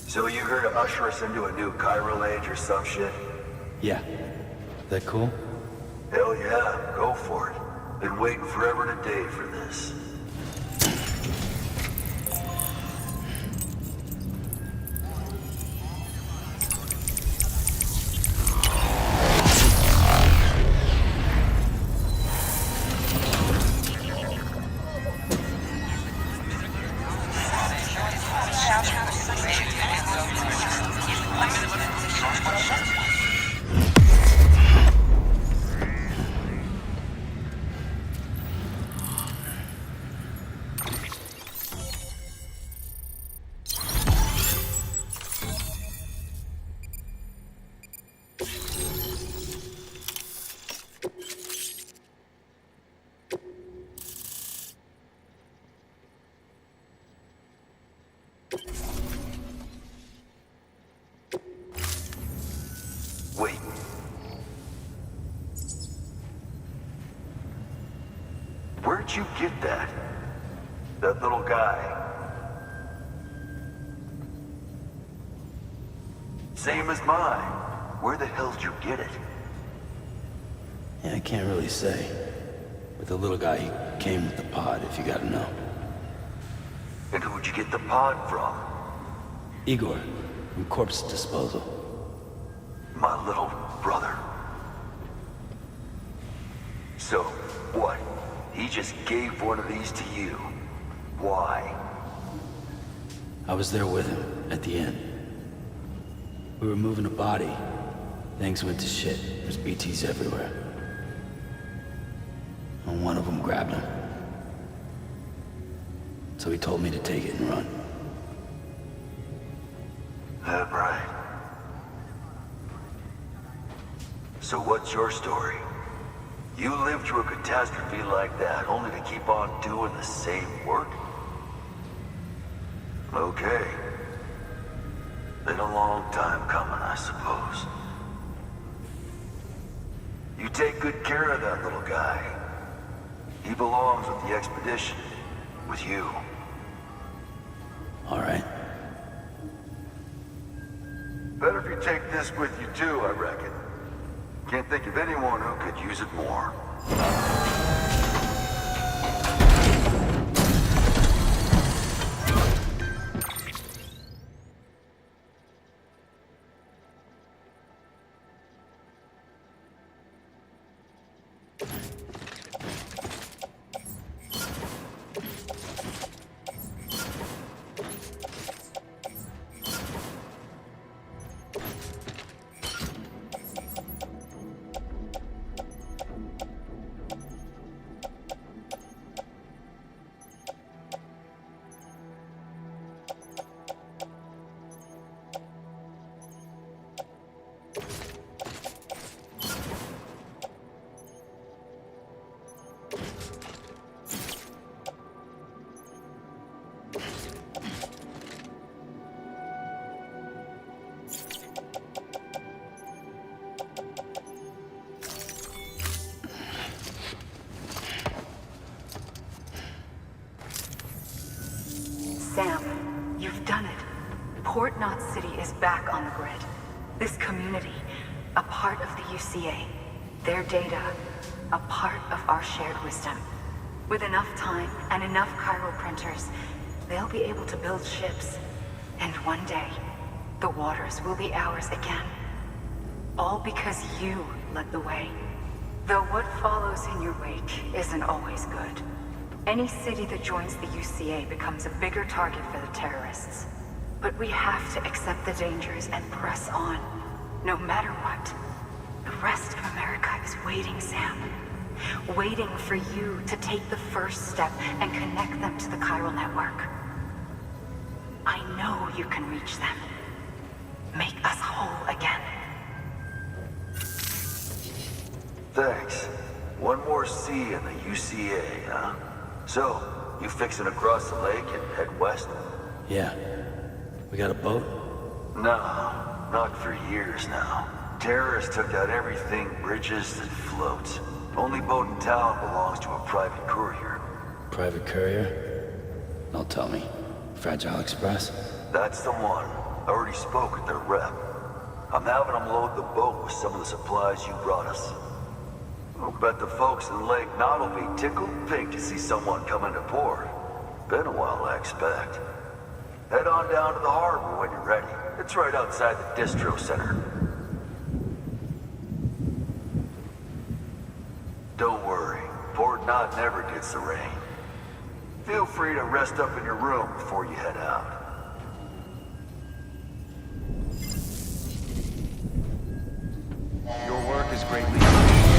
So you here to usher us into a new chiral age or some shit? Yeah. That cool? Hell yeah, go for it. Been waiting forever and a day for this. Wait. Where'd you get that? That little guy? Same as mine. Where the hell did you get it? Yeah, I can't really say. But the little guy, he came with the pod, if you gotta know. And who'd you get the pod from? Igor, from Corpse Disposal. My little brother. So, what? He just gave one of these to you. Why? I was there with him, at the end. We were moving a body. Things went to shit. There's BTs everywhere. And one of them grabbed him. So he told me to take it and run. That right. So what's your story? You lived through a catastrophe like that, only to keep on doing the same work? Okay. Been a long time coming, I suppose. You take good care of that little guy. He belongs with the expedition. With you. All right. Better if you take this with you too, I reckon. Can't think of anyone who could use it more. Port Knot City is back on the grid. This community, a part of the UCA. Their data, a part of our shared wisdom. With enough time and enough chiral printers, they'll be able to build ships. And one day, the waters will be ours again. All because you led the way. Though what follows in your wake isn't always good. Any city that joins the UCA becomes a bigger target for the terrorists. But we have to accept the dangers and press on, no matter what. The rest of America is waiting, Sam. Waiting for you to take the first step and connect them to the chiral network. I know you can reach them. Make us whole again. Thanks. One more C in the UCA, huh? So, you fixing to cross the lake and head west? Yeah. We got a boat? No, not for years now. Terrorists took out everything bridges that floats. Only boat in town belongs to a private courier. Private courier? Don't tell me. Fragile Express? That's the one. I already spoke with their rep. I'm having them load the boat with some of the supplies you brought us. I'll bet the folks in Lake Knot will be tickled pink to see someone come into port. Been a while, I expect. Head on down to the harbor when you're ready. It's right outside the distro center. Don't worry, Port Knot never gets the rain. Feel free to rest up in your room before you head out. Your work is greatly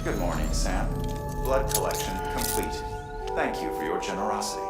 Good morning, Sam. Blood collection complete. Thank you for your generosity.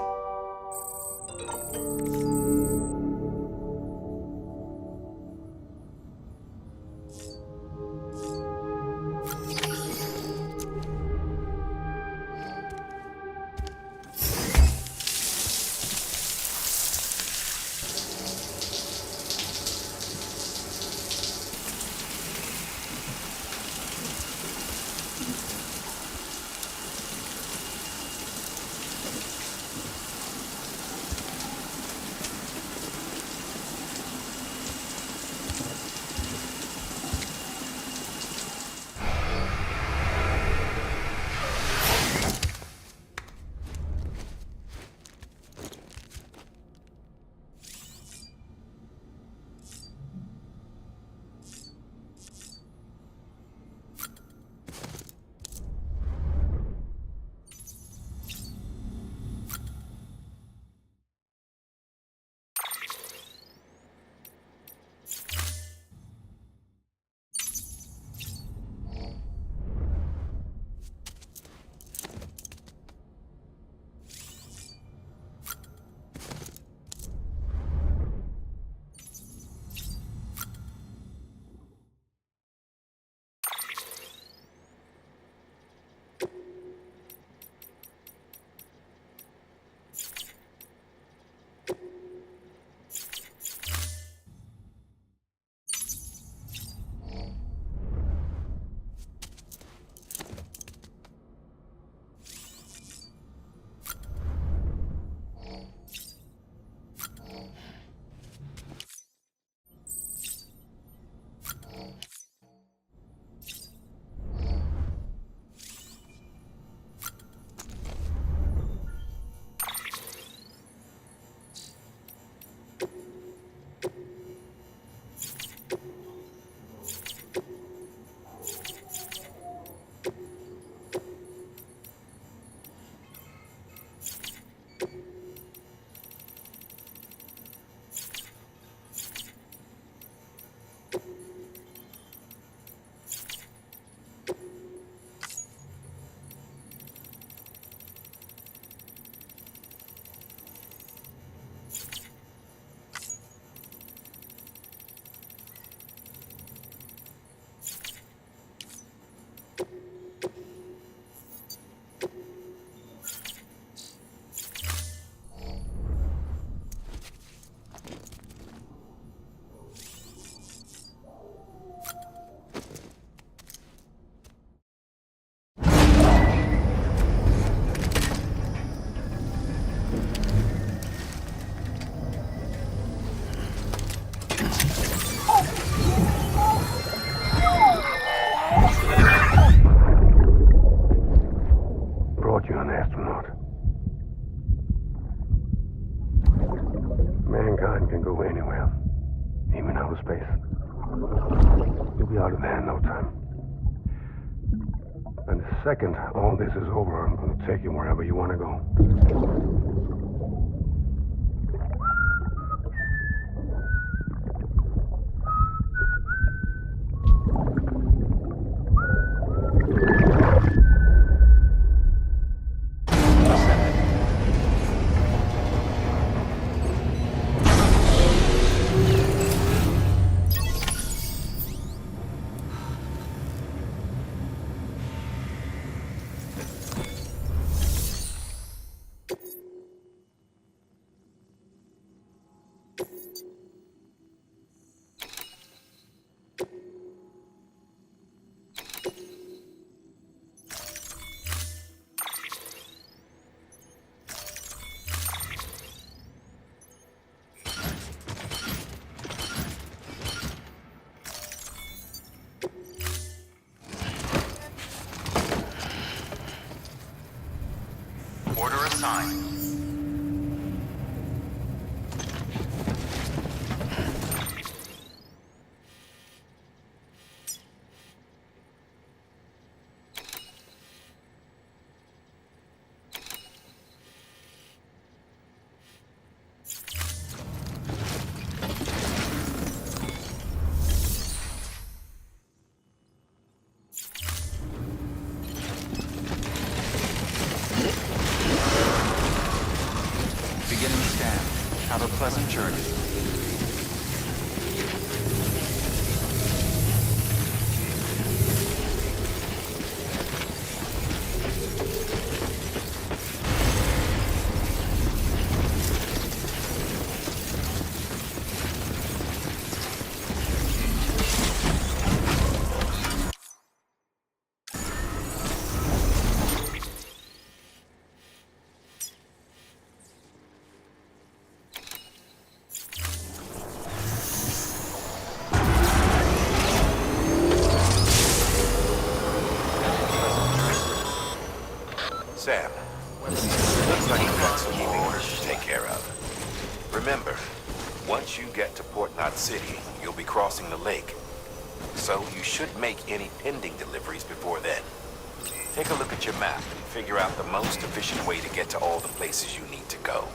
not. Mankind can go anywhere, even outer space. You'll be out of there in no time. And the second all this is over, I'm going to take you wherever you want to go. Order assigned. Beginning scan. Have a pleasant journey. Sam, looks like you've got some more orders to take care of. Remember, once you get to Port Knot City, you'll be crossing the lake. So you should make any pending deliveries before then. Take a look at your map and figure out the most efficient way to get to all the places you need to go.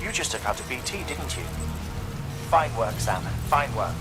You just took out a BT, didn't you? Fine work, Sam. Fine work.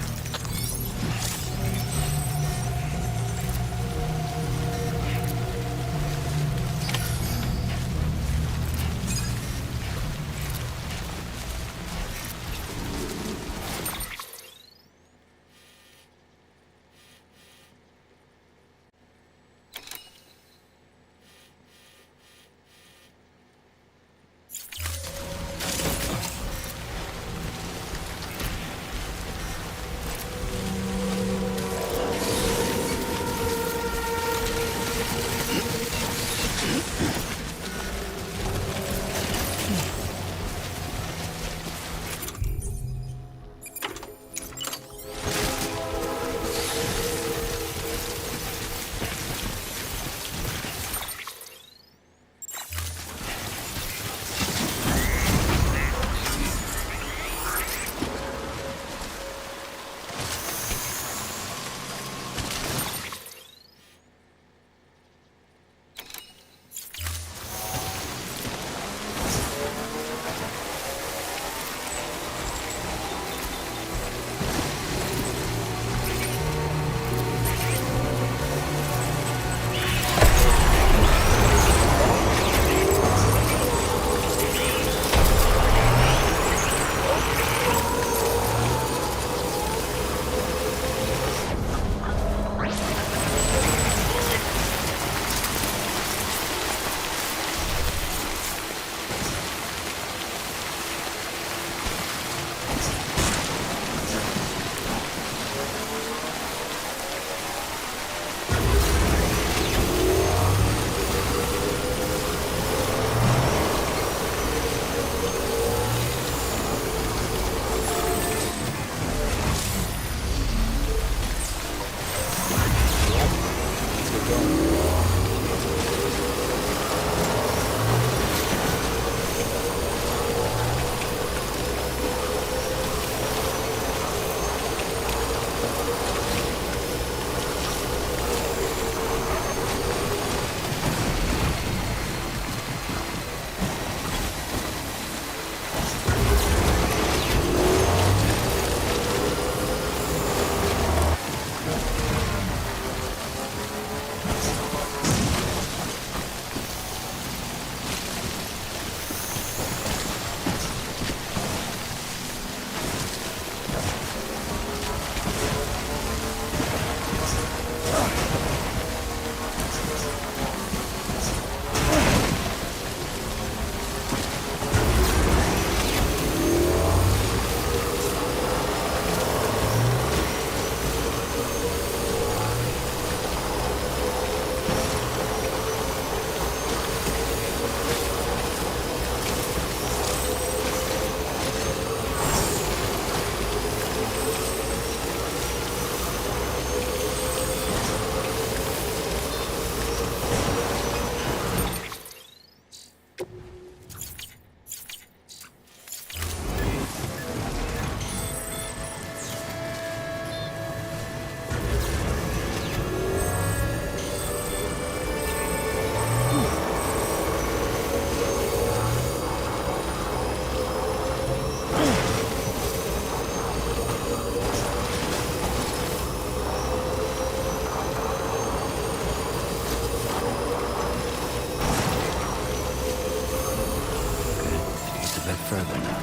further now.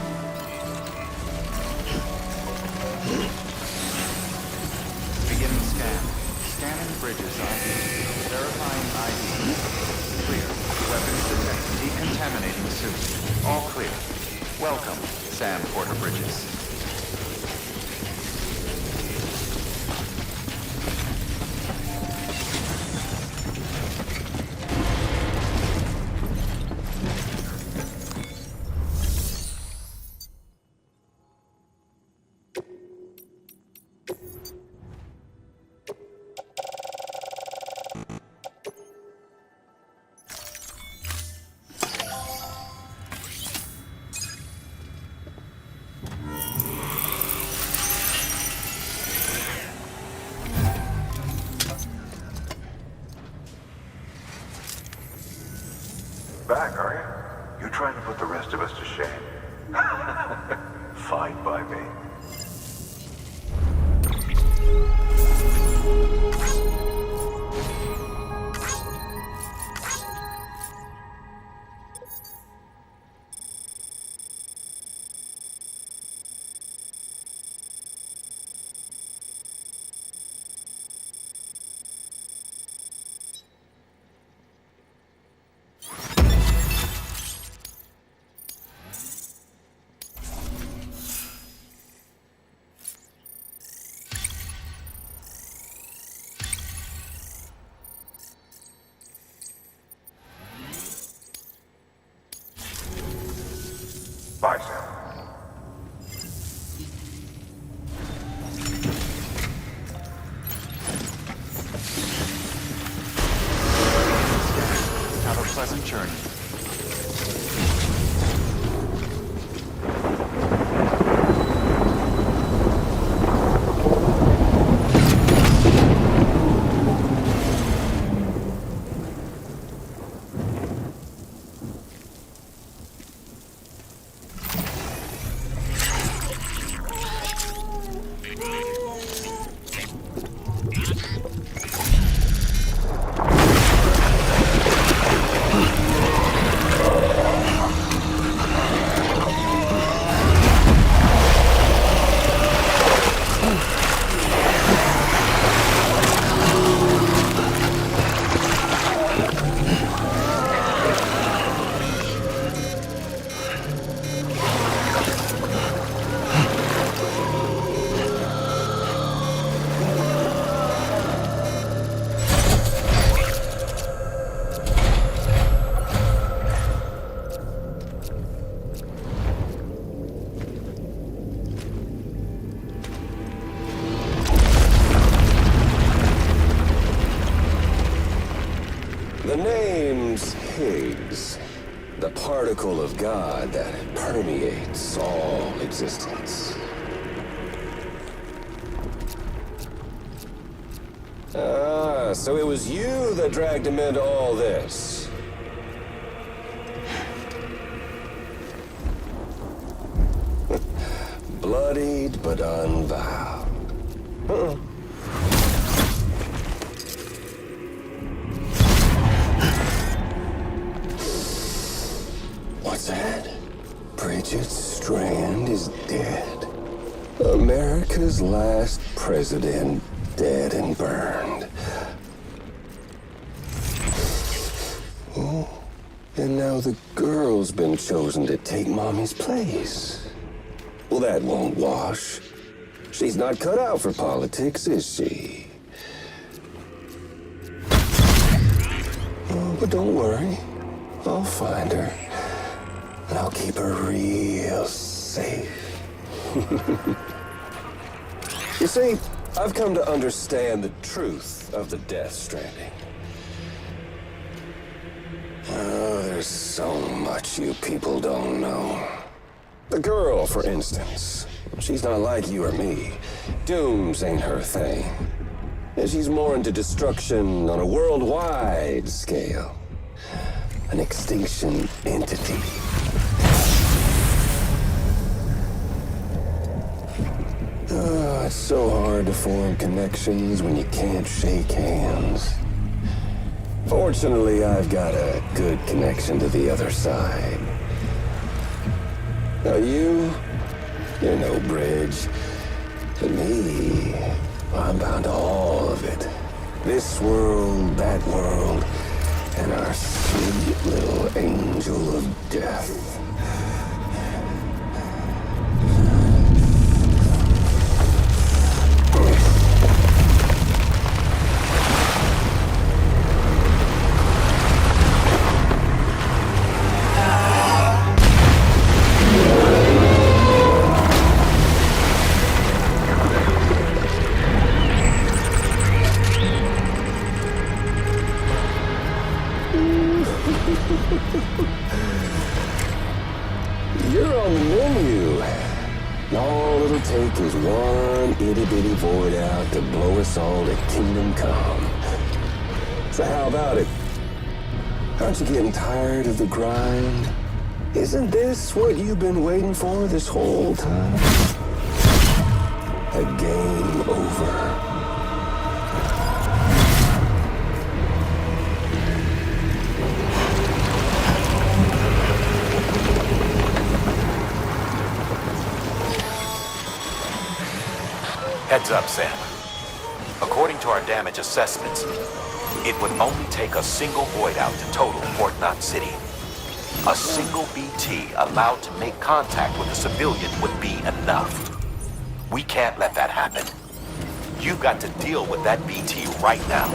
Beginning scan. Scanning bridges ID. Verifying ID. Clear. Weapons detected. Decontaminating suit. All clear. Welcome, Sam Porter Bridges. oracle of God that permeates all existence. Ah, so it was you that dragged him into all this. Bloodied but unvowed. What's that? Bridget Strand is dead. America's last president dead and burned. Oh, and now the girl's been chosen to take Mommy's place. Well, that won't wash. She's not cut out for politics, is she? Oh, but don't worry. I'll find her. And I'll keep her real safe. You see, I've come to understand the truth of the Death Stranding. Oh, there's so much you people don't know. The girl, for instance, she's not like you or me. Dooms ain't her thing. And she's more into destruction on a worldwide scale. An extinction entity. Oh, it's so hard to form connections when you can't shake hands. Fortunately, I've got a good connection to the other side. Now you're no bridge. To me, I'm bound to all of it. This world, that world, and our sweet little angel of death. You're on the menu. All it'll take is one itty-bitty void out to blow us all to kingdom come. So how about it? Aren't you getting tired of the grind? Isn't this what you've been waiting for this whole time? A game over. Heads up, Sam. According to our damage assessments, it would only take a single void out to total Port Knot City. A single BT allowed to make contact with a civilian would be enough. We can't let that happen. You've got to deal with that BT right now.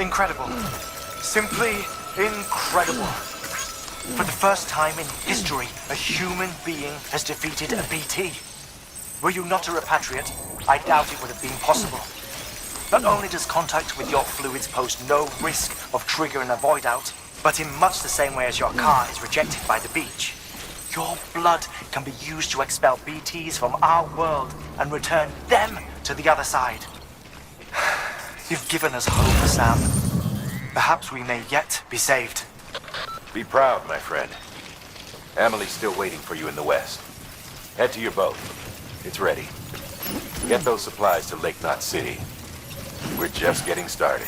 Incredible. Simply incredible. For the first time in history, a human being has defeated a BT. Were you not a repatriate, I doubt it would have been possible. Not only does contact with your fluids pose no risk of triggering a void out, but in much the same way as your car is rejected by the beach, your blood can be used to expel BTs from our world and return them to the other side. You've given us hope, Sam. Perhaps we may yet be saved. Be proud, my friend. Amelie's still waiting for you in the west. Head to your boat. It's ready. Get those supplies to Lake Knot City. We're just getting started.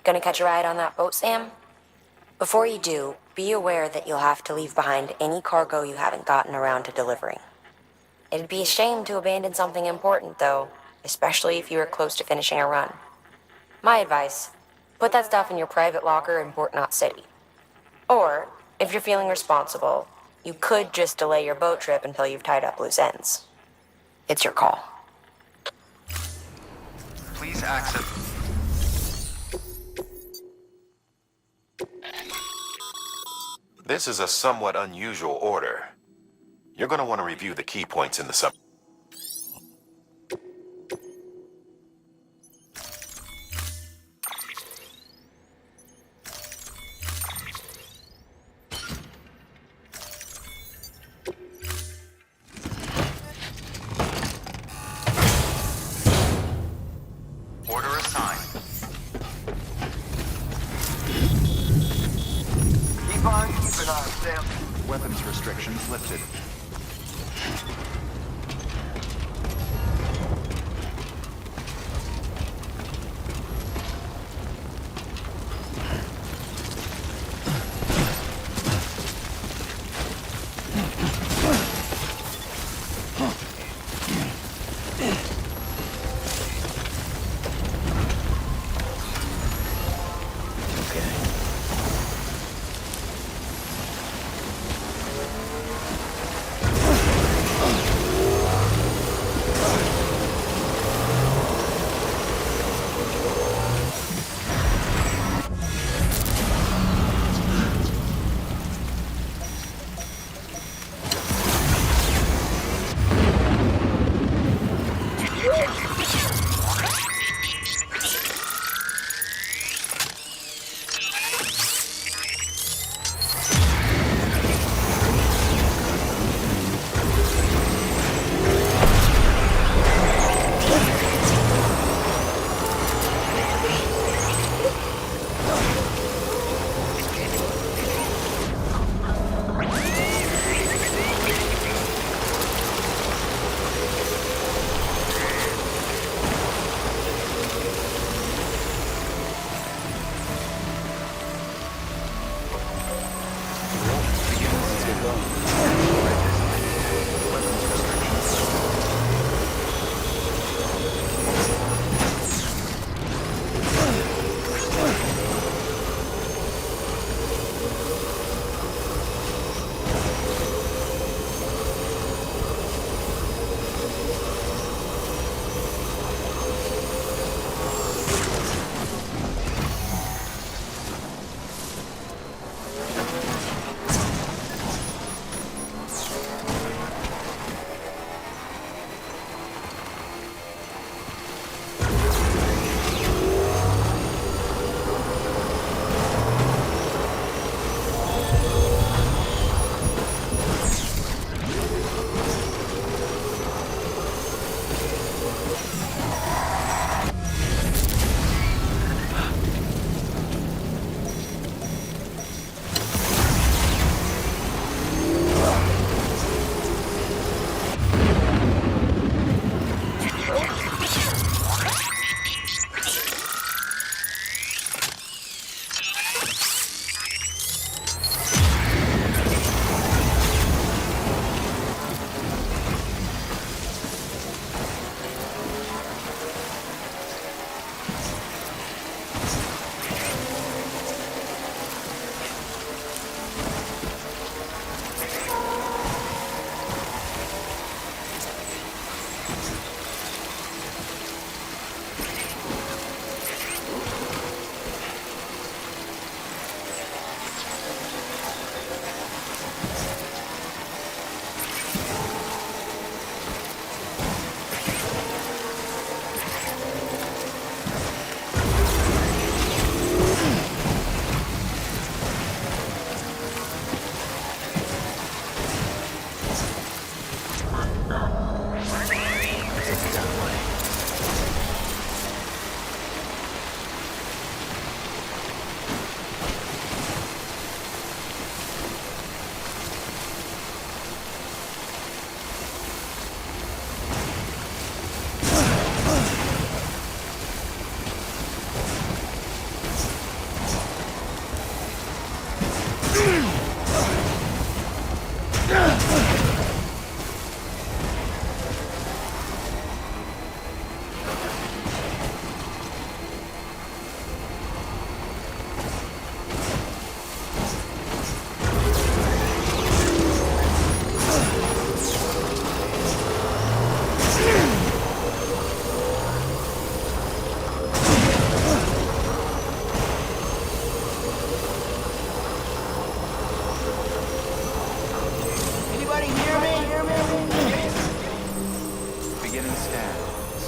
Gonna catch a ride on that boat, Sam? Before you do, be aware that you'll have to leave behind any cargo you haven't gotten around to delivering. It'd be a shame to abandon something important, though, especially if you were close to finishing a run. My advice, put that stuff in your private locker in Port Knot City. Or, if you're feeling responsible, you could just delay your boat trip until you've tied up loose ends. It's your call. Please access... This is a somewhat unusual order. You're going to want to review the key points in the sub... Order assigned. Keep on keeping on, Sam. Weapons restrictions lifted.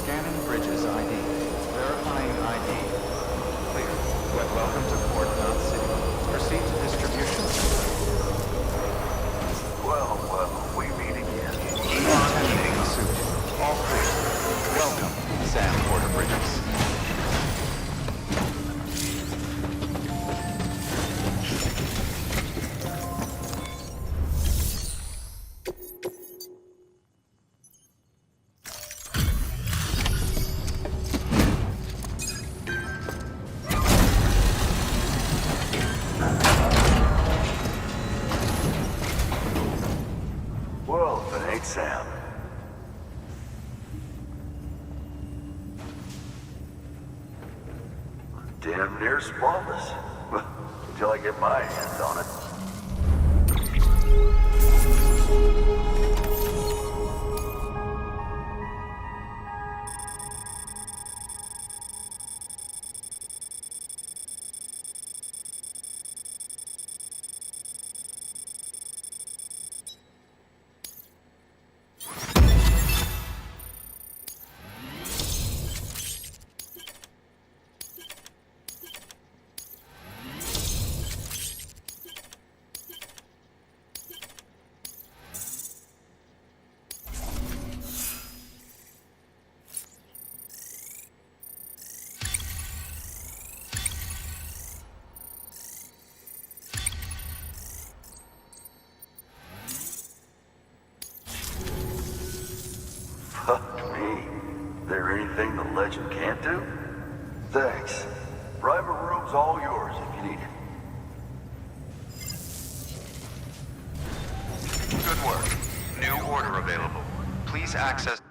Scanning Bridges ID. Verifying ID. Clear. Welcome to Port Knot City. Proceed to distribution center. Well, we meet again. Contaminating suit. All clear. Welcome, Sam Porter Bridges. Well, if it ain't Sam. Damn near spotless. Until I get my hands on it. Fuck me. There anything the legend can't do? Thanks. Private room's all yours if you need it. Good work. New order available. Please access